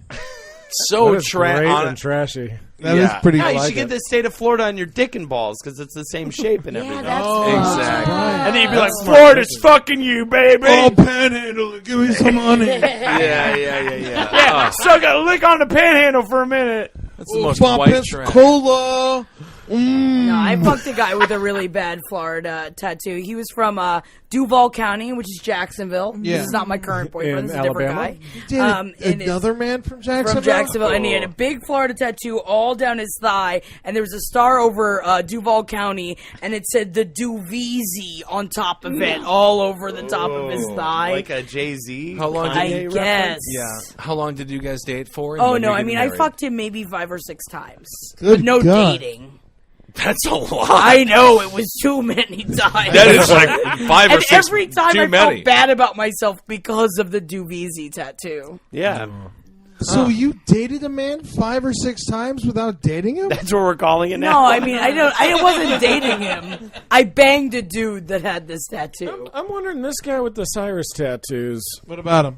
S6: so
S3: That is great
S6: on
S3: and trashy.
S8: That is pretty.
S9: Yeah, you
S8: like
S9: should get
S8: it.
S9: the state of Florida on your dick and balls because it's the same shape and everything.
S7: that's
S6: Exactly.
S9: And then you'd be like, Florida's fucking you, baby.
S8: Oh, panhandle, give me some money.
S6: Yeah.
S9: Yeah, suck a lick on the panhandle for a minute.
S6: That's the most
S8: Bob
S6: white
S8: Pensacola.
S6: trash.
S7: No, I fucked a guy with a really bad Florida tattoo. He was from Duval County, which is Jacksonville.
S8: Yeah.
S7: This is not my current boyfriend.
S3: In
S7: This is a different
S3: Alabama?
S7: guy.
S8: Did
S7: and it's
S8: another man from Jacksonville?
S7: from Jacksonville, and he had a big Florida tattoo all down his thigh, and there was a star over Duval County, and it said the Duveezy on top of it, all over the top of his thigh.
S9: Like a Jay-Z.
S6: How long
S7: I
S6: did
S7: guess.
S6: How long did you guys date for? and
S7: Oh
S6: when
S7: no,
S6: you
S7: I
S6: get
S7: mean I
S6: married?
S7: fucked him maybe 5 or 6 times,
S8: Good
S7: but no
S8: God.
S7: dating.
S6: That's a lot.
S7: I know it was too many times.
S6: That is like 5 or
S7: And
S6: 6
S7: every time
S6: too
S7: I
S6: many.
S7: felt bad about myself because of the Duveezy tattoo.
S9: Yeah.
S8: So you dated a man 5 or 6 times without dating him?
S9: That's what we're calling it now.
S7: No, I mean, I wasn't dating him. I banged a dude that had this tattoo.
S3: I'm wondering, this guy with the Cyrus tattoos,
S8: What about him?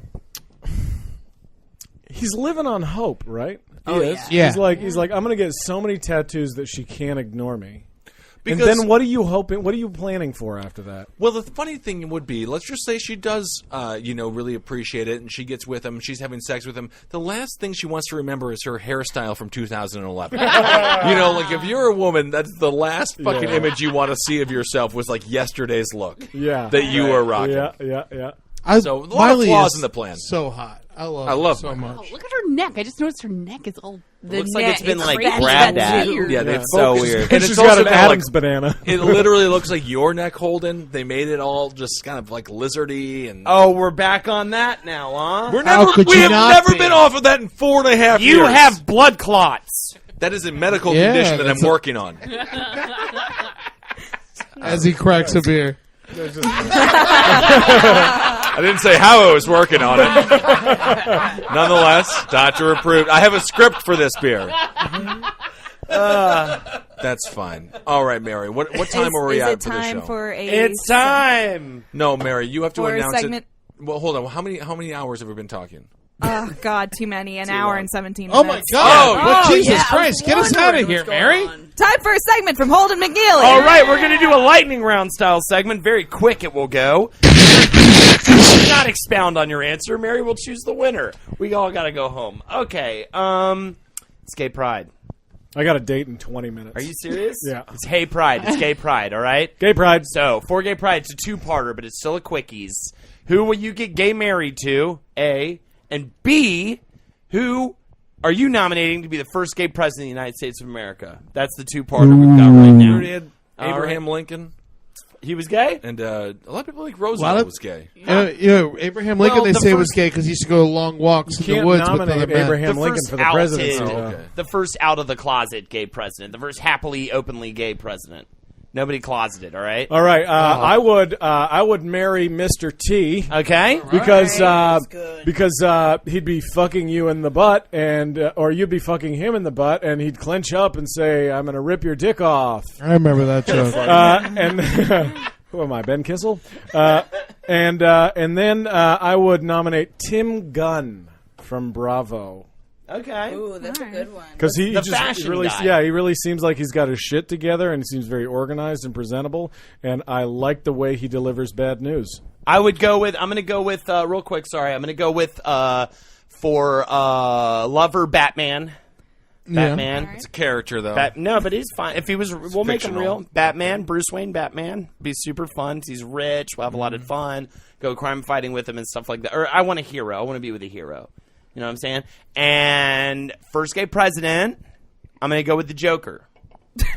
S3: he's living on hope, right?
S7: Oh,
S3: He is.
S8: yeah.
S3: He's like, I'm going to get so many tattoos that she can't ignore me.
S6: Because-
S3: and then what are you hoping? What are you planning for after that?
S6: Well, the funny thing would be, let's just say she does, really appreciate it, and she gets with him, she's having sex with him. The last thing she wants to remember is her hairstyle from 2011. Like if you're a woman, that's the last fucking image you want to see of yourself was like yesterday's look.
S3: Yeah.
S6: That you were rocking.
S3: Yeah.
S6: So, a lot of
S8: Miley
S6: flaws
S8: is
S6: in the plan.
S8: So hot. I love
S6: love
S8: her so
S6: Miley.
S8: much.
S1: Oh, look at her neck. I just noticed her neck is all.
S7: The
S9: Looks like it's been like
S1: crazy.
S9: grabbed
S1: That's
S9: at.
S1: weird.
S6: Yeah, they've
S9: so
S6: focused-
S9: weird.
S6: And
S3: She's
S6: it's
S3: got
S6: also
S3: an
S6: kinda
S3: Adam's
S6: like,
S3: banana.
S6: it literally looks like your neck, Holden. They made it all just kind of like lizardy and.
S9: Oh, we're back on that now, huh?
S6: We're
S8: How
S6: never.
S8: could
S6: We
S8: you
S6: have
S8: not
S6: never
S8: be?
S6: been off of that in 4.5 years.
S9: You have blood clots.
S6: That is a medical
S8: Yeah,
S6: condition that I'm
S8: that's
S6: working on.
S8: As he cracks a beer.
S6: I didn't say how I was working on it. Nonetheless, doctor approved. I have a script for this beer. That's fine. All right, Mary. What time are we
S10: is
S6: at
S10: it
S6: for the
S10: time
S6: show?
S10: for a
S9: It's time.
S6: No, Mary. You have to
S10: for a
S6: announce
S10: segment?
S6: it. Well, hold on. How many hours have we been talking?
S10: Oh God, too many. An hour
S6: long.
S10: and 17 minutes.
S8: Oh my God!
S6: Oh,
S8: Jesus
S7: yeah, I was
S8: Christ! Get us out of
S7: wondering
S8: here,
S7: what's going
S8: Mary.
S7: on.
S10: Time for a segment from Holden McNeely.
S9: All right, we're going to do a lightning round style segment. Very quick it will go. Do not expound on your answer. Mary will choose the winner. We all got to go home. Okay. It's Gay Pride.
S3: I got a date in 20 minutes.
S9: Are you serious?
S3: Yeah.
S9: It's Hey Pride. It's Gay Pride, all right?
S3: Gay Pride.
S9: So, for Gay Pride, it's a two-parter, but it's still a quickies. Who will you get gay married to, A? And B, who are you nominating to be the first gay president of the United States of America? That's the two-parter we've got right
S6: We
S9: now.
S6: already had
S9: All
S6: Abraham Lincoln,
S9: He was gay?
S6: and a lot of people think Roosevelt was gay.
S8: Abraham Lincoln,
S9: Well,
S8: they
S9: the
S8: say was
S9: first-
S8: gay because he used to go long walks in the
S3: Can't
S8: woods with
S3: nominate
S8: other men.
S3: Abraham
S9: The
S3: Lincoln
S9: first
S3: for the
S9: outed-
S3: presidency.
S6: Oh, okay.
S9: The first out-of-the-closet gay president. The first happily, openly gay president. Nobody closeted, all right?
S3: All right, I would marry Mr. T
S9: Okay?
S3: because
S7: that's good.
S3: he'd be fucking you in the butt, and or you'd be fucking him in the butt, and he'd clench up and say, "I'm gonna rip your dick off."
S8: I remember that joke.
S3: And who am I, Ben Kissel? And then I would nominate Tim Gunn from Bravo.
S9: Okay.
S7: Ooh, that's a good one.
S3: Because he
S9: The
S3: just
S9: fashion
S3: really,
S9: guy.
S3: he really seems like he's got his shit together and seems very organized and presentable. And I like the way he delivers bad news.
S9: I'm going to go with, real quick, sorry. I'm going to go with, for lover Batman. Batman.
S6: It's a character, though.
S9: No, but he's fine. If he was, we'll make him
S6: fictional.
S9: real. Batman, Bruce Wayne, Batman. Be super fun. He's rich. We'll have a lot of fun. Go crime fighting with him and stuff like that. Or I want a hero. I want to be with a hero. You know what I'm saying? And first gay president, I'm going to go with the Joker.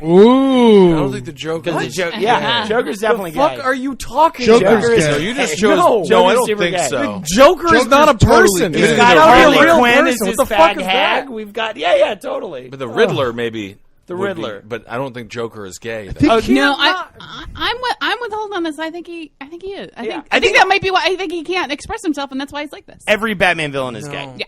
S8: Ooh.
S6: I don't think the Joker.
S9: Because Joker's definitely
S6: the fuck
S9: gay.
S6: are you talking
S8: Joker's
S6: about?
S8: gay.
S6: So you just
S9: Gay.
S6: chose.
S9: No,
S6: No, I don't
S9: super
S6: think
S9: gay.
S6: so.
S3: Joker is
S8: Joker's
S3: not a
S8: totally
S3: person.
S8: gay.
S3: He's
S9: We've
S8: He's
S9: got
S3: not a
S9: Harley
S3: real
S9: Quinn
S3: person.
S9: as
S3: What
S9: his
S3: the fuck
S9: fag
S3: is
S9: hag.
S3: that?
S9: We've got, yeah, totally.
S6: But the Riddler, maybe.
S9: The
S6: would be-
S9: Riddler.
S6: but I don't think Joker is gay. though.
S9: Oh,
S1: No, I'm with Holden on this. I think he is. I think that might be why I think he can't express himself, and that's why he's like this.
S9: Every Batman villain is gay.
S1: Yeah.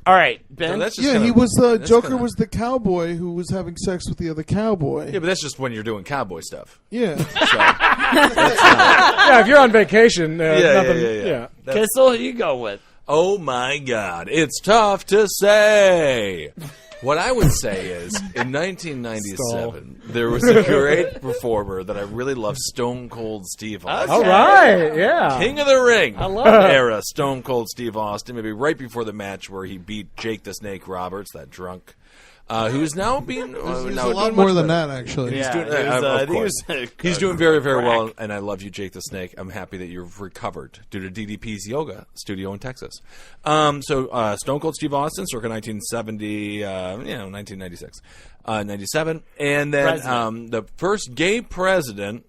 S9: All right,
S6: So
S9: Ben.
S6: that's just
S8: Yeah,
S6: kinda-
S8: he was the
S6: that's
S8: Joker.
S6: kinda-
S8: Was the cowboy who was having sex with the other cowboy?
S6: Yeah, but that's just when you're doing cowboy stuff.
S8: Yeah.
S6: So,
S3: Yeah, if you're on vacation, nothing.
S6: yeah.
S9: Kissel, who you go with?
S6: Oh my God, it's tough to say. What I would say is, in 1997, there was a great performer that I really loved, Stone Cold Steve Austin.
S3: All right, yeah.
S6: King of the Ring
S9: I love it.
S6: era, Stone Cold Steve Austin, maybe right before the match where he beat Jake the Snake Roberts, that drunk, who's now being...
S8: There's
S6: now
S8: a lot
S6: doing
S8: more
S6: much
S8: than
S6: better.
S8: that, actually.
S6: He's
S9: Yeah,
S6: doing,
S9: he was,
S6: of
S9: I think he
S6: course.
S9: was,
S6: He's doing very, very well, and I love you, Jake the Snake. I'm happy that you've recovered due to DDP's yoga studio in Texas. So Stone Cold Steve Austin, circa 1970, 1996, 97, and then
S9: President.
S6: the first gay president.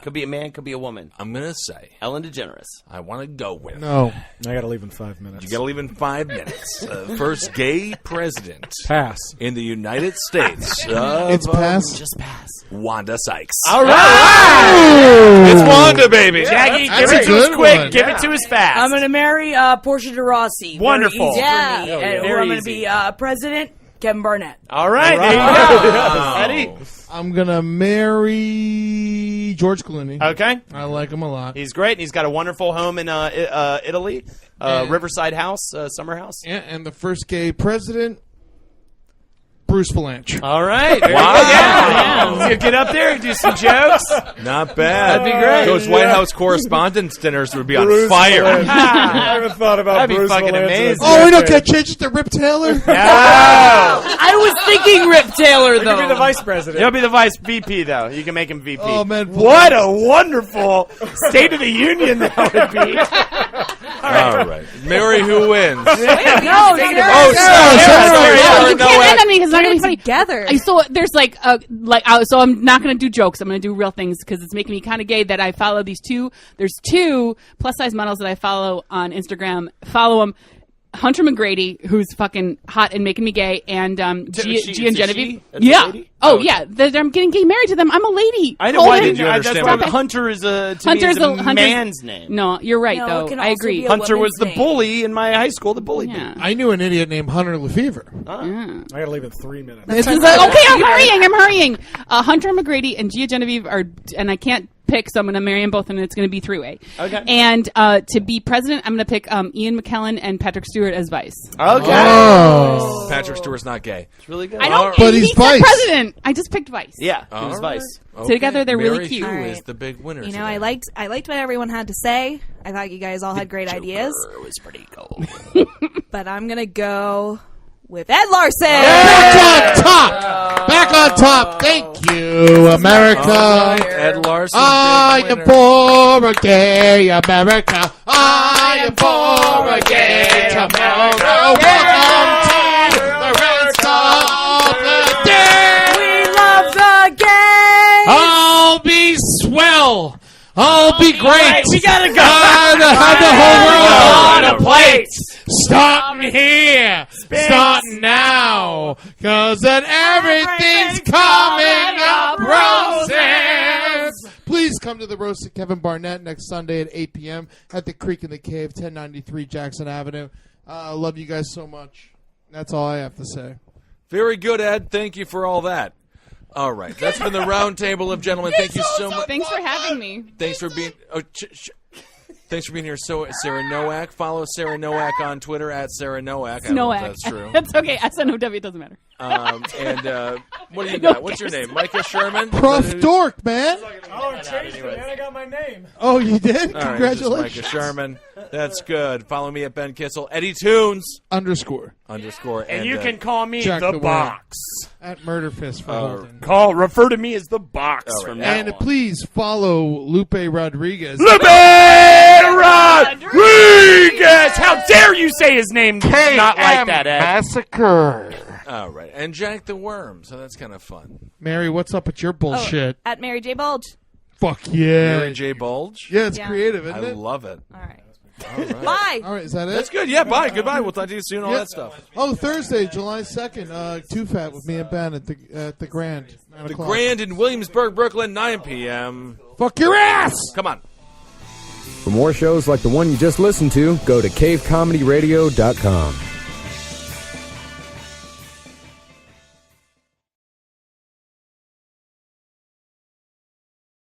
S9: Could be a man, could be a woman.
S6: I'm going to say
S9: Ellen DeGeneres.
S6: I want to go with.
S8: No.
S3: I got to leave in 5 minutes.
S6: You got to leave in 5 minutes. First gay president
S3: Pass.
S6: in the United States.
S8: It's pass.
S9: Just pass.
S6: Wanda Sykes.
S9: All right.
S6: It's Wanda, baby.
S9: Jackie,
S8: That's
S9: give it
S8: a
S9: to us
S8: good
S9: quick.
S8: one.
S9: Give it to us fast.
S7: I'm gonna marry Portia de Rossi.
S9: Wonderful.
S7: Very easy
S10: Yeah.
S7: for me.
S10: Oh,
S7: And who
S9: Very
S7: I'm gonna
S9: easy.
S7: be president? Kevin Barnett.
S9: All right. There you go.
S6: Wow.
S9: Eddie.
S8: I'm gonna marry George Clooney.
S9: Okay.
S8: I like him a lot.
S9: He's great. And he's got a wonderful home in Italy, Riverside House, summer house.
S8: Yeah, and the first gay president, Bruce Valanche.
S9: All right.
S6: Wow.
S9: Yeah. Get up there and do some jokes.
S6: Not bad.
S9: That'd be great.
S6: Those White House correspondence dinners would be on
S3: Bruce
S6: fire.
S3: Valanche. I haven't thought about
S9: That'd be
S3: Bruce
S9: fucking
S3: Valanche.
S9: amazing.
S8: Oh, we don't get changes to Rip Taylor.
S9: No.
S7: I was thinking Rip Taylor
S3: You could be the
S7: though.
S3: vice president.
S9: He'll be the vice VP, though. You can make him VP.
S8: Oh, man.
S9: What a wonderful State of the Union that would be.
S6: All right. Mary who wins.
S7: No,
S6: Oh,
S1: Oh, you
S6: no,
S1: can't end on me because it's not
S10: Get
S1: gonna be
S10: it
S1: funny.
S10: together.
S1: So there's so I'm not gonna do jokes. I'm gonna do real things because it's making me kind of gay that I follow these two. There's two plus size models that I follow on Instagram. Follow them. Hunter McGrady, who's fucking hot and making me gay, and Gia and Genevieve. Yeah. Oh, yeah. I'm getting gay married to them. I'm a lady.
S9: I know.
S1: Hold
S9: Why
S1: it.
S9: did you
S6: understand
S9: understand?
S6: why-
S9: Hunter is a
S1: Hunter's
S9: to me, is a
S1: Hunter's-
S9: man's name.
S1: No, you're right
S7: No,
S1: though.
S7: it can
S1: I
S7: also
S1: agree.
S7: be a
S9: Hunter was
S7: woman's
S9: the
S7: name.
S9: bully in my high school. The bully.
S1: Yeah.
S8: I knew an idiot named Hunter Lefevre.
S3: I got to leave in 3 minutes.
S1: This is okay. I'm hurrying. Hunter McGrady and Gia Genevieve are, and I can't pick, so I'm going to marry them both, and it's going to be three-way.
S9: Okay.
S1: And to be president, I'm going to pick Ian McKellen and Patrick Stewart as vice.
S9: Okay.
S8: Oh.
S6: Patrick Stewart's not gay.
S9: It's really good.
S1: I don't.
S8: But
S1: he
S8: he's
S1: said
S8: vice.
S1: president. I just picked vice.
S9: Yeah, he was
S6: All
S9: vice.
S6: right.
S1: Together, they're really
S6: Mary
S1: cute.
S6: Hugh
S10: All
S6: is
S10: right.
S6: the big winner.
S10: You know,
S6: today.
S10: I liked what everyone had to say. I thought you guys all had great ideas.
S9: It was pretty cool.
S10: But I'm gonna go with Ed Larson.
S8: Back on top. Back on top. Thank you, America.
S6: All right, Ed Larson.
S8: I
S6: big
S8: am
S6: winner.
S8: for a gay America. I am for a gay America. Welcome to the rest of the day.
S7: We love the game.
S8: I'll be swell. I'll be great.
S9: We gotta go.
S8: Have the whole world
S9: on a plate.
S8: Starting here. Starting now. Cause then everything's coming up roses. Please come to the Roast of Kevin Barnett next Sunday at 8 p.m. at the Creek in the Cave, 1093 Jackson Avenue. Love you guys so much. That's all I have to say.
S6: Very good, Ed. Thank you for all that. All right. That's been the Roundtable of Gentlemen. Thank you so much.
S1: Thanks for having me.
S6: Thanks for being. Thanks for being here. So, Sarah Nowak. Follow Sarah Nowak on Twitter at Sarah Nowak. I don't know if
S1: Nowak.
S6: that's true.
S1: That's okay. SNOW. It doesn't matter.
S6: And what do you got? What's your name? Micah Sherman?
S8: Prof Dork, man.
S3: Oh, I changed it, man. I got my name.
S8: Oh, you did?
S6: All right,
S8: Congratulations.
S6: just Micah Sherman. That's good. Follow me at Ben Kissel. Eddie Tunes
S8: _.
S9: And you can call me
S8: Jack
S9: the
S8: the
S9: box.
S8: At Murderfist for Holden.
S9: Refer to me as the box
S6: All right.
S9: from now
S8: And
S9: on.
S8: please follow Lupe Rodriguez.
S9: Lupe Rodriguez! How dare you say his name not like that, Ed?
S8: Massacre.
S6: All right. And Jack the Worm. So that's kind of fun.
S8: Mary, what's up with your bullshit?
S10: At Mary J. Bulge.
S8: Fuck yeah.
S6: Mary J. Bulge.
S8: Yeah, it's
S10: Yeah.
S8: creative,
S6: I
S8: isn't it?
S6: love it.
S10: All right.
S6: All right.
S10: Bye.
S8: All right, is that it?
S6: That's good. Yeah, bye. Goodbye. We'll talk to you soon. All
S8: Yeah.
S6: that stuff.
S8: Oh, Thursday, July 2nd, Too Fat with me and Ben at the Grand. 9
S6: The
S8: o'clock.
S6: Grand in Williamsburg, Brooklyn, 9 p.m.
S8: Fuck your ass!
S6: Come on.
S11: For more shows like the one you just listened to, go to cavecomedyradio.com.